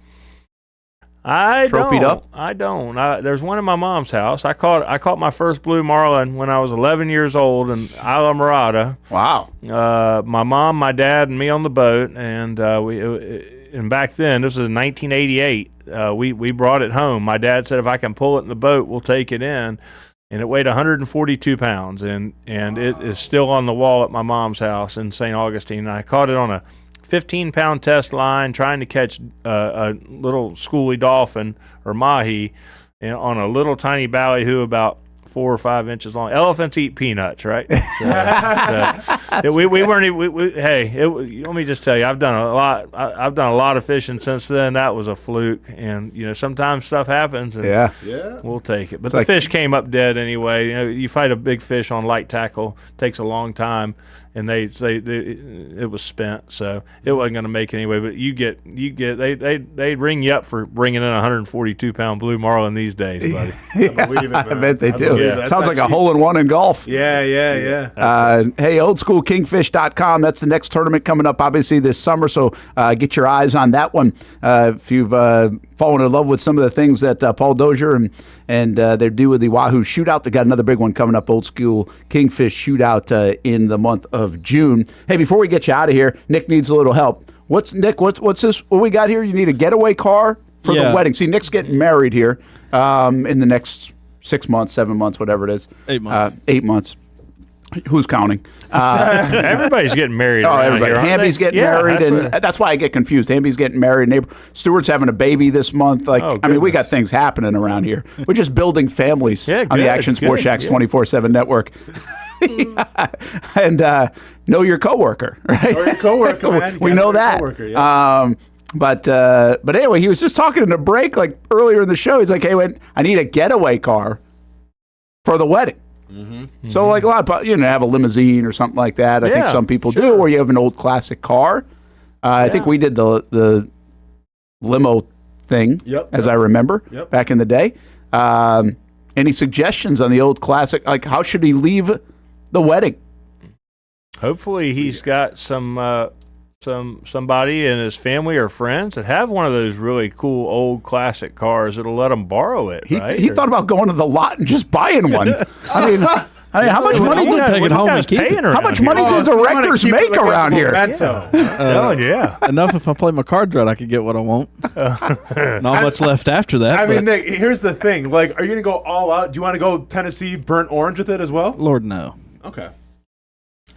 Trophied up? I don't. There's one in my mom's house. I caught my first blue marlin when I was 11 years old in Isla Morada. Wow. My mom, my dad, and me on the boat, and and back then, this was in 1988. We brought it home. My dad said, if I can pull it in the boat, we'll take it in. And it weighed 142 pounds, and it is still on the wall at my mom's house in St. Augustine. And I caught it on a 15-pound test line trying to catch a little schoolie dolphin or mahi on a little tiny ballyhoo about 4 or 5 inches long. Elephants eat peanuts, right? We weren't even. Let me just tell you, I've done a lot. I've done a lot of fishing since then. That was a fluke, and sometimes stuff happens, and we'll take it. But the fish came up dead anyway. You fight a big fish on light tackle, takes a long time, and it was spent, so it wasn't going to make it anyway. But they ring you up for bringing in a 142-pound blue marlin these days, buddy. I bet they do. Yeah. Sounds like a hole-in-one in golf. Yeah. Hey, oldschoolkingfish.com. That's the next tournament coming up, obviously, this summer, so get your eyes on that one. If you've fallen in love with some of the things that Paul Dozier and they do with the Wahoo Shootout, they got another big one coming up, Old School Kingfish Shootout in the month of June. Hey, before we get you out of here, Nick needs a little help. What's this? What we got here? You need a getaway car for the wedding. See, Nick's getting married here in the next 6 months, 7 months, whatever it is. 8 months. 8 months. Who's counting? Everybody's getting married. Everybody. Here, Hamby's getting married, and that's why I get confused. Hamby's getting married in April. Stewart's having a baby this month. We got things happening around here. We're just building families on the Action Sports Shacks 24/7 network. And know your coworker, right? Know your coworker, man. We know that. But anyway, he was just talking in a break earlier in the show. He's like, "Hey, I need a getaway car for the wedding." Mm-hmm. So a lot of have a limousine or something like that. I think some people do, or you have an old classic car. I think we did the limo thing, as I remember, back in the day. Any suggestions on the old classic? How should he leave the wedding? Hopefully, he's got somebody in his family or friends that have one of those really cool old classic cars that'll let him borrow it. He thought about going to the lot and just buying one. I mean, how much money do How much money do directors make around here? Enough if I play my cards right, I could get what I want. Not much left after that. I mean, Nick, here's the thing. Are you going to go all out? Do you want to go Tennessee burnt orange with it as well? Lord, no. Okay.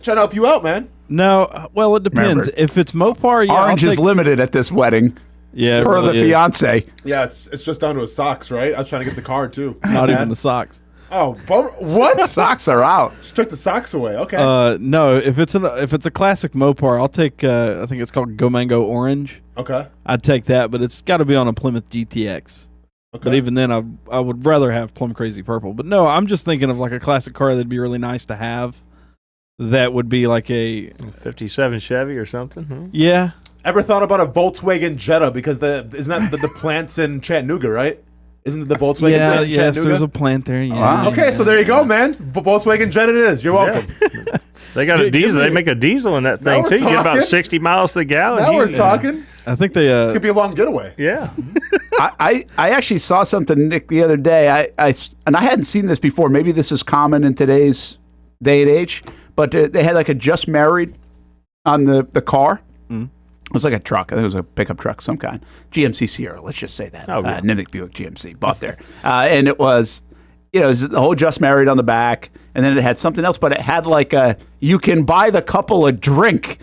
Trying to help you out, man. No, well, it depends. Remember, if it's Mopar, orange is limited at this wedding. Yeah, per the fiance. Yeah, it's just down to his socks, right? I was trying to get the card too. Not even the socks. Oh, what? Socks are out. Just took the socks away. Okay. No, if it's a classic Mopar, I'll take. I think it's called Go Mango Orange. Okay. I'd take that, but it's got to be on a Plymouth GTX. Okay. But even then, I would rather have Plum Crazy Purple. But no, I'm just thinking of a classic car that'd be really nice to have. That would be a 57 Chevy or something. Hmm? Yeah. Ever thought about a Volkswagen Jetta? Because isn't that the plant's in Chattanooga, right? Isn't it the Volkswagen Jetta in Yes, Chattanooga? there's a plant there. Yeah. Wow. Okay, so there you go, man. Volkswagen Jetta it is. You're welcome. Yeah. They got a diesel. They make a diesel in that thing, too. You get about 60 miles to the gallon. Now we're talking. I think they... it's going to be a long getaway. Yeah. I actually saw something, Nick, the other day. I hadn't seen this before. Maybe this is common in today's day and age. But they had a just married on the car. Mm. It was like a truck. I think it was a pickup truck of some kind. GMC Sierra, let's just say that. Oh, yeah. Ninick Buick GMC, bought there. And it was, it was the whole Just Married on the back, and then it had something else, but it had like a, you can buy the couple a drink.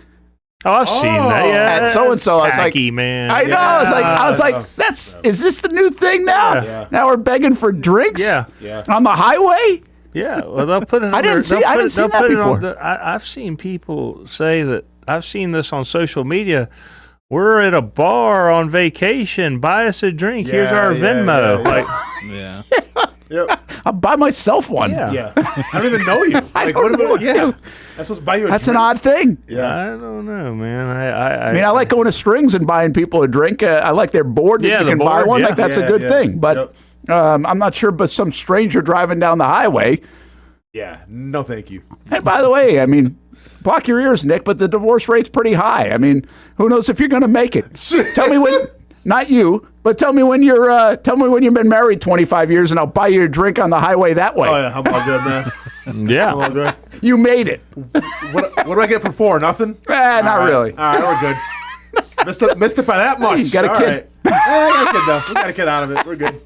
Oh, I've seen that. Yeah, at so-and-so. I was like, man. I know. I was like, is this the new thing now? Yeah. Now we're begging for drinks on the highway? Yeah, well, they'll put it. I didn't see that before. I've seen people say that. I've seen this on social media. We're at a bar on vacation. Buy us a drink. Here's our Venmo. I'll buy myself one. Yeah. I don't even know you. I don't know you. I'm supposed to buy you a That's drink. an odd thing. Yeah. I don't know, man. I mean, I like going to Strings and buying people a drink. I like their board that you can buy one. Like that's a good thing. But I'm not sure. But some stranger driving down the highway. Yeah. No, thank you. And by the way, I mean, block your ears, Nick. But the divorce rate's pretty high. I mean, who knows if you're going to make it? Tell me when. Not you, but tell me when you've been married 25 years, and I'll buy you a drink on the highway that way. Oh yeah, how about good, man? Yeah. How about good? You made it. What do I get for 4? Nothing? Not really. All right, we're good. Missed it by that much. You got a kid. Right. I got a kid though. We got a kid out of it. We're good.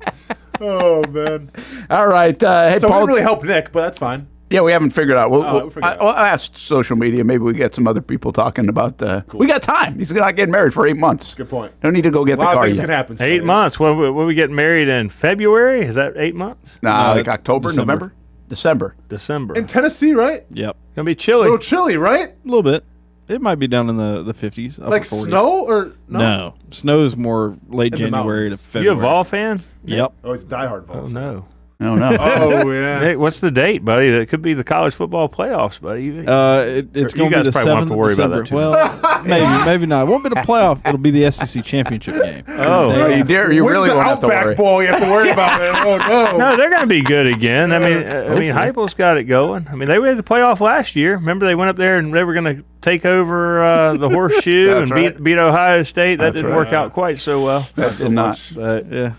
Oh man. All right. Hey, so Paul. we didn't really help Nick, but that's fine. Yeah, we haven't figured out. We'll I'll ask social media. Maybe we get some other people talking about. We got time. He's not getting married for 8 months. Good point. Don't need to go get the car A lot of things yet. can happen. 8 months. What we get married in February? Is that 8 months? Nah, like October, December. November, December. December. In Tennessee, right? Yep. Gonna be A chilly. little chilly, right? A little bit. It might be down in the 50s. upper Like 40s. snow or no? No. Snow is more late In the January to mountains. February. You a Vol fan? Yep. Oh, he's a diehard Vols. Oh no. Oh no. Oh yeah. Hey, what's the date, buddy? It could be the college football playoffs, buddy. It's You going to guys be the probably won't have 7th to of worry about December. that too Well, maybe not. It won't be the playoff. It'll be the SEC championship game. Oh. You When's really the won't have to Outback worry. Bowl you have to worry about, man? Oh no. No, they're going to be good again. I mean, Heupel's got it going. I mean, they made the playoff last year. Remember, they went up there and they were going to take over the horseshoe and That's right. beat Ohio State. That That's didn't right. work out quite so well. That did not. But Yeah.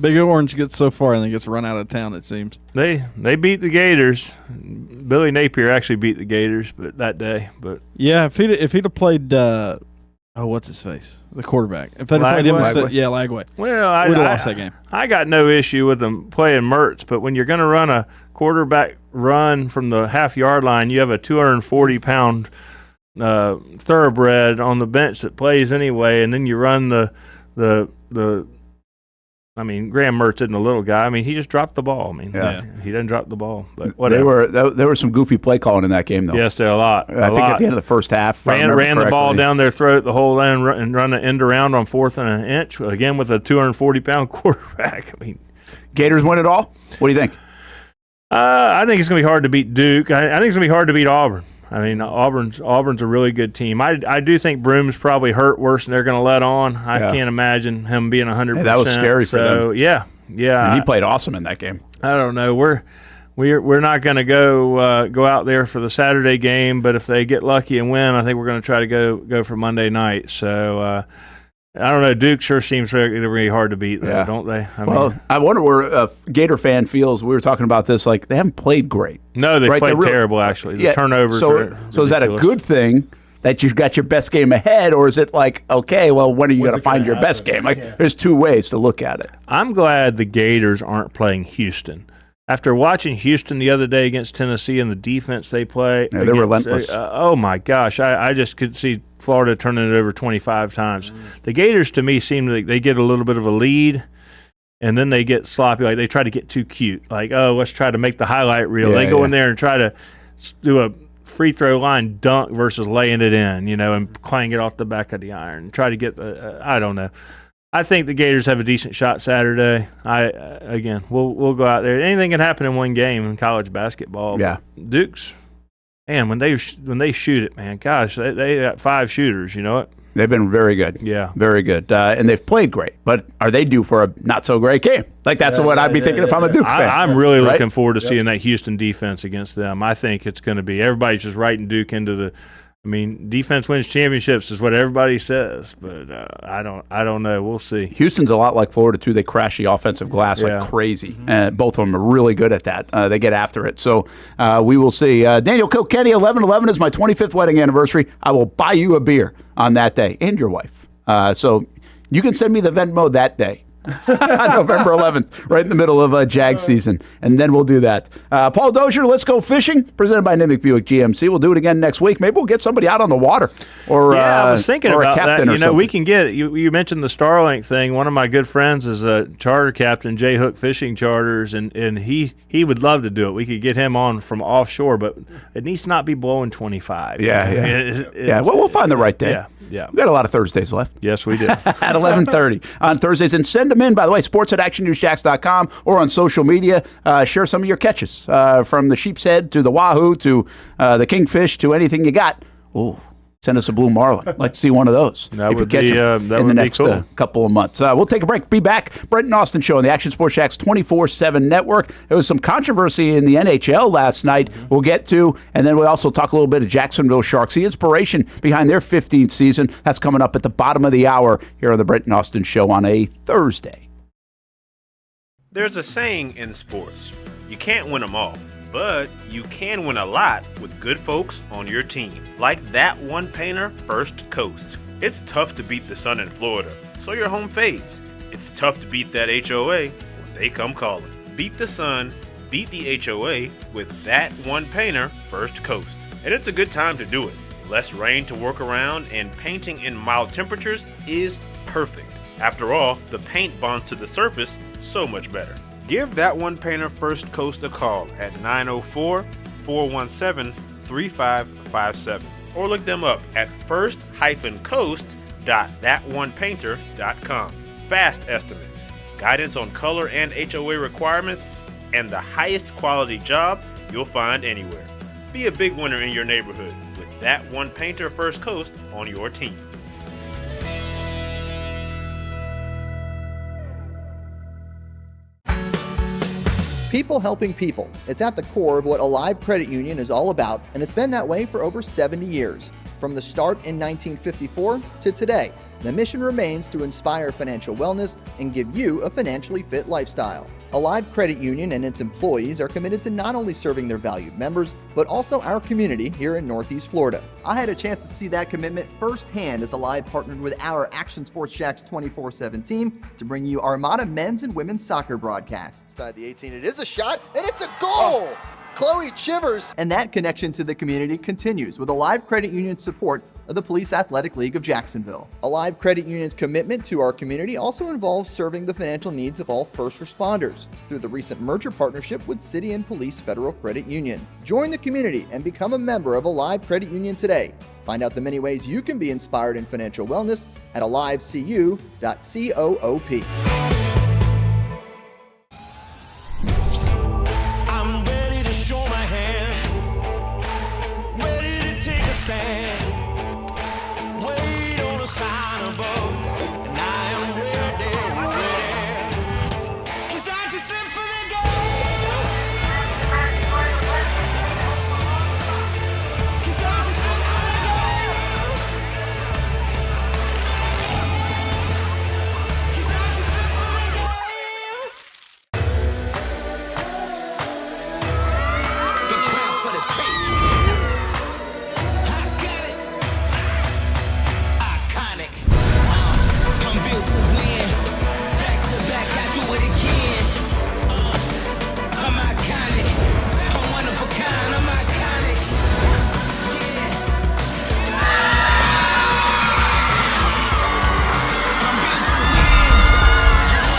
Big Orange gets so far and then gets run out of town, it seems. they beat the Gators. Billy Napier actually beat the Gators, but that day. But Yeah, if he'd have played, what's his face? The quarterback. If they'd have played him instead, Lagway. well, We'd have lost that game. I got no issue with them playing Mertz, but when you're going to run a quarterback run from the half-yard line, you have a 240-pound thoroughbred on the bench that plays anyway, and then you run the I mean, Graham Mertz isn't a little guy. I mean, he just dropped the ball. I mean, he didn't drop the ball, but whatever. There was some goofy play calling in that game, though. Yes, there are a lot. I think at the end of the first half, ran the ball down their throat the whole end and run an end around on 4th and an inch again with a 240-pound quarterback. I mean, Gators win it all. What do you think? I think it's going to be hard to beat Duke. I think it's going to be hard to beat Auburn. I mean, Auburn's a really good team. I do think Broom's probably hurt worse than they're going to let on. I can't imagine him being 100%. Yeah, that was scary for them. Yeah. And he played awesome in that game. I don't know. We're not going to go out there for the Saturday game, but if they get lucky and win, I think we're going to try to go for Monday night. So I don't know. Duke sure seems really hard to beat, though, don't they? I wonder where a Gator fan feels. We were talking about this. Like, they haven't played great. No, they played terrible, actually. The turnovers are So is that a good thing that you've got your best game ahead, or is it like, okay, well, when are you going to find your best game? Like, there's two ways to look at it. I'm glad the Gators aren't playing Houston. After watching Houston the other day against Tennessee and the defense they play, they're relentless. Oh my gosh, I just could see Florida turning it over 25 times. The Gators, to me, seem like they get a little bit of a lead, and then they get sloppy. Like they try to get too cute. Like, oh, let's try to make the highlight reel. They go in there and try to do a free throw line dunk versus laying it in, and playing it off the back of the iron. Try to get I don't know. I think the Gators have a decent shot Saturday. We'll go out there. Anything can happen in one game in college basketball. Yeah, Duke's, man, when they shoot it, man, gosh, they got 5 shooters. You know what? They've been very good. Yeah, very good, and they've played great. But are they due for a not so great game? Like that's what I'd be thinking if I'm a Duke fan. I'm really looking forward to seeing that Houston defense against them. I think it's going to be everybody's just writing Duke into I mean, defense wins championships is what everybody says, but I don't know. We'll see. Houston's a lot like Florida too. They crash the offensive glass like crazy. Both of them are really good at that. They get after it. So we will see. Daniel Kilkenny, 11/11 is my 25th wedding anniversary. I will buy you a beer on that day and your wife. So you can send me the Venmo that day. November 11th, right in the middle of Jags season, and then we'll do that. Paul Dozier, Let's Go Fishing, presented by Nimick Buick GMC. We'll do it again next week. Maybe we'll get somebody out on the water, or I was thinking or about a captain that. or something. We can get you mentioned the Starlink thing. One of my good friends is a charter captain, J Hook Fishing Charters, and he would love to do it. We could get him on from offshore, but it needs to not be blowing 25. Yeah. Well, we'll find the right day. Yeah. We've got a lot of Thursdays left. Yes, we do. At 11:30 on Thursdays. And send them in, by the way, sports@actionnewsjacks.com or on social media. Share some of your catches from the sheep's head to the wahoo to the kingfish to anything you got. Ooh. Send us a blue marlin. I'd like to see one of those. That would catch be, them that in would the be next cool. Couple of months. We'll take a break. Be back. Brent Austen Show on the Action Sports Jacks 24/7 network. There was some controversy in the NHL last night we'll get to. And then we'll also talk a little bit of Jacksonville Sharks, the inspiration behind their 15th season. That's coming up at the bottom of the hour here on the Brent Austen Show on a Thursday. There's a saying in sports, you can't win them all, but you can win a lot with good folks on your team. Like that one painter, First Coast. It's tough to beat the sun in Florida, so your home fades. It's tough to beat that HOA when they come calling. Beat the sun, beat the HOA with that one painter, First Coast. And it's a good time to do it. Less rain to work around, and painting in mild temperatures is perfect. After all, the paint bonds to the surface so much better. Give that one painter First Coast a call at 904-417-3557 or look them up at first-coast.thatonepainter.com. Fast estimate, guidance on color and HOA requirements, and the highest quality job you'll find anywhere. Be a big winner in your neighborhood with that one painter First Coast on your team. People helping people. It's at the core of what Alive Credit Union is all about, and it's been that way for over 70 years. From the start in 1954 to today, the mission remains to inspire financial wellness and give you a financially fit lifestyle. Alive Credit Union and its employees are committed to not only serving their valued members, but also our community here in Northeast Florida. I had a chance to see that commitment firsthand as Alive partnered with our Action Sports Jacks 24/7 team to bring you Armada men's and women's soccer broadcasts. Inside the 18, it is a shot, and it's a goal! Chloe Chivers! And that connection to the community continues with Alive Credit Union's support of the Police Athletic League of Jacksonville. Alive Credit Union's commitment to our community also involves serving the financial needs of all first responders through the recent merger partnership with City and Police Federal Credit Union. Join the community and become a member of Alive Credit Union today. Find out the many ways you can be inspired in financial wellness at alivecu.coop. I'm ready to show my hand, ready to take a stand. Wait on a sign above, and I am ready. 'Cause I just live for the game. 'Cause I just live for the game. 'Cause I just live for the game. The crown's for the tape. I got it. Iconic. I'm built to win. Back to back, I do it again. I'm iconic. I'm one of a kind. I'm iconic. I'm built to win. I'm one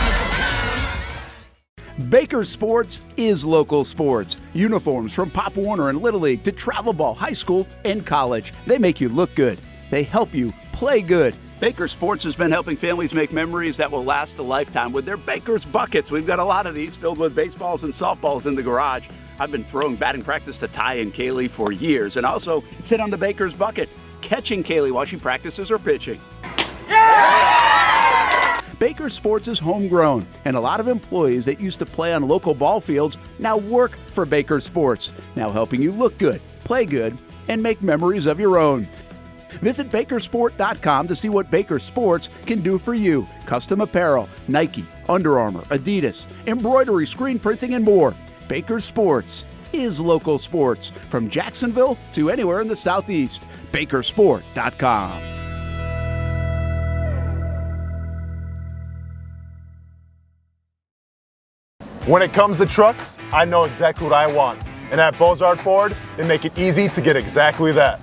of a kind. Baker Sports is local sports. Uniforms from Pop Warner and Little League to travel ball, high school, and college. They make you look good. They help you play good. Baker Sports has been helping families make memories that will last a lifetime with their Baker's Buckets. We've got a lot of these filled with baseballs and softballs in the garage. I've been throwing batting practice to Ty and Kaylee for years, and also sit on the Baker's Bucket, catching Kaylee while she practices her pitching. Baker Sports is homegrown, and a lot of employees that used to play on local ball fields now work for Baker Sports, now helping you look good, play good, and make memories of your own. Visit Bakersport.com to see what Baker Sports can do for you. Custom apparel, Nike, Under Armour, Adidas, embroidery, screen printing, and more. Baker Sports is local sports from Jacksonville to anywhere in the Southeast. Bakersport.com. When it comes to trucks, I know exactly what I want. And at Bozard Ford, they make it easy to get exactly that.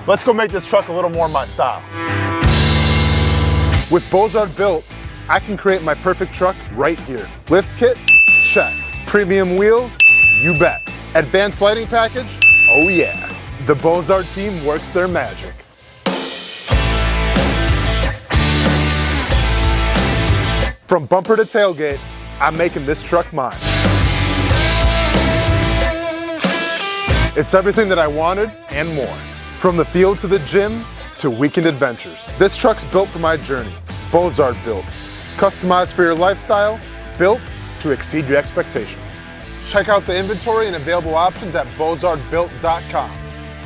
Let's go make this truck a little more my style. With Bozard Built, I can create my perfect truck right here. Lift kit? Check. Premium wheels? You bet. Advanced lighting package? Oh yeah. The Bozard team works their magic. From bumper to tailgate, I'm making this truck mine. It's everything that I wanted and more. From the field to the gym to weekend adventures. This truck's built for my journey. Bozard Built. Customized for your lifestyle, built to exceed your expectations. Check out the inventory and available options at bozardbuilt.com.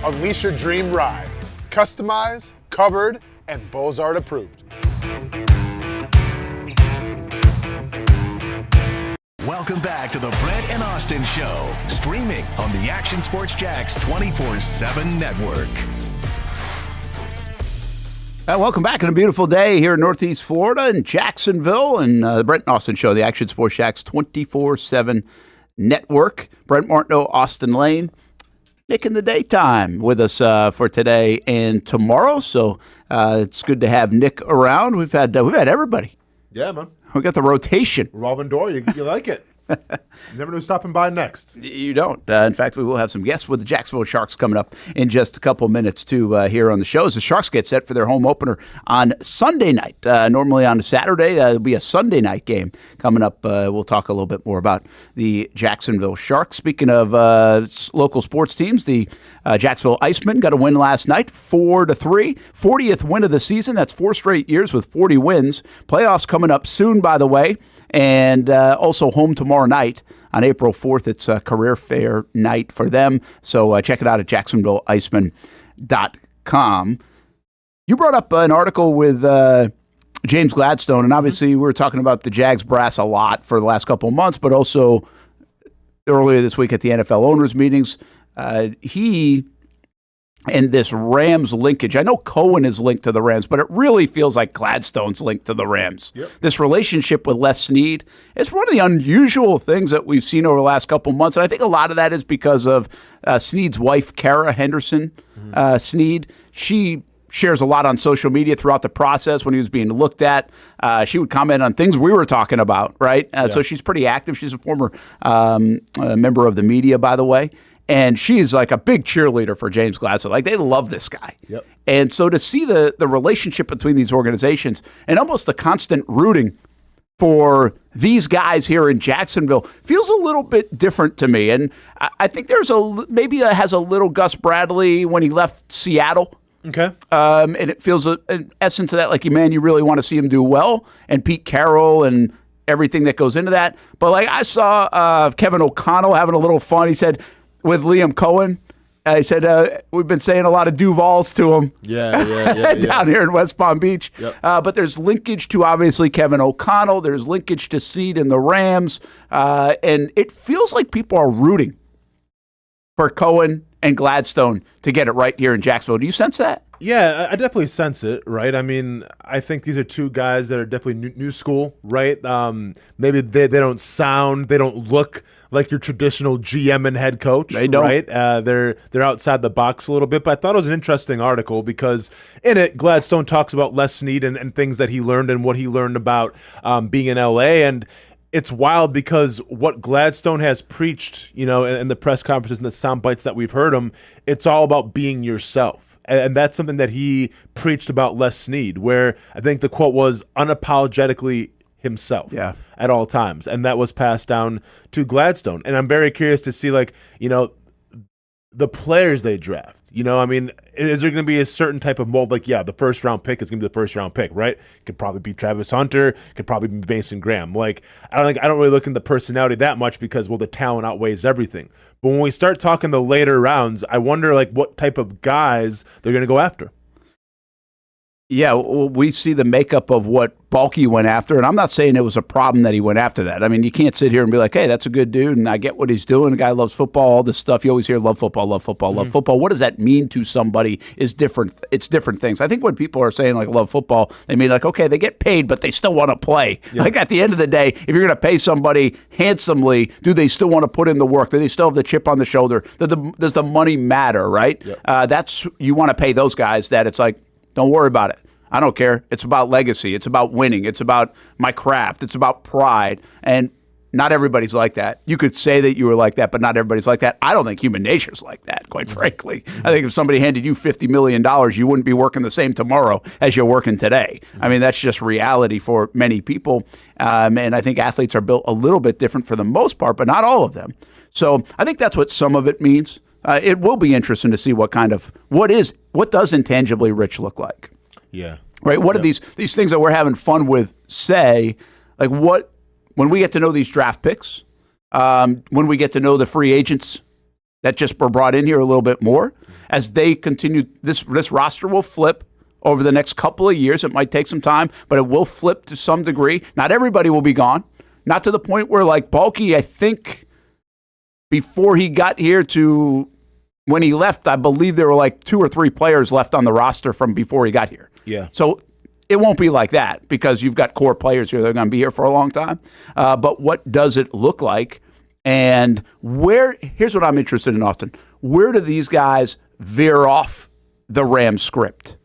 Unleash your dream ride. Customized, covered, and Bozard approved. Welcome back to the Brent and Austin Show, streaming on the Action Sports Jax 24/7 network. Welcome back on a beautiful day here in Northeast Florida in Jacksonville, and the Brent and Austin Show, the Action Sports Jax 24/7 network. Brent Martineau, Austin Lane, Nick in the daytime with us for today and tomorrow. So it's good to have Nick around. We've had everybody. Yeah, man. We got the rotation. Revolving door, you like it. You never know who's stopping by next. You don't. In fact, we will have some guests with the Jacksonville Sharks coming up in just a couple minutes, too, here on the show. As the Sharks get set for their home opener on Sunday night. Normally on a Saturday, it'll be a Sunday night game coming up. We'll talk a little bit more about the Jacksonville Sharks. Speaking of local sports teams, the Jacksonville Icemen got a win last night, 4-3. 40th win of the season. That's 4 straight years with 40 wins. Playoffs coming up soon, by the way. And also home tomorrow night on April 4th. It's a career fair night for them. So check it out at jacksonvilleiceman.com. You brought up an article with James Gladstone, and obviously we were talking about the Jags brass a lot for the last couple of months, but also earlier this week at the NFL owners meetings. He and this Rams linkage. I know Cohen is linked to the Rams, but it really feels like Gladstone's linked to the Rams. Yep. This relationship with Les Snead is one of the unusual things that we've seen over the last couple months. And I think a lot of that is because of Snead's wife, Kara Henderson Snead. She shares a lot on social media throughout the process when he was being looked at. She would comment on things we were talking about, right? So she's pretty active. She's a former member of the media, by the way. And she's like a big cheerleader for James Gladstone. Like, they love this guy. Yep. And so to see the relationship between these organizations and almost the constant rooting for these guys here in Jacksonville feels a little bit different to me. And I think there's maybe it has a little Gus Bradley when he left Seattle. Okay. And it feels an essence of that, like, man, you really want to see him do well. And Pete Carroll and everything that goes into that. But, like, I saw Kevin O'Connell having a little fun. He said, with Liam Cohen, he said, we've been saying a lot of Duvals to him down here in West Palm Beach. Yep. But there's linkage to, obviously, Kevin O'Connell. There's linkage to Snead and the Rams. And it feels like people are rooting for Cohen and Gladstone to get it right here in Jacksonville. Do you sense that? Yeah, I definitely sense it, right? I mean, I think these are two guys that are definitely new school, right? Maybe they don't look like your traditional GM and head coach, they don't. Right? They're outside the box a little bit, but I thought it was an interesting article because in it, Gladstone talks about Les Snead and things that he learned and what he learned about being in LA, and it's wild because what Gladstone has preached, in the press conferences and the sound bites that we've heard him, it's all about being yourself. And that's something that he preached about Les Snead, where I think the quote was unapologetically himself at all times. And that was passed down to Gladstone. And I'm very curious to see, the players they draft. You know, I mean, is there going to be a certain type of mold? Like, yeah, the first round pick is going to be the first round pick, right? Could probably be Travis Hunter, could probably be Mason Graham. Like, I don't really look into the personality that much because, well, the talent outweighs everything. But when we start talking the later rounds, I wonder like what type of guys they're going to go after. Yeah, well, we see the makeup of what Balky went after, and I'm not saying it was a problem that he went after that. I mean, you can't sit here and be like, hey, that's a good dude, and I get what he's doing. The guy loves football, all this stuff. You always hear love football, love football, love football. What does that mean to somebody is different. It's different things. I think when people are saying, like, love football, they mean, like, okay, they get paid, but they still want to play. Yeah. Like, at the end of the day, if you're going to pay somebody handsomely, do they still want to put in the work? Do they still have the chip on the shoulder? Does the money matter, right? Yeah. You want to pay those guys that it's like, don't worry about it. I don't care. It's about legacy. It's about winning. It's about my craft. It's about pride. And not everybody's like that. You could say that you were like that, but not everybody's like that. I don't think human nature's like that, quite frankly. I think if somebody handed you $50 million, you wouldn't be working the same tomorrow as you're working today. I mean, that's just reality for many people. And I think athletes are built a little bit different for the most part, but not all of them. So I think that's what some of it means. It will be interesting to see what does intangibly rich look like. Yeah. Right. What do these things that we're having fun with say? Like when we get to know these draft picks, when we get to know the free agents that just were brought in here a little bit more, as they continue, this roster will flip over the next couple of years. It might take some time, but it will flip to some degree. Not everybody will be gone. Not to the point where, like Balky, I think before he got here to when he left, I believe there were like 2 or 3 players left on the roster from before he got here. Yeah. So it won't be like that because you've got core players here that are going to be here for a long time. But what does it look like? And here's what I'm interested in, Austin. Where do these guys veer off the Rams script?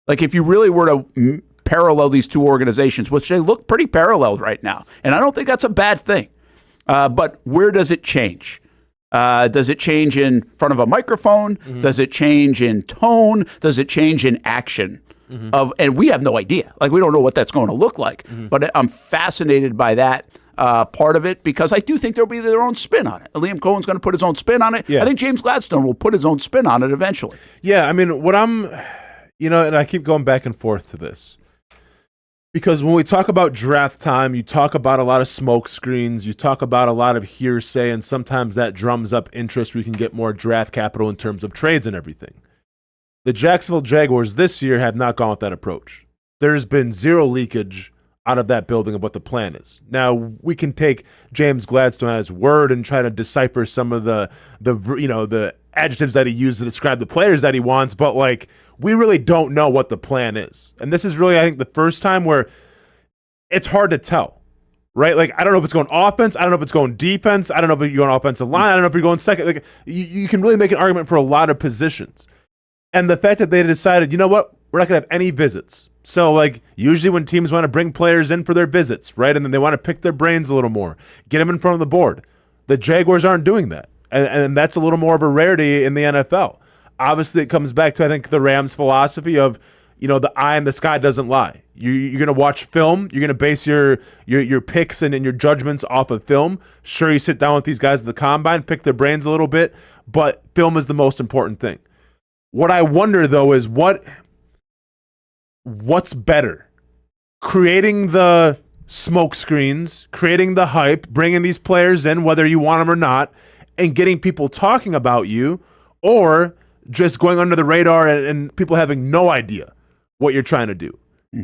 Like if you really were to parallel these two organizations, which they look pretty parallel right now, and I don't think that's a bad thing. But where does it change? Does it change in front of a microphone? Mm-hmm. Does it change in tone? Does it change in action? Mm-hmm. And we have no idea. Like, we don't know what that's going to look like. Mm-hmm. But I'm fascinated by that part of it because I do think there'll be their own spin on it. Liam Cohen's going to put his own spin on it. Yeah. I think James Gladstone will put his own spin on it eventually. Yeah, I mean, and I keep going back and forth to this. Because when we talk about draft time, you talk about a lot of smoke screens, you talk about a lot of hearsay, and sometimes that drums up interest where you can get more draft capital in terms of trades and everything. The Jacksonville Jaguars this year have not gone with that approach. There's been zero leakage out of that building of what the plan is. Now, we can take James Gladstone at his word and try to decipher some of the adjectives that he used to describe the players that he wants, but like we really don't know what the plan is. And this is really, I think, the first time where it's hard to tell, right? Like, I don't know if it's going offense. I don't know if it's going defense. I don't know if you're going offensive line. I don't know if you're going second. Like, you can really make an argument for a lot of positions. And the fact that they decided, you know what, we're not going to have any visits. So, like, usually when teams want to bring players in for their visits, right, and then they want to pick their brains a little more, get them in front of the board. The Jaguars aren't doing that. And that's a little more of a rarity in the NFL. Obviously, it comes back to, I think, the Rams' philosophy of, the eye in the sky doesn't lie. You're going to watch film. You're going to base your picks and your judgments off of film. Sure, you sit down with these guys at the combine, pick their brains a little bit, but film is the most important thing. What I wonder, though, is what's better? Creating the smoke screens, creating the hype, bringing these players in, whether you want them or not, and getting people talking about you, or just going under the radar and people having no idea what you're trying to do.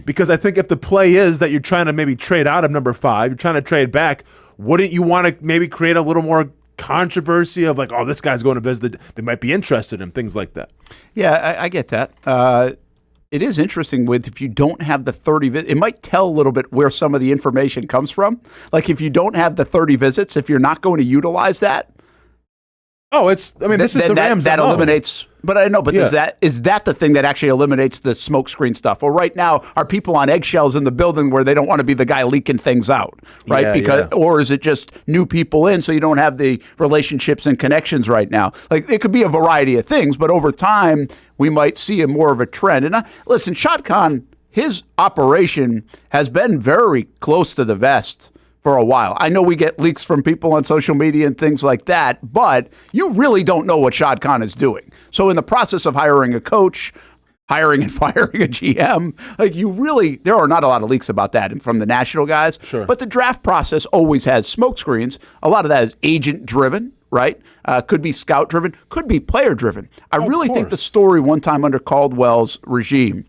Because I think if the play is that you're trying to maybe trade out of number 5, you're trying to trade back, wouldn't you want to maybe create a little more controversy of like, oh, this guy's going to visit, they might be interested in things like that? Yeah, I get that. It is interesting if you don't have the 30 visits, it might tell a little bit where some of the information comes from. Like if you don't have the 30 visits, if you're not going to utilize that. Oh, this is the Rams. That eliminates, but I know, but is that the thing that actually eliminates the smoke screen stuff? Or right now, are people on eggshells in the building where they don't want to be the guy leaking things out, right? Or is it just new people in so you don't have the relationships and connections right now? Like it could be a variety of things, but over time, we might see more of a trend. And listen, Shad Khan, his operation has been very close to the vest for a while. I know we get leaks from people on social media and things like that, but you really don't know what Shad Khan is doing. So in the process of hiring a coach, hiring and firing a GM, there are not a lot of leaks about that and from the national guys. Sure. But the draft process always has smoke screens. A lot of that is agent driven, right? Could be scout driven, could be player driven. I really think the story one time under Caldwell's regime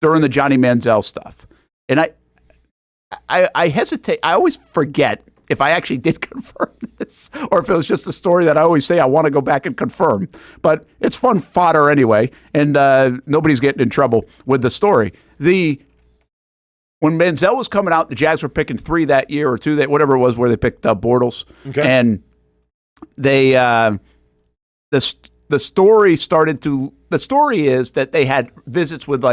during the Johnny Manziel stuff, and I hesitate. I always forget if I actually did confirm this or if it was just a story that I always say I want to go back and confirm. But it's fun fodder anyway, and nobody's getting in trouble with the story. When Manziel was coming out, the Jags were picking 3 that year or 2, whatever it was, where they picked Bortles. Okay. And they the story is that they had visits with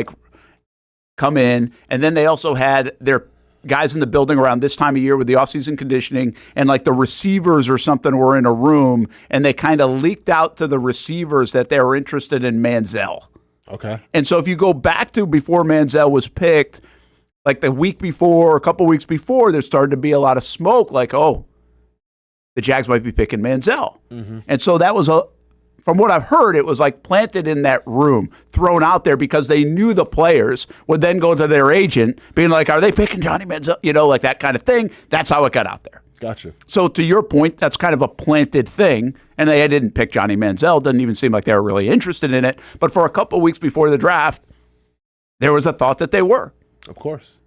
come in, and then they also had their guys in the building around this time of year with the offseason conditioning, and the receivers or something were in a room, and they kind of leaked out to the receivers that they were interested in Manziel. Okay. And so if you go back to before Manziel was picked, the week before, a couple weeks before, there started to be a lot of smoke, the Jags might be picking Manziel. Mm-hmm. And so that was from what I've heard, it was planted in that room, thrown out there because they knew the players would then go to their agent being like, are they picking Johnny Manziel? That kind of thing. That's how it got out there. Gotcha. So to your point, that's kind of a planted thing. And they didn't pick Johnny Manziel. Doesn't even seem like they were really interested in it. But for a couple of weeks before the draft, there was a thought that they were. Of course.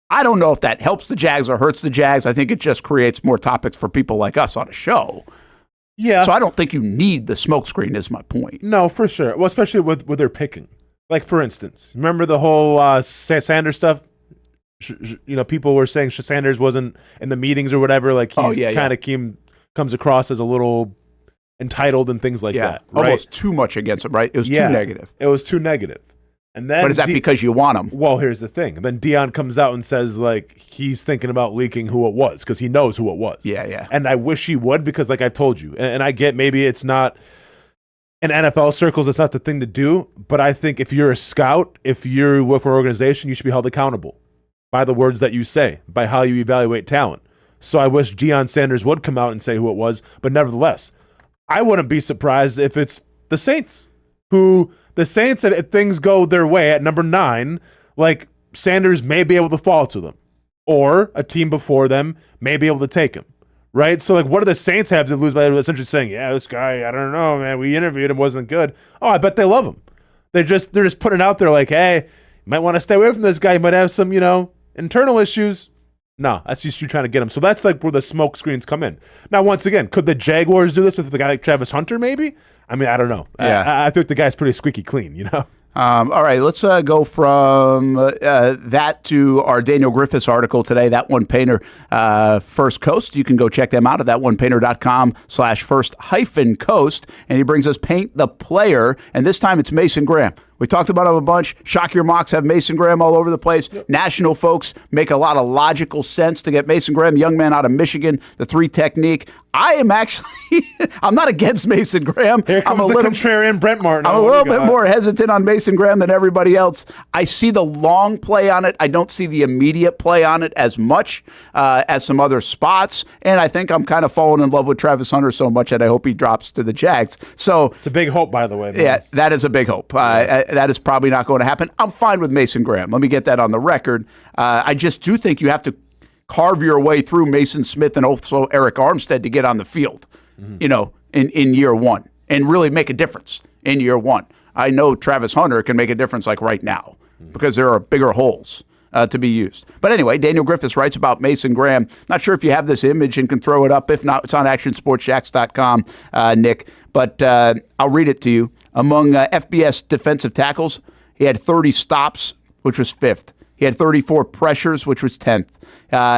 I don't know if that helps the Jags or hurts the Jags. I think it just creates more topics for people like us on a show. Yeah. So I don't think you need the smokescreen is my point. No, for sure. Well, especially with their picking. For instance, remember the whole Sanders stuff? People were saying Sanders wasn't in the meetings or whatever. Comes across as a little entitled and things like that. Right? Almost too much against him, right? It was too negative. It was too negative. And then, but is that because you want him? Well, here's the thing. And then Deion comes out and says he's thinking about leaking who it was because he knows who it was. Yeah. And I wish he would because I've told you, and I get maybe it's not in NFL circles, it's not the thing to do. But I think if you're a scout, if you work for an organization, you should be held accountable by the words that you say, by how you evaluate talent. So I wish Deion Sanders would come out and say who it was. But nevertheless, I wouldn't be surprised if it's the Saints who. The Saints, if things go their way at number 9, Sanders may be able to fall to them. Or a team before them may be able to take him. Right? So, what do the Saints have to lose by essentially saying, yeah, this guy, I don't know, man, we interviewed him, wasn't good. Oh, I bet they love him. They're just putting it out there hey, you might want to stay away from this guy. You might have some, internal issues. No, that's just you trying to get him. So that's where the smoke screens come in. Now, once again, could the Jaguars do this with a guy like Travis Hunter, maybe? I mean, I don't know. Yeah. I think the guy's pretty squeaky clean, All right, let's go from that to our Daniel Griffiths article today, That One Painter, First Coast. You can go check them out at thatonepainter.com/first-coast. And he brings us Paint the Player, and this time it's Mason Graham. We talked about him a bunch. Shock Your Mocks have Mason Graham all over the place. Yep. National folks make a lot of logical sense to get Mason Graham, young man out of Michigan, the 3 technique. I am actually, I'm not against Mason Graham. Here comes the contrarian Brent Martin. I'm a little bit more hesitant on Mason Graham than everybody else. I see the long play on it. I don't see the immediate play on it as much as some other spots. And I think I'm kind of falling in love with Travis Hunter so much that I hope he drops to the Jags. So it's a big hope, by the way. Man. Yeah, that is a big hope. That is probably not going to happen. I'm fine with Mason Graham. Let me get that on the record. I just do think you have to carve your way through Mason Smith and also Eric Armstead to get on the field, in year one and really make a difference in year one. I know Travis Hunter can make a difference right now because there are bigger holes to be used. But anyway, Daniel Griffiths writes about Mason Graham. Not sure if you have this image and can throw it up. If not, it's on actionsportsjacks.com, Nick. But I'll read it to you. Among FBS defensive tackles, he had 30 stops, which was 5th. He had 34 pressures, which was 10th.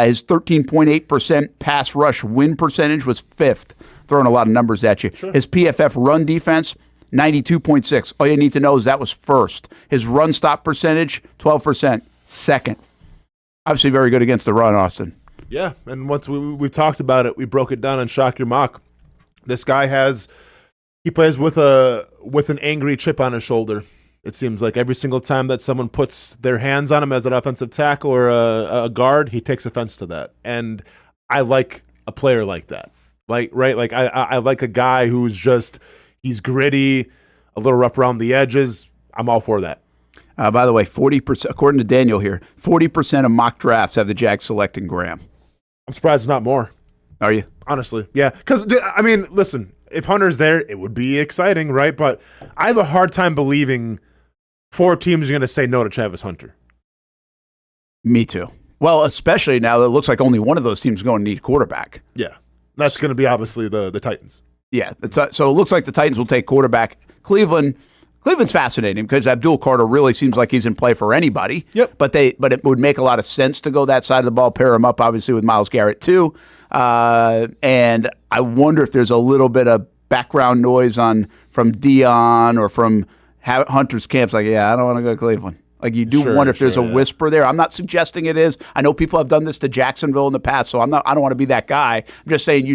His 13.8% pass rush win percentage was 5th. Throwing a lot of numbers at you. Sure. His PFF run defense, 92.6. All you need to know is that was 1st. His run stop percentage, 12%, 2nd. Obviously very good against the run, Austin. Yeah, and once we talked about it, we broke it down on Shock Your Mock. This guy he plays with an angry chip on his shoulder. It seems like every single time that someone puts their hands on him as an offensive tackle or a guard, he takes offense to that. And I like a player like that. Like, right? Like I like a guy who's just, he's gritty, a little rough around the edges. I'm all for that. By the way, 40%, according to Daniel here, 40% of mock drafts have the Jags selecting Graham. I'm surprised it's not more. Are you? Honestly, yeah. Because, I mean, listen, if Hunter's there, it would be exciting, right? But I have a hard time believing 4 teams are going to say no to Travis Hunter. Me too. Well, especially now that it looks like only one of those teams is going to need a quarterback. Yeah. That's going to be obviously the Titans. Yeah. So it looks like the Titans will take quarterback. Cleveland's fascinating because Abdul Carter really seems like he's in play for anybody. Yep. But it would make a lot of sense to go that side of the ball, pair him up obviously with Myles Garrett too. And I wonder if there's a little bit of background noise from Dion or from Hunter's camps. Like, yeah, I don't want to go to Cleveland. Like you do wonder if there's a whisper there. I'm not suggesting it is. I know people have done this to Jacksonville in the past, so I don't want to be that guy. I'm just saying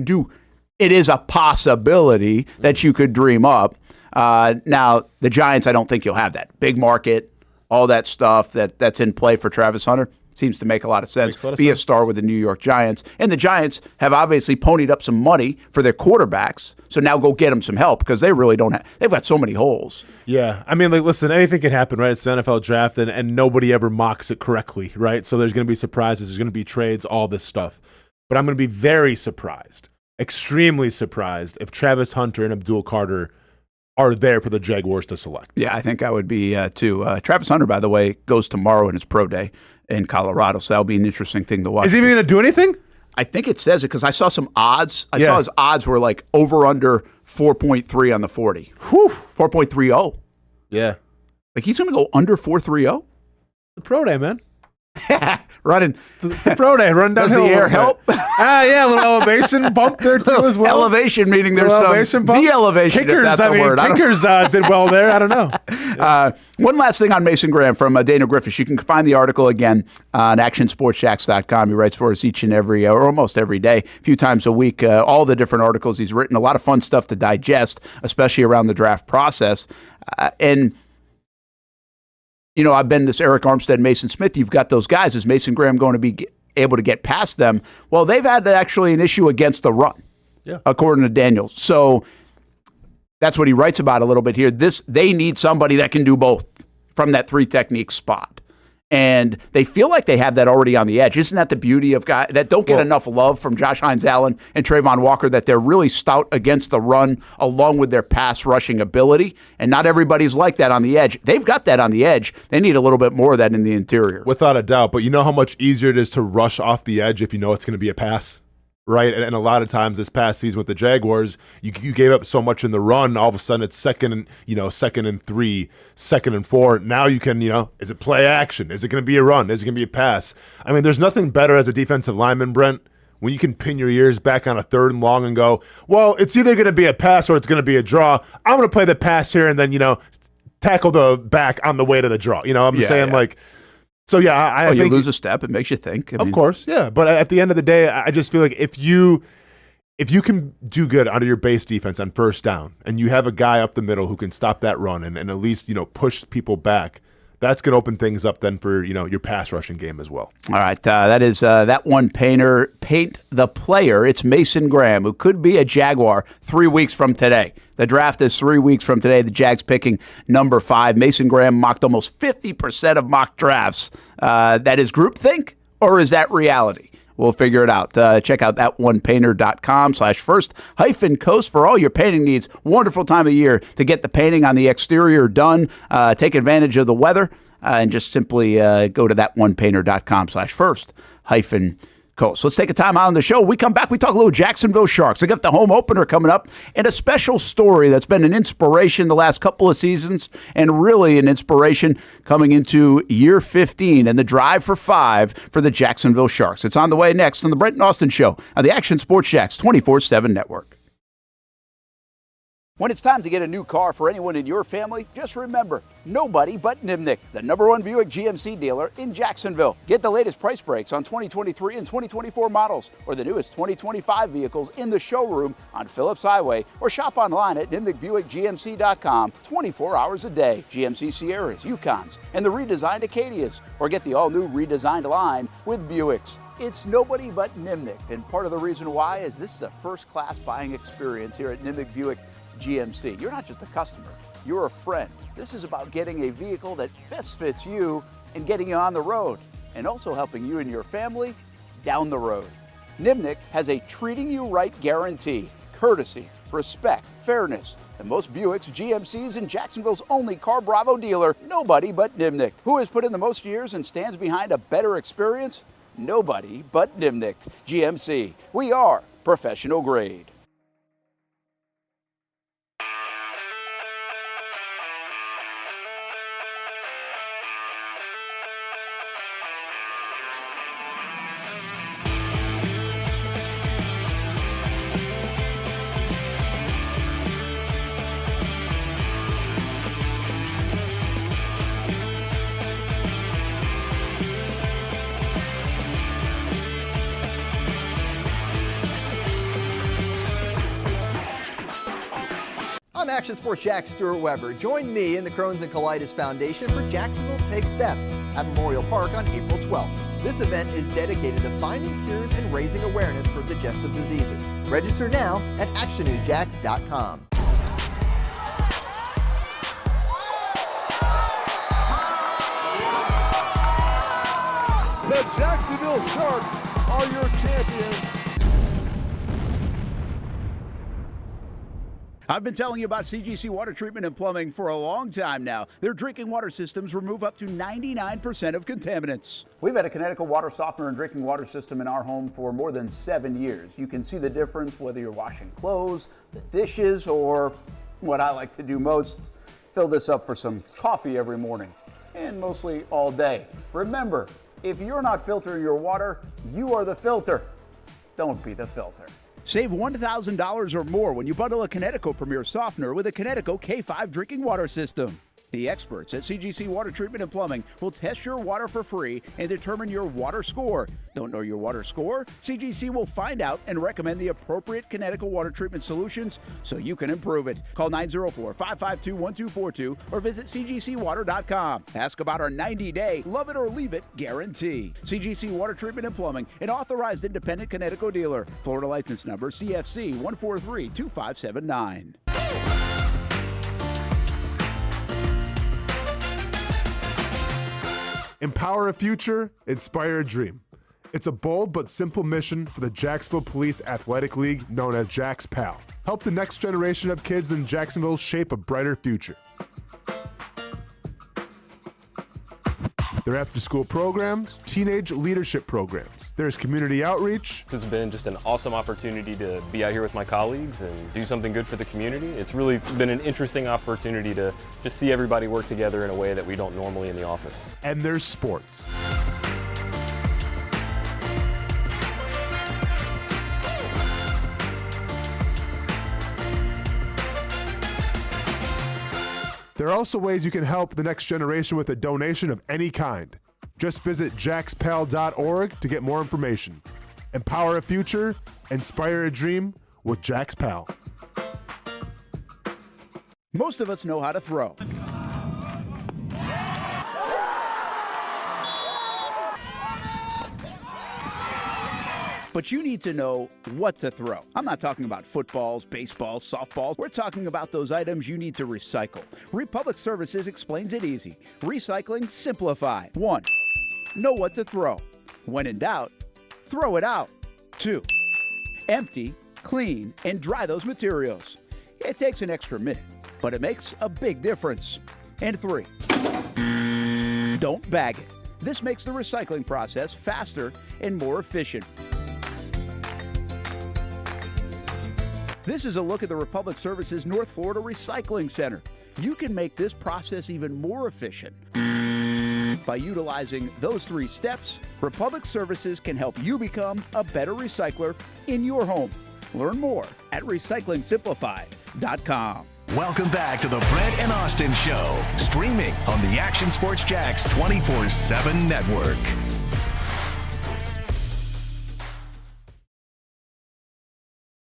it is a possibility that you could dream up. Now, the Giants, I don't think you'll have that. Big market, all that stuff that's in play for Travis Hunter seems to make a lot of sense. A star with the New York Giants. And the Giants have obviously ponied up some money for their quarterbacks, so now go get them some help because they really don't have – they've got so many holes. Yeah. I mean, like, listen, anything can happen, right? It's the NFL draft, and nobody ever mocks it correctly, right? So there's going to be surprises. There's going to be trades, all this stuff. But I'm going to be very surprised, extremely surprised, if Travis Hunter and Abdul Carter are there for the Jaguars to select. Yeah, I think I would be too. Travis Hunter, by the way, goes tomorrow in his pro day in Colorado, so that'll be an interesting thing to watch. Is he even going to do anything? I think it says it because I saw some odds. I saw his odds were like over under 4.3 on the 40. Whew. 4.30. Yeah. Like he's going to go under 4.30? The pro day, man. Running. It's the pro day. Run down Does the air help? Yeah, a little elevation bump there too as well. Elevation meaning there's some elevation bump. The elevation. Kickers, if that's a word. Kickers did well there. I don't know. One last thing on Mason Graham from Dana Griffiths. You can find the article again on actionsportsjacks.com. He writes for us each and every, or almost every day, a few times a week. All the different articles he's written. A lot of fun stuff to digest, especially around the draft process. And you know, I've been this Eric Armstead, Mason Smith. You've got those guys. Is Mason Graham going to be able to get past them? Well, they've had actually an issue against the run, according to Daniel. So that's what he writes about a little bit here. They need somebody that can do both from that 3 technique spot. And they feel like they have that already on the edge. Isn't that the beauty of guys that don't get enough love from Josh Hines-Allen and Trayvon Walker, that they're really stout against the run along with their pass rushing ability? And not everybody's like that on the edge. They've got that on the edge. They need a little bit more of that in the interior. Without a doubt. But you know how much easier it is to rush off the edge if you know it's going to be a pass? Right, and a lot of times this past season with the Jaguars, you gave up so much in the run. All of a sudden, it's second and 3, 2nd and 4. Now you can, is it play action? Is it going to be a run? Is it going to be a pass? I mean, there's nothing better as a defensive lineman, Brent, when you can pin your ears back on a 3rd and long and go, well, it's either going to be a pass or it's going to be a draw. I'm going to play the pass here and then tackle the back on the way to the draw. I'm saying like. So, yeah, I think you lose a step, it makes you think. Of course, yeah. But at the end of the day, I just feel like if you can do good under your base defense on 1st down and you have a guy up the middle who can stop that run and at least, push people back, that's going to open things up then for, your pass rushing game as well. All right, that is that one painter, paint the player. It's Mason Graham, who could be a Jaguar 3 weeks from today. The draft is 3 weeks from today. The Jags picking number 5. Mason Graham mocked almost 50% of mock drafts. That is groupthink, or is that reality? We'll figure it out. Check out thatonepainter.com/first-coast for all your painting needs. Wonderful time of year to get the painting on the exterior done. Take advantage of the weather and just simply go to thatonepainter.com/first-coast. So let's take a time out on the show. We come back, we talk a little Jacksonville Sharks. They got the home opener coming up and a special story that's been an inspiration the last couple of seasons and really an inspiration coming into year 15 and the drive for 5 for the Jacksonville Sharks. It's on the way next on the Brent Austen Show on the Action Sports Jacks 24/7 network. When it's time to get a new car for anyone in your family, just remember, nobody but Nimnick, the #1 Buick GMC dealer in Jacksonville. Get the latest price breaks on 2023 and 2024 models or the newest 2025 vehicles in the showroom on Phillips Highway or shop online at nimnickbuickgmc.com 24 hours a day. GMC Sierras, Yukons, and the redesigned Acadias, or get the all-new redesigned line with Buicks. It's nobody but Nimnick, and part of the reason why is this is a first-class buying experience here at Nimnick Buick GMC. You're not just a customer, you're a friend. This is about getting a vehicle that best fits you and getting you on the road, and also helping you and your family down the road. Nimnick has a treating you right guarantee, courtesy, respect, fairness, and most Buicks, GMCs, and Jacksonville's only Car Bravo dealer, nobody but Nimnick. Who has put in the most years and stands behind a better experience? Nobody but Nimnick. GMC, we are professional grade. I'm Action Sports Jack Stuart Weber. Join me and the Crohn's and Colitis Foundation for Jacksonville Takes Steps at Memorial Park on April 12th. This event is dedicated to finding cures and raising awareness for digestive diseases. Register now at actionnewsjax.com. The Jacksonville Sharks are your champions. I've been telling you about CGC Water Treatment and Plumbing for a long time now. Their drinking water systems remove up to 99% of contaminants. We've had a Connecticut water softener and drinking water system in our home for more than 7 years. You can see the difference whether you're washing clothes, the dishes, or what I like to do most, fill this up for some coffee every morning, and mostly all day. Remember, if you're not filtering your water, you are the filter. Don't be the filter. Save $1,000 or more when you bundle a Connecticut Premier Softener with a Connecticut K5 drinking water system. The experts at CGC Water Treatment and Plumbing will test your water for free and determine your water score. Don't know your water score? CGC will find out and recommend the appropriate Connecticut water treatment solutions so you can improve it. Call 904-552-1242 or visit cgcwater.com. Ask about our 90-day love it or leave it guarantee. CGC Water Treatment and Plumbing, an authorized independent Connecticut dealer. Florida license number CFC 1432579. Empower a future, inspire a dream. It's a bold but simple mission for the Jacksonville Police Athletic League known as Jax PAL. Help the next generation of kids in Jacksonville shape a brighter future. Their after-school programs, teenage leadership programs. There's community outreach. This has been just an awesome opportunity to be out here with my colleagues and do something good for the community. It's really been an interesting opportunity to just see everybody work together in a way that we don't normally in the office. And there's sports. There are also ways you can help the next generation with a donation of any kind. Just visit jaxpal.org to get more information. Empower a future, inspire a dream with Jax PAL. Most of us know how to throw. But you need to know what to throw. I'm not talking about footballs, baseballs, softballs. We're talking about those items you need to recycle. Republic Services explains it easy. Recycling simplified. 1. Know what to throw. When in doubt, throw it out. 2. Empty, clean, and dry those materials. It takes an extra minute, but it makes a big difference. And 3. Don't bag it. This makes the recycling process faster and more efficient. This is a look at the Republic Services North Florida Recycling Center. You can make this process even more efficient. By utilizing those 3 steps, Republic Services can help you become a better recycler in your home. Learn more at recyclingsimplified.com. Welcome back to the Brent and Austin Show, streaming on the Action Sports Jax 24/7 network.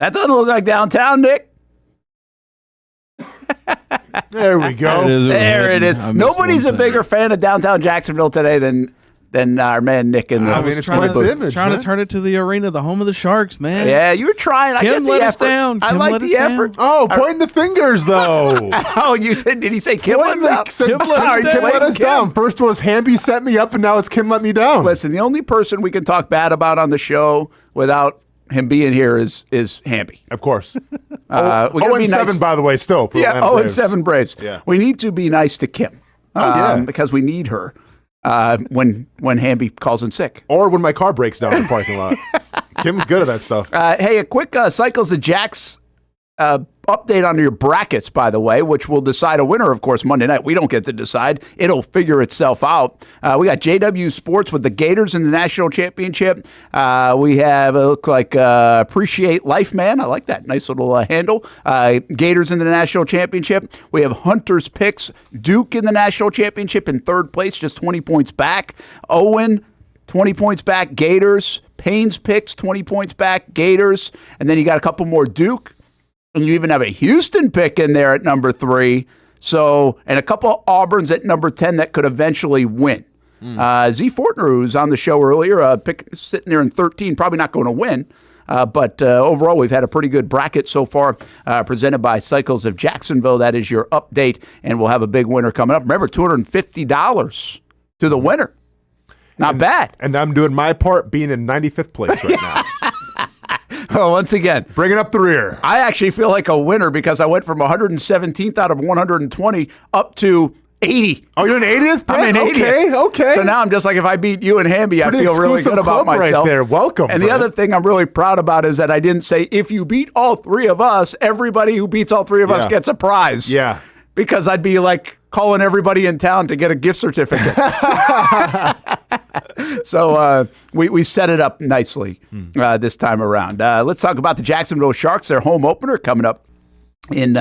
That doesn't look like downtown, Nick. There we go. There it is. Nobody's a bigger fan of downtown Jacksonville today than our man Nick in the it's quite the image, trying to turn it to the arena, the home of the Sharks, man. Yeah, you were trying. I Kim get the let us effort. down. I Kim like let the us effort. down. Oh, pointing the fingers, though. Oh, you said? Did he say Kim let us down? Kim let us down. First was Hamby set me up, and now it's Kim let me down. Listen, the only person we can talk bad about on the show without him being here is Hamby. Of course. We gotta be 0-7, nice. by the way, still. For Yeah, Atlanta Braves. 0-7 Braves. Yeah. We need to be nice to Kim. Because we need her when Hamby calls in sick. Or when my car breaks down in the parking lot. Kim's good at that stuff. Hey, a quick Cycles of Jax update on your brackets, by the way, which will decide a winner, of course, Monday night. We don't get to decide. It'll figure itself out. We got JW Sports with the Gators in the national championship. We have, it look like, Appreciate Life Man. I like that. Nice little handle. Gators in the national championship. We have Hunter's Picks. Duke in the national championship in third place, just 20 points back. Owen, 20 points back. Gators. Payne's Picks, 20 points back. Gators. And then you got a couple more Duke. And you even have a Houston pick in there at number 3. So, and a couple of Auburns at number 10 that could eventually win. Z Fortner, who was on the show earlier, sitting there in 13, probably not going to win. But overall, we've had a pretty good bracket so far, presented by Cycles of Jacksonville. That is your update, and we'll have a big winner coming up. Remember, $250 to the winner. Not bad. And I'm doing my part being in 95th place right now. Well, once again, bringing up the rear. I actually feel like a winner because I went from 117th out of 120 up to 80. Oh, you're in 80th? I'm in 80th. Okay. So now I'm just like, if I beat you and Hamby, I Pretty feel really exclusive good about club myself. right there. Welcome. And the other thing I'm really proud about is that I didn't say, if you beat all 3 of us, everybody who beats all 3 of us gets a prize. Yeah. Because I'd be like calling everybody in town to get a gift certificate. So we set it up nicely this time around. Let's talk about the Jacksonville Sharks, their home opener coming up in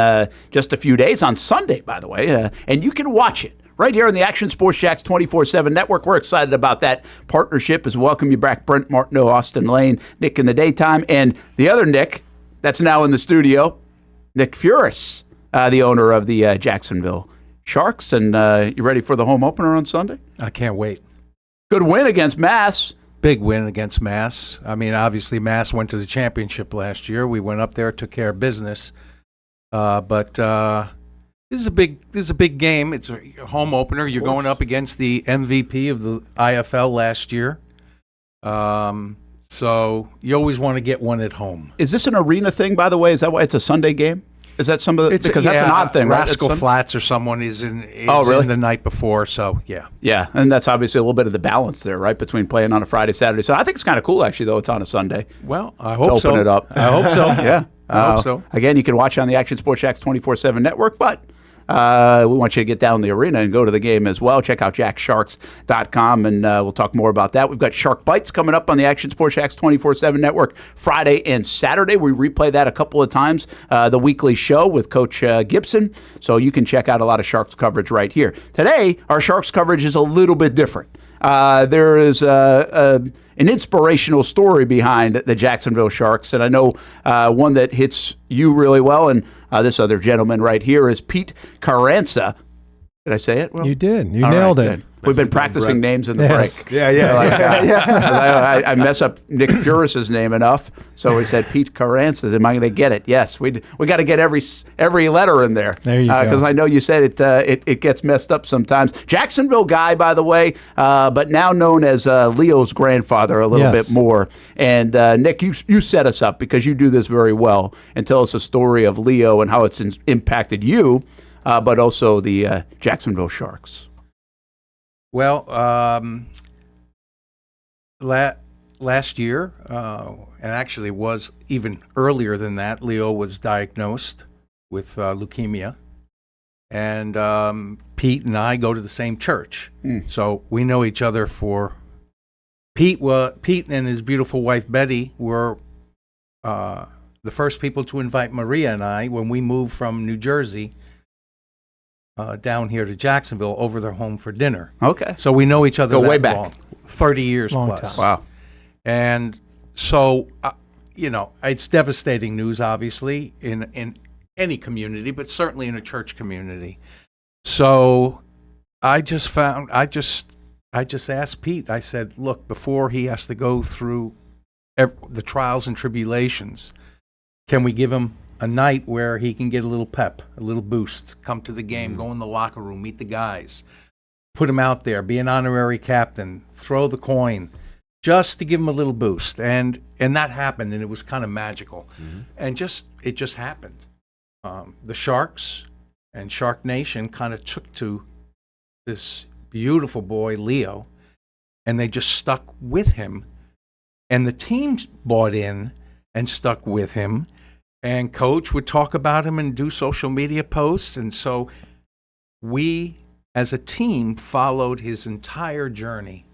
just a few days on Sunday, by the way. And you can watch it right here on the Action Sports Jax 24/7 network. We're excited about that partnership as welcome you back, Brent Martineau, Austin Lane, Nick in the daytime, and the other Nick that's now in the studio, Nick Furris, the owner of the Jacksonville Sharks. And you ready for the home opener on Sunday? I can't wait. Good win against Mass. Big win against Mass. I mean, obviously, Mass went to the championship last year. We went up there, took care of business. But this is a big game. It's a home opener. You're going up against the MVP of the IFL last year. So you always want to get one at home. Is this an arena thing, by the way? Is that why it's a Sunday game? Is that some of the, because that's an odd thing, right? Rascal Flats or someone is in the night before, so yeah. Yeah, and that's obviously a little bit of the balance there, right, between playing on a Friday, Saturday. So I think it's kind of cool, actually, though it's on a Sunday. Well, I hope so. Open it up. I hope so. Yeah. I hope so. Again, you can watch on the Action Sports Jax 24/7 network, but we want you to get down in the arena and go to the game as well. Check out jacksharks.com, and we'll talk more about that. We've got Shark Bites coming up on the Action Sports Jax 24/7 network Friday and Saturday. We replay that a couple of times, the weekly show with Coach Gibson, so you can check out a lot of Sharks coverage right here. Today, our Sharks coverage is a little bit different. There is an inspirational story behind the Jacksonville Sharks, and I know one that hits you really well, and this other gentleman right here is Pete Carranza. Did I say it? Well, you did. You nailed it. Good. We've been practicing names in the break. Yeah. I mess up Nick Furris' name enough, so we said Pete Carranza. Am I going to get it? Yes. We got to get every letter in there. There you go. Because I know you said it gets messed up sometimes. Jacksonville guy, by the way, but now known as Leo's grandfather a little bit more. And Nick, you set us up because you do this very well, and tell us a story of Leo and how it's impacted you, but also the Jacksonville Sharks. Well, last year, and actually was even earlier than that, Leo was diagnosed with leukemia. And Pete and I go to the same church. So we know each other for... Pete and his beautiful wife, Betty, were the first people to invite Maria and I when we moved from New Jersey down here to Jacksonville over their home for dinner. Okay. So we know each other Go that way back. long, 30 years Long plus. time. Wow. And so, it's devastating news, obviously, in any community, but certainly in a church community. So I just asked Pete, I said, look, before he has to go through the trials and tribulations, can we give him a night where he can get a little pep, a little boost, come to the game, go in the locker room, meet the guys, put him out there, be an honorary captain, throw the coin, just to give him a little boost. And that happened, and it was kind of magical. And it just happened. The Sharks and Shark Nation kind of took to this beautiful boy, Leo, and they just stuck with him. And the team bought in and stuck with him. And Coach would talk about him and do social media posts. And so we, as a team, followed his entire journey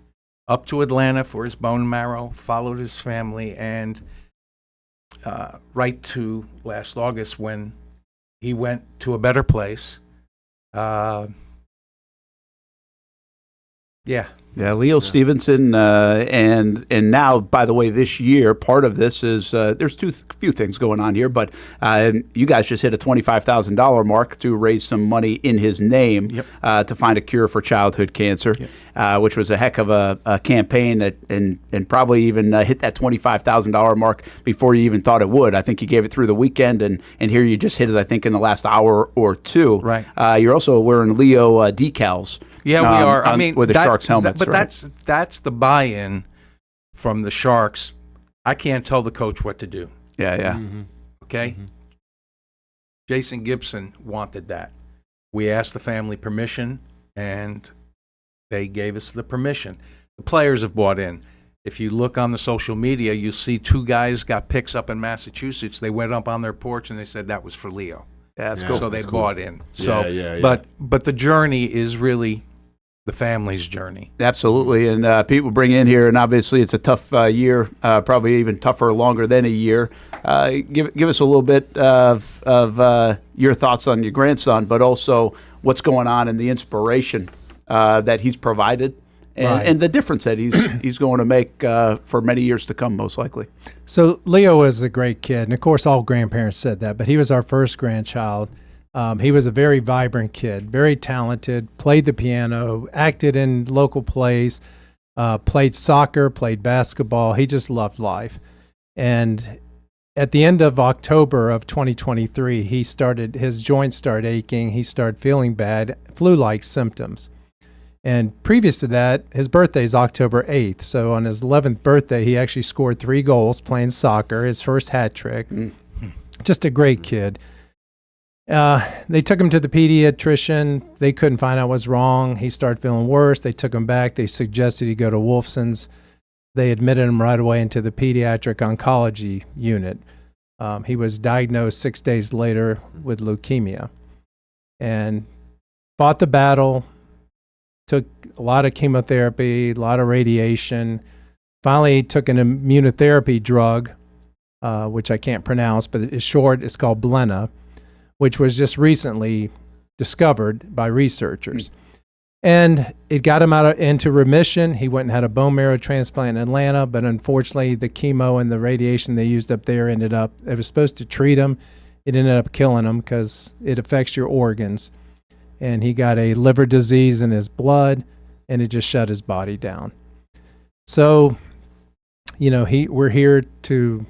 up to Atlanta for his bone marrow, followed his family, and right to last August when he went to a better place. Yeah, Leo Stevenson, and now, by the way, this year, part of this is there's few things going on here, but you guys just hit a $25,000 mark to raise some money in his name to find a cure for childhood cancer, which was a heck of a campaign and probably even hit that $25,000 mark before you even thought it would. I think you gave it through the weekend, and here you just hit it, I think, in the last hour or two. Right. You're also wearing Leo decals. Yeah, we are. I mean, with the Sharks helmets. But right? that's the buy-in from the Sharks. I can't tell the coach what to do. Yeah. Okay? Jason Gibson wanted that. We asked the family permission, and they gave us the permission. The players have bought in. If you look on the social media, you'll see two guys got picks up in Massachusetts. They went up on their porch, and they said that was for Leo. Yeah, that's cool. So they cool. bought in. So, Yeah. But the journey is really the family's journey. Absolutely, and people bring in here, and obviously it's a tough year, probably even tougher, longer than a year. Give us a little bit of your thoughts on your grandson, but also what's going on and the inspiration that he's provided, and the difference that he's going to make for many years to come, most likely. So Leo is a great kid, and of course all grandparents said that, but he was our first grandchild. He was a very vibrant kid, very talented, played the piano, acted in local plays, played soccer, played basketball. He just loved life. And at the end of October of 2023, his joints started aching. He started feeling bad, flu-like symptoms. And previous to that, his birthday is October 8th. So on his 11th birthday, he actually scored 3 goals playing soccer, his first hat trick. Just a great kid. They took him to the pediatrician. They couldn't find out what's wrong. He started feeling worse. They took him back. They suggested he go to Wolfson's. They admitted him right away into the pediatric oncology unit. He was diagnosed 6 days later with leukemia and fought the battle, took a lot of chemotherapy, a lot of radiation. Finally, he took an immunotherapy drug, which I can't pronounce, but it's short. It's called Blena, which was just recently discovered by researchers. And it got him into remission. He went and had a bone marrow transplant in Atlanta, but unfortunately the chemo and the radiation they used up there it was supposed to treat him. It ended up killing him because it affects your organs. And he got a liver disease in his blood, and it just shut his body down. So, we're here to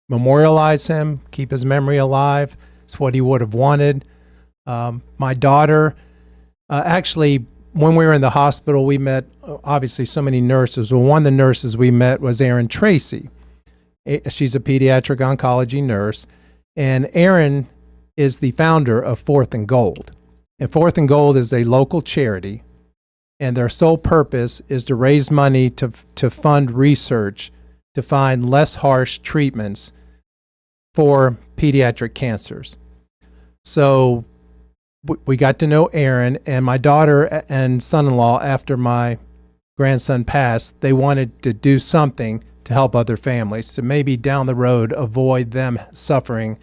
memorialize him, keep his memory alive. It's what he would have wanted. My daughter, actually, when we were in the hospital, we met, obviously, so many nurses. Well, one of the nurses we met was Erin Tracy. She's a pediatric oncology nurse. And Erin is the founder of Fourth and Gold. And Fourth and Gold is a local charity. And their sole purpose is to raise money to fund research to find less harsh treatments for pediatric cancers. So we got to know Erin, and my daughter and son-in-law, after my grandson passed, they wanted to do something to help other families, to maybe down the road avoid them suffering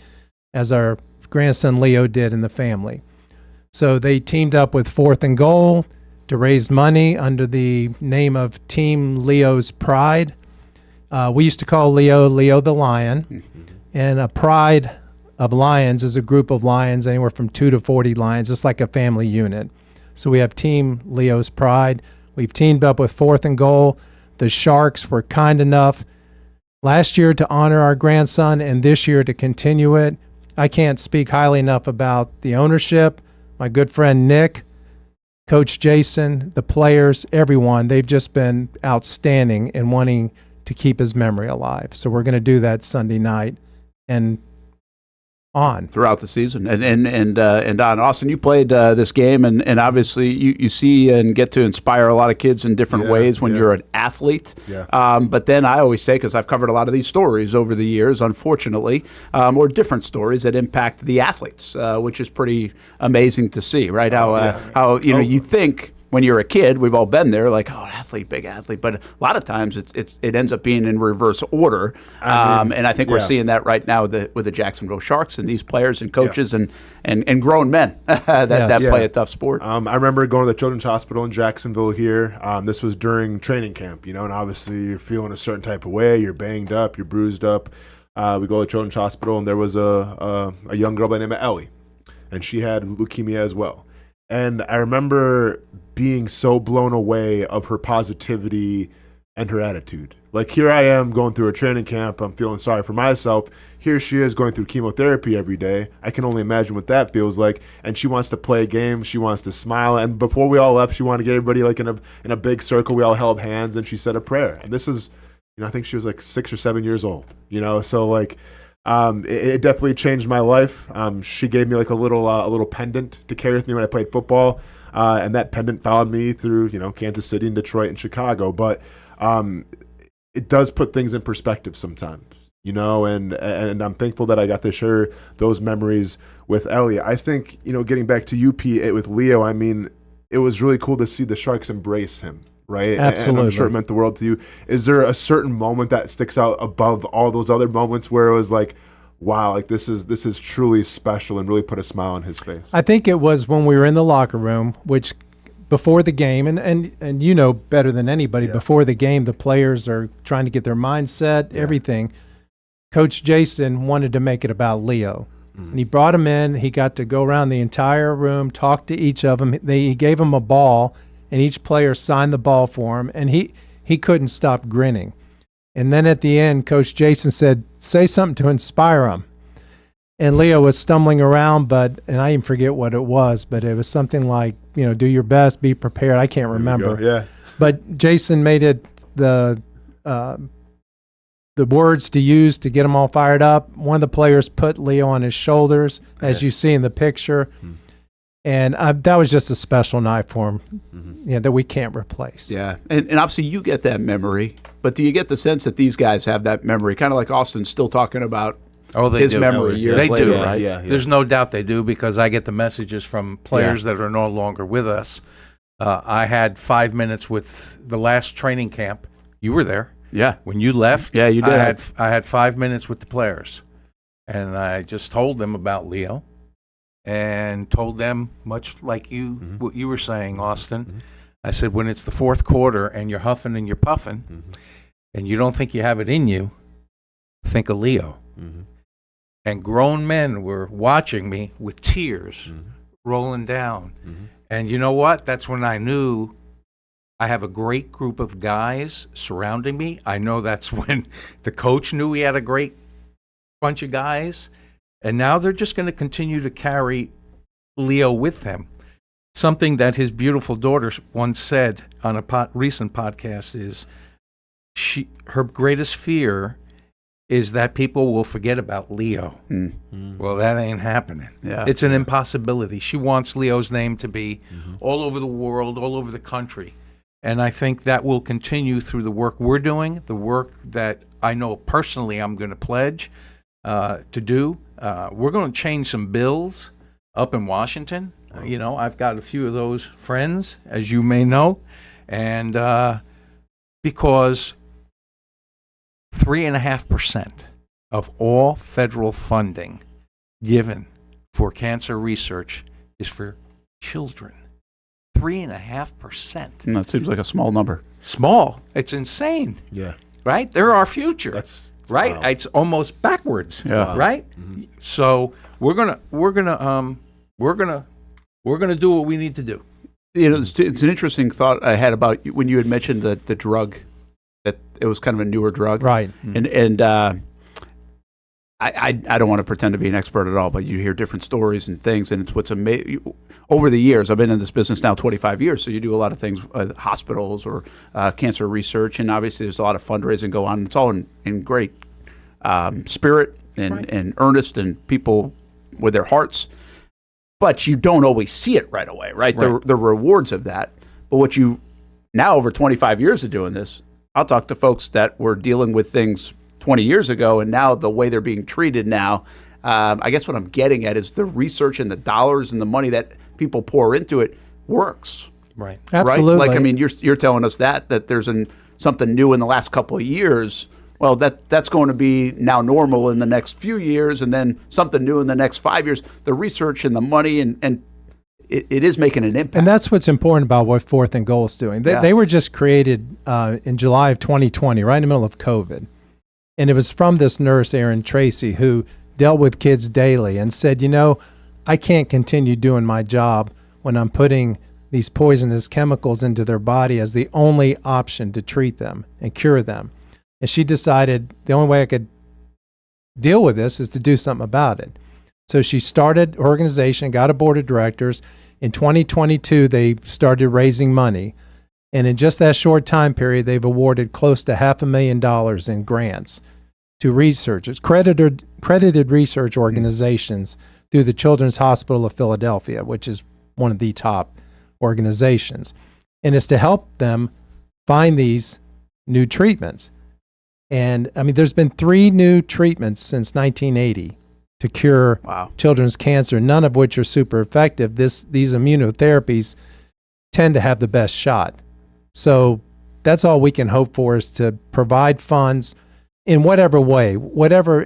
as our grandson Leo did in the family. So they teamed up with Fourth and Goal to raise money under the name of Team Leo's Pride. We used to call Leo the Lion, and a pride of lions is a group of lions, anywhere from 2 to 40 lions, just like a family unit. So we have Team Leo's Pride. We've teamed up with Fourth and Goal. The Sharks were kind enough last year to honor our grandson and this year to continue it. I can't speak highly enough about the ownership, my good friend Nick, Coach Jason, the players, everyone. They've just been outstanding in wanting to keep his memory alive. So we're going to do that Sunday night and on throughout the season and on. Austin, you played this game, and obviously you see and get to inspire a lot of kids in different ways when you're an athlete. But then I always say, because I've covered a lot of these stories over the years, unfortunately, or different stories that impact the athletes, which is pretty amazing to see, right? How you think. When you're a kid, we've all been there, like, oh, athlete, big athlete. But a lot of times it ends up being in reverse order. And I think we're seeing that right now with the Jacksonville Sharks and these players and coaches and grown men that play a tough sport. I remember going to the Children's Hospital in Jacksonville here. This was during training camp, and obviously you're feeling a certain type of way. You're banged up, you're bruised up. We go to Children's Hospital, and there was a young girl by the name of Ellie, and she had leukemia as well. And I remember being so blown away of her positivity and her attitude. Like, here I am going through a training camp. I'm feeling sorry for myself. Here she is going through chemotherapy every day. I can only imagine what that feels like. And she wants to play a game. She wants to smile. And before we all left, she wanted to get everybody like in a big circle. We all held hands, and she said a prayer. And this was, I think she was like 6 or 7 years old. So like. It definitely changed my life. She gave me like a little pendant to carry with me when I played football, and that pendant followed me through Kansas City and Detroit and Chicago. But it does put things in perspective sometimes, and I'm thankful that I got to share those memories with Ellie. I think getting back to UP with Leo, I mean, it was really cool to see the Sharks embrace him. Right? Absolutely. And I'm sure it meant the world to you. Is there a certain moment that sticks out above all those other moments where it was like, wow, like this is truly special and really put a smile on his face? I think it was when we were in the locker room, which before the game, and you know better than anybody, before the game, the players are trying to get their mindset, everything. Coach Jason wanted to make it about Leo. And he brought him in. He got to go around the entire room, talk to each of them. He gave them a ball, and each player signed the ball for him, and he couldn't stop grinning. And then at the end, Coach Jason said, say something to inspire him. And Leo was stumbling around, and I even forget what it was, but it was something like, do your best, be prepared. I can't remember. Yeah. But Jason made it the words to use to get them all fired up. One of the players put Leo on his shoulders, as you see in the picture. And that was just a special night for him, that we can't replace. Yeah, and obviously you get that memory, but do you get the sense that these guys have that memory? Kind of like Austin's still talking about his memory years they later, do, right? Yeah. There's no doubt they do, because I get the messages from players that are no longer with us. I had 5 minutes with the last training camp. You were there. Yeah. When you left, yeah, you did. I had 5 minutes with the players, and I just told them about Leo. And told them, much like what you were saying, Austin, I said, when it's the fourth quarter and you're huffing and you're puffing and you don't think you have it in you, think of Leo. And grown men were watching me with tears rolling down. And you know what? That's when I knew I have a great group of guys surrounding me. I know that's when the coach knew he had a great bunch of guys. And now they're just going to continue to carry Leo with them. Something that his beautiful daughter once said on a recent podcast is her greatest fear is that people will forget about Leo. Well, that ain't happening. Yeah. It's an impossibility. She wants Leo's name to be all over the world, all over the country. And I think that will continue through the work we're doing, the work that I know personally I'm going to pledge to do. We're going to change some bills up in Washington. I've got a few of those friends, as you may know, and because 3.5% of all federal funding given for cancer research is for children. 3.5%. That seems like a small number. Small. It's insane. Yeah. Right? They're our future. That's right. wild. It's almost backwards. Yeah. Right. So we're gonna do what we need to do. You know, it's an interesting thought I had about when you had mentioned the drug, that it was kind of a newer drug, Right. And I don't want to pretend to be an expert at all, but you hear different stories and things, and it's what's amazing. Over the years, I've been in this business now 25 years, so you do a lot of things, hospitals or cancer research, and obviously there's a lot of fundraising go on. It's all in great spirit and earnest, and people with their hearts. But you don't always see it right away, right? The rewards of that. But what you, now over 25 years of doing this, I'll talk to folks that were dealing with things 20 years ago, and now the way they're being treated now, I guess what I'm getting at is the research and the dollars and the money that people pour into it works. Right. Absolutely. Right? Like, I mean, you're telling us that there's something new in the last couple of years. Well, that's going to be now normal in the next few years, and then something new in the next 5 years. The research and the money, and it is making an impact. And that's what's important about what Fourth and Goal is doing. They were just created in July of 2020, right in the middle of COVID. And it was from this nurse, Erin Tracy, who dealt with kids daily and said, I can't continue doing my job when I'm putting these poisonous chemicals into their body as the only option to treat them and cure them. And she decided the only way I could deal with this is to do something about it. So she started an organization, got a board of directors. In 2022, they started raising money. And in just that short time period, they've awarded close to $500,000 in grants to researchers, credited research organizations through the Children's Hospital of Philadelphia, which is one of the top organizations. And it's to help them find these new treatments. And I mean, there's been 3 new treatments since 1980 to cure children's cancer, none of which are super effective. These immunotherapies tend to have the best shot. So that's all we can hope for, is to provide funds in whatever way, whatever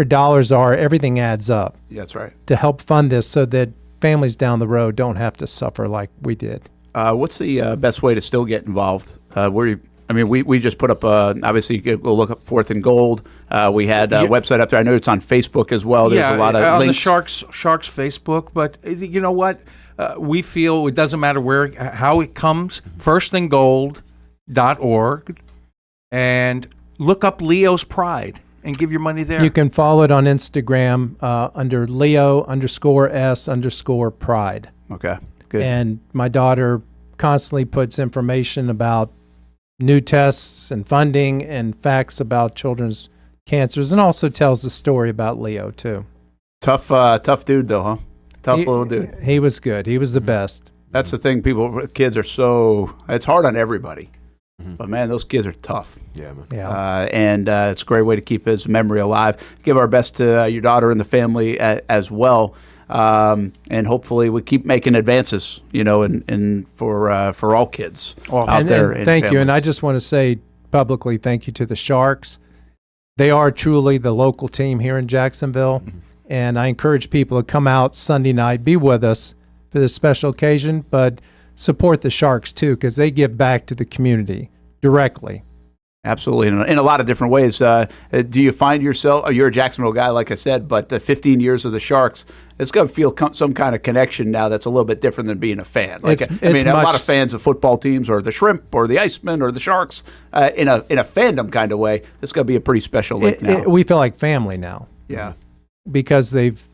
dollars are, everything adds up. Yeah, that's right. To help fund this so that families down the road don't have to suffer like we did. What's the best way to still get involved? We just put up, obviously, you can go look up Fourth and Gold. We had a website up there. I know it's on Facebook as well. There's a lot of on links. the Sharks Facebook. But you know what? We feel it doesn't matter how it comes. firstandgold.org, and look up Leo's Pride and give your money there. You can follow it on Instagram under Leo_S_pride. Okay, good. And my daughter constantly puts information about new tests and funding and facts about children's cancers, and also tells the story about Leo too. Tough dude though, huh? Tough little dude. He was good. He was the best. That's the thing. Kids are it's hard on everybody. But man, those kids are tough. Yeah, man. Yeah. And it's a great way to keep his memory alive. Give our best to your daughter and the family as well. And hopefully we keep making advances, and for all kids out there. And thank you. And I just want to say publicly thank you to the Sharks. They are truly the local team here in Jacksonville. And I encourage people to come out Sunday night, be with us for this special occasion, but support the Sharks too, because they give back to the community directly. Absolutely, in a lot of different ways. Do you find yourself, you're a Jacksonville guy, like I said, but the 15 years of the Sharks, it's going to feel some kind of connection now that's a little bit different than being a fan. A lot of fans of football teams, or the Shrimp, or the Icemen, or the Sharks, in a fandom kind of way. It's going to be a pretty special link now. We feel like family now. Yeah. Because they've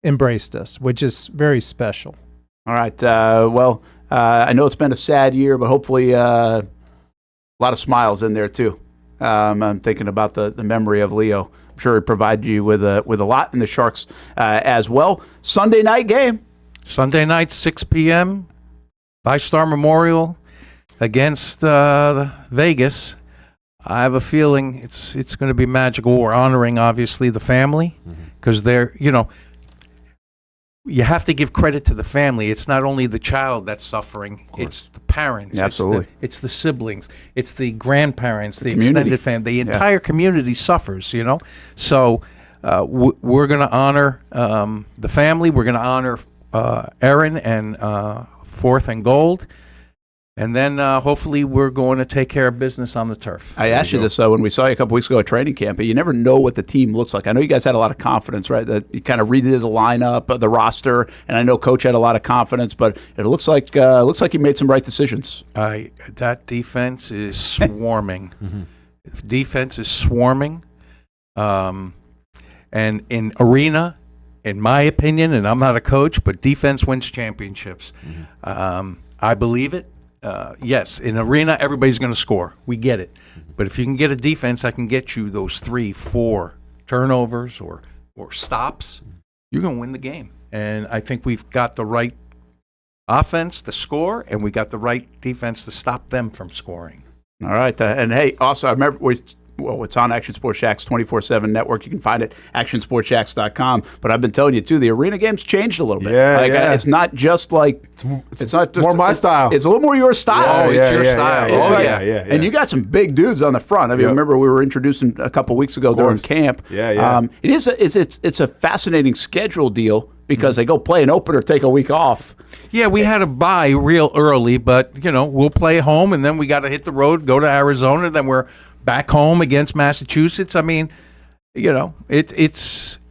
embraced us, which is very special. All right. I know it's been a sad year, but hopefully a lot of smiles in there too. I'm thinking about the memory of Leo. I'm sure he provided you with a lot in the Sharks as well. Sunday night game. Sunday night, 6 p.m. Five-Star Memorial against Vegas. I have a feeling it's going to be magical. We're honoring, obviously, the family, because they're, you have to give credit to the family. It's not only the child that's suffering, it's the parents. Absolutely. It's the siblings. It's the grandparents, the community. extended family. The entire community suffers, So we're going to honor the family. We're going to honor Erin and Fourth and Gold. And then hopefully we're going to take care of business on the turf. I asked you this when we saw you a couple weeks ago at training camp, but you never know what the team looks like. I know you guys had a lot of confidence, right? That you kind of redid the lineup, the roster, and I know Coach had a lot of confidence, but it looks like you made some right decisions. That defense is swarming. Defense is swarming. And in arena, in my opinion, and I'm not a coach, but defense wins championships. I believe it. Yes, in arena, everybody's going to score. We get it. But if you can get a defense that can get you those 3-4 turnovers or stops, you're going to win the game. And I think we've got the right offense to score, and we got the right defense to stop them from scoring. All right. And, hey, also, I remember it's on Action Sports Shacks 24/7 network. You can find it at actionsportshacks.com. But I've been telling you, too, the arena game's changed a little bit. Yeah. It's not just like it's not just more my style. It's a little more your style. It's your style. Yeah. And you got some big dudes on the front. I mean, remember we were introducing a couple weeks ago during camp. It's a fascinating schedule deal because they go play an opener, take a week off. Yeah, we had a bye real early, but we'll play home, and then we got to hit the road, go to Arizona, then we're back home against Massachusetts. I mean, it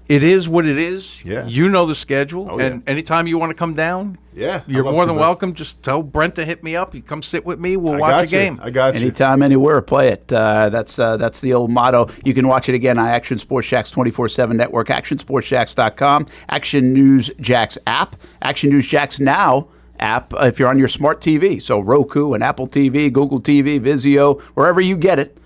is what it is. Yeah. You know the schedule, and anytime you want to come down, you're more than welcome. Just tell Brent to hit me up. You come sit with me. We'll watch a game. I got you. Anytime, anywhere, play it. That's the old motto. You can watch it again on Action Sports Shacks 24/7 network, actionsportshacks.com, Action News Jacks app, Action News Jacks Now app if you're on your smart TV. So Roku and Apple TV, Google TV, Vizio, wherever you get it.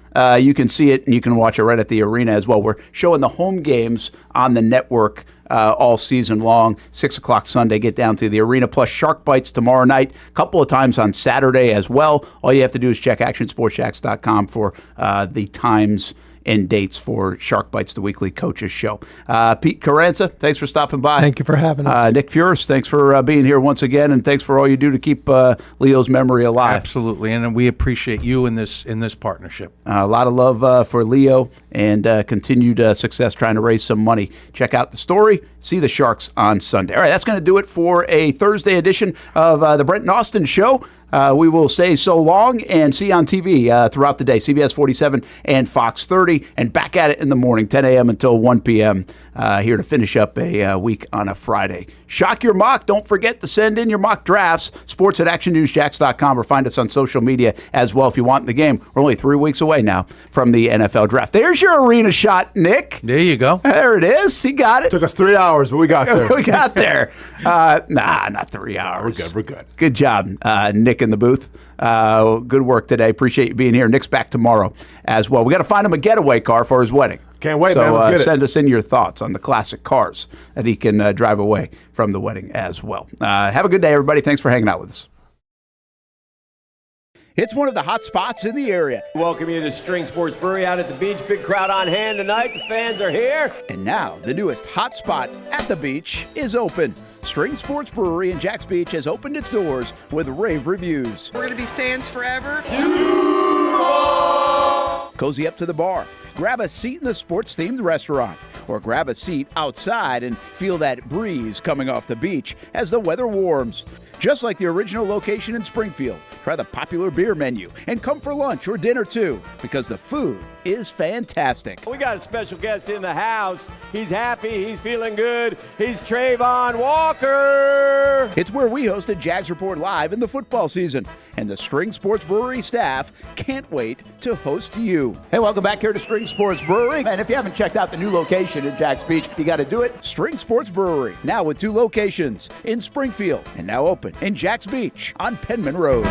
You can see it, and you can watch it right at the arena as well. We're showing the home games on the network all season long. 6 o'clock Sunday, get down to the arena, plus Shark Bites tomorrow night, a couple of times on Saturday as well. All you have to do is check actionsportshacks.com for the times and dates for Shark Bites, the weekly coaches show. Pete Carranza, thanks for stopping by. Thank you for having us. Nick Furris, thanks for being here once again, and thanks for all you do to keep Leo's memory alive. Absolutely, and we appreciate you in this partnership. A lot of love for Leo, and continued success trying to raise some money. Check out the story. See the Sharks on Sunday. All right, that's going to do it for a Thursday edition of the Brent Austen Show. We will say so long and see you on TV throughout the day, CBS 47 and Fox 30, and back at it in the morning, 10 a.m. until 1 p.m. Here to finish up a week on a Friday. Shock your mock. Don't forget to send in your mock drafts, sports at actionnewsjacks.com, or find us on social media as well if you want in the game. We're only 3 weeks away now from the NFL draft. There's your arena shot, Nick. There you go. There it is. He got it. Took us 3 hours, but we got there. We got there. Not 3 hours. We're good. Good job, Nick in the booth. Good work today. Appreciate you being here. Nick's back tomorrow as well. We got to find him a getaway car for his wedding. Can't wait, man. Let's get it. Send us in your thoughts on the classic cars that he can drive away from the wedding as well. Have a good day, everybody. Thanks for hanging out with us. It's one of the hot spots in the area. Welcome you to String Sports Brewery out at the beach. Big crowd on hand tonight. The fans are here. And now, the newest hot spot at the beach is open. String Sports Brewery in Jacks Beach has opened its doors with rave reviews. We're going to be fans forever. Cozy up to the bar. Grab a seat in the sports-themed restaurant, or grab a seat outside and feel that breeze coming off the beach as the weather warms. Just like the original location in Springfield, try the popular beer menu and come for lunch or dinner too, because the food is fantastic. We got a special guest in the house. He's happy. He's feeling good. He's Trayvon Walker. It's where we hosted Jags Report Live in the football season, and the String Sports Brewery staff can't wait to host you. Hey, welcome back here to String Sports Brewery. And if you haven't checked out the new location in Jacks Beach, you got to do it. String Sports Brewery, now with 2 locations in Springfield and now open in Jacks Beach on Penman Road.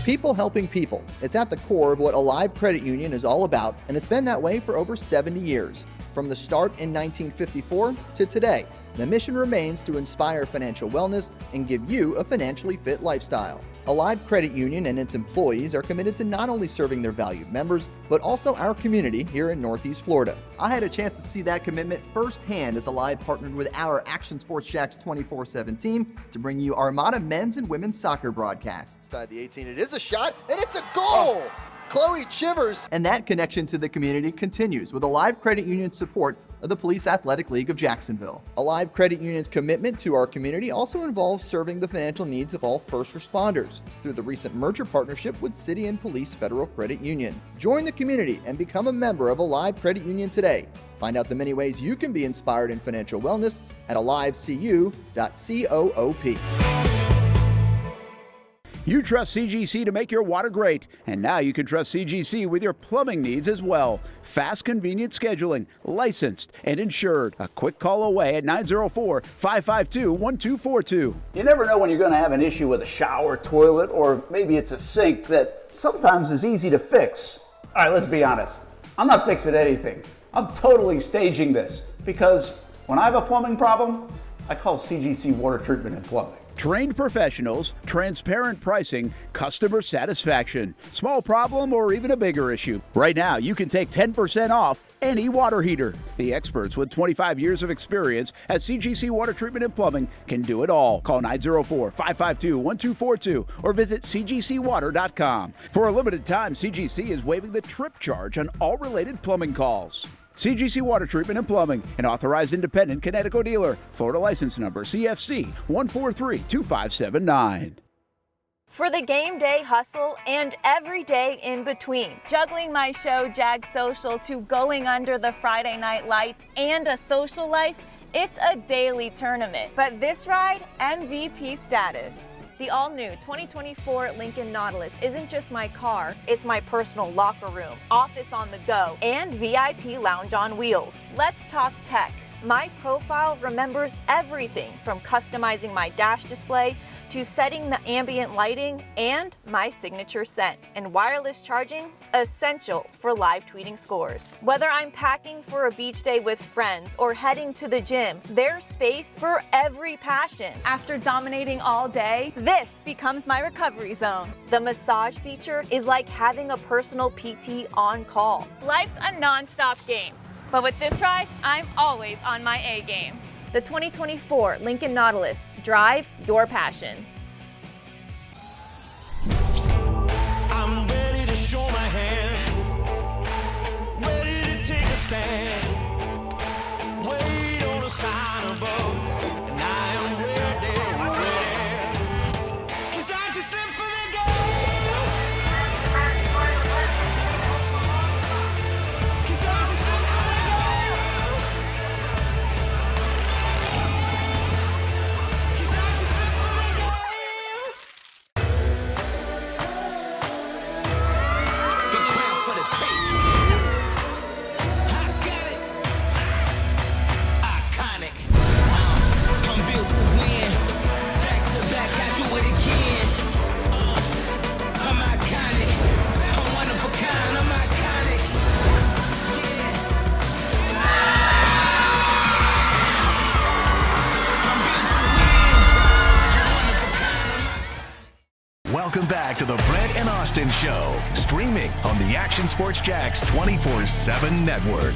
People helping people. It's at the core of what Alive Credit Union is all about, and it's been that way for over 70 years. From the start in 1954 to today, the mission remains to inspire financial wellness and give you a financially fit lifestyle. Alive Credit Union and its employees are committed to not only serving their valued members, but also our community here in Northeast Florida. I had a chance to see that commitment firsthand as Alive partnered with our Action Sports Jacks 24/7 team to bring you Armada men's and women's soccer broadcasts. Inside the 18, it is a shot, and it's a goal! Chloe Chivers! And that connection to the community continues with Alive Credit Union's support of the Police Athletic League of Jacksonville. Alive Credit Union's commitment to our community also involves serving the financial needs of all first responders through the recent merger partnership with City and Police Federal Credit Union. Join the community and become a member of Alive Credit Union today. Find out the many ways you can be inspired in financial wellness at alivecu.coop. You trust CGC to make your water great, and now you can trust CGC with your plumbing needs as well. Fast, convenient scheduling, licensed and insured. A quick call away at 904-552-1242. You never know when you're going to have an issue with a shower, toilet, or maybe it's a sink that sometimes is easy to fix. All right, let's be honest. I'm not fixing anything. I'm totally staging this because when I have a plumbing problem, I call CGC Water Treatment and Plumbing. Trained professionals, transparent pricing, customer satisfaction. Small problem or even a bigger issue. Right now, you can take 10% off any water heater. The experts with 25 years of experience at CGC Water Treatment and Plumbing can do it all. Call 904-552-1242 or visit cgcwater.com. For a limited time, CGC is waiving the trip charge on all related plumbing calls. CGC Water Treatment and Plumbing, an authorized independent Connecticut dealer. Florida license number CFC 1432579. For the game day hustle and every day in between, juggling my show Jags Social to going under the Friday night lights and a social life, it's a daily tournament. But this ride, MVP status. The all-new 2024 Lincoln Nautilus isn't just my car, it's my personal locker room, office on the go, and VIP lounge on wheels. Let's talk tech. My profile remembers everything from customizing my dash display to setting the ambient lighting and my signature scent. And wireless charging, essential for live tweeting scores. Whether I'm packing for a beach day with friends or heading to the gym, there's space for every passion. After dominating all day, this becomes my recovery zone. The massage feature is like having a personal PT on call. Life's a non-stop game, but with this ride, I'm always on my A game. The 2024 Lincoln Nautilus. Drive your passion. I'm ready to show my hand, ready to take a stand, wait on a sign above, and I am ready, ready, 'cause I just live for the game, 'cause I just live for the game, 'cause I just live for the game. The crown's for the tape. I got it. Iconic. I'm built to win. Back to back, I do it again. I'm iconic. I'm one of a kind. I'm iconic. I'm built to win. I'm one of a kind. Welcome back to the Brent and Austin Show, streaming on the Action Sports Jacks 24/7 network.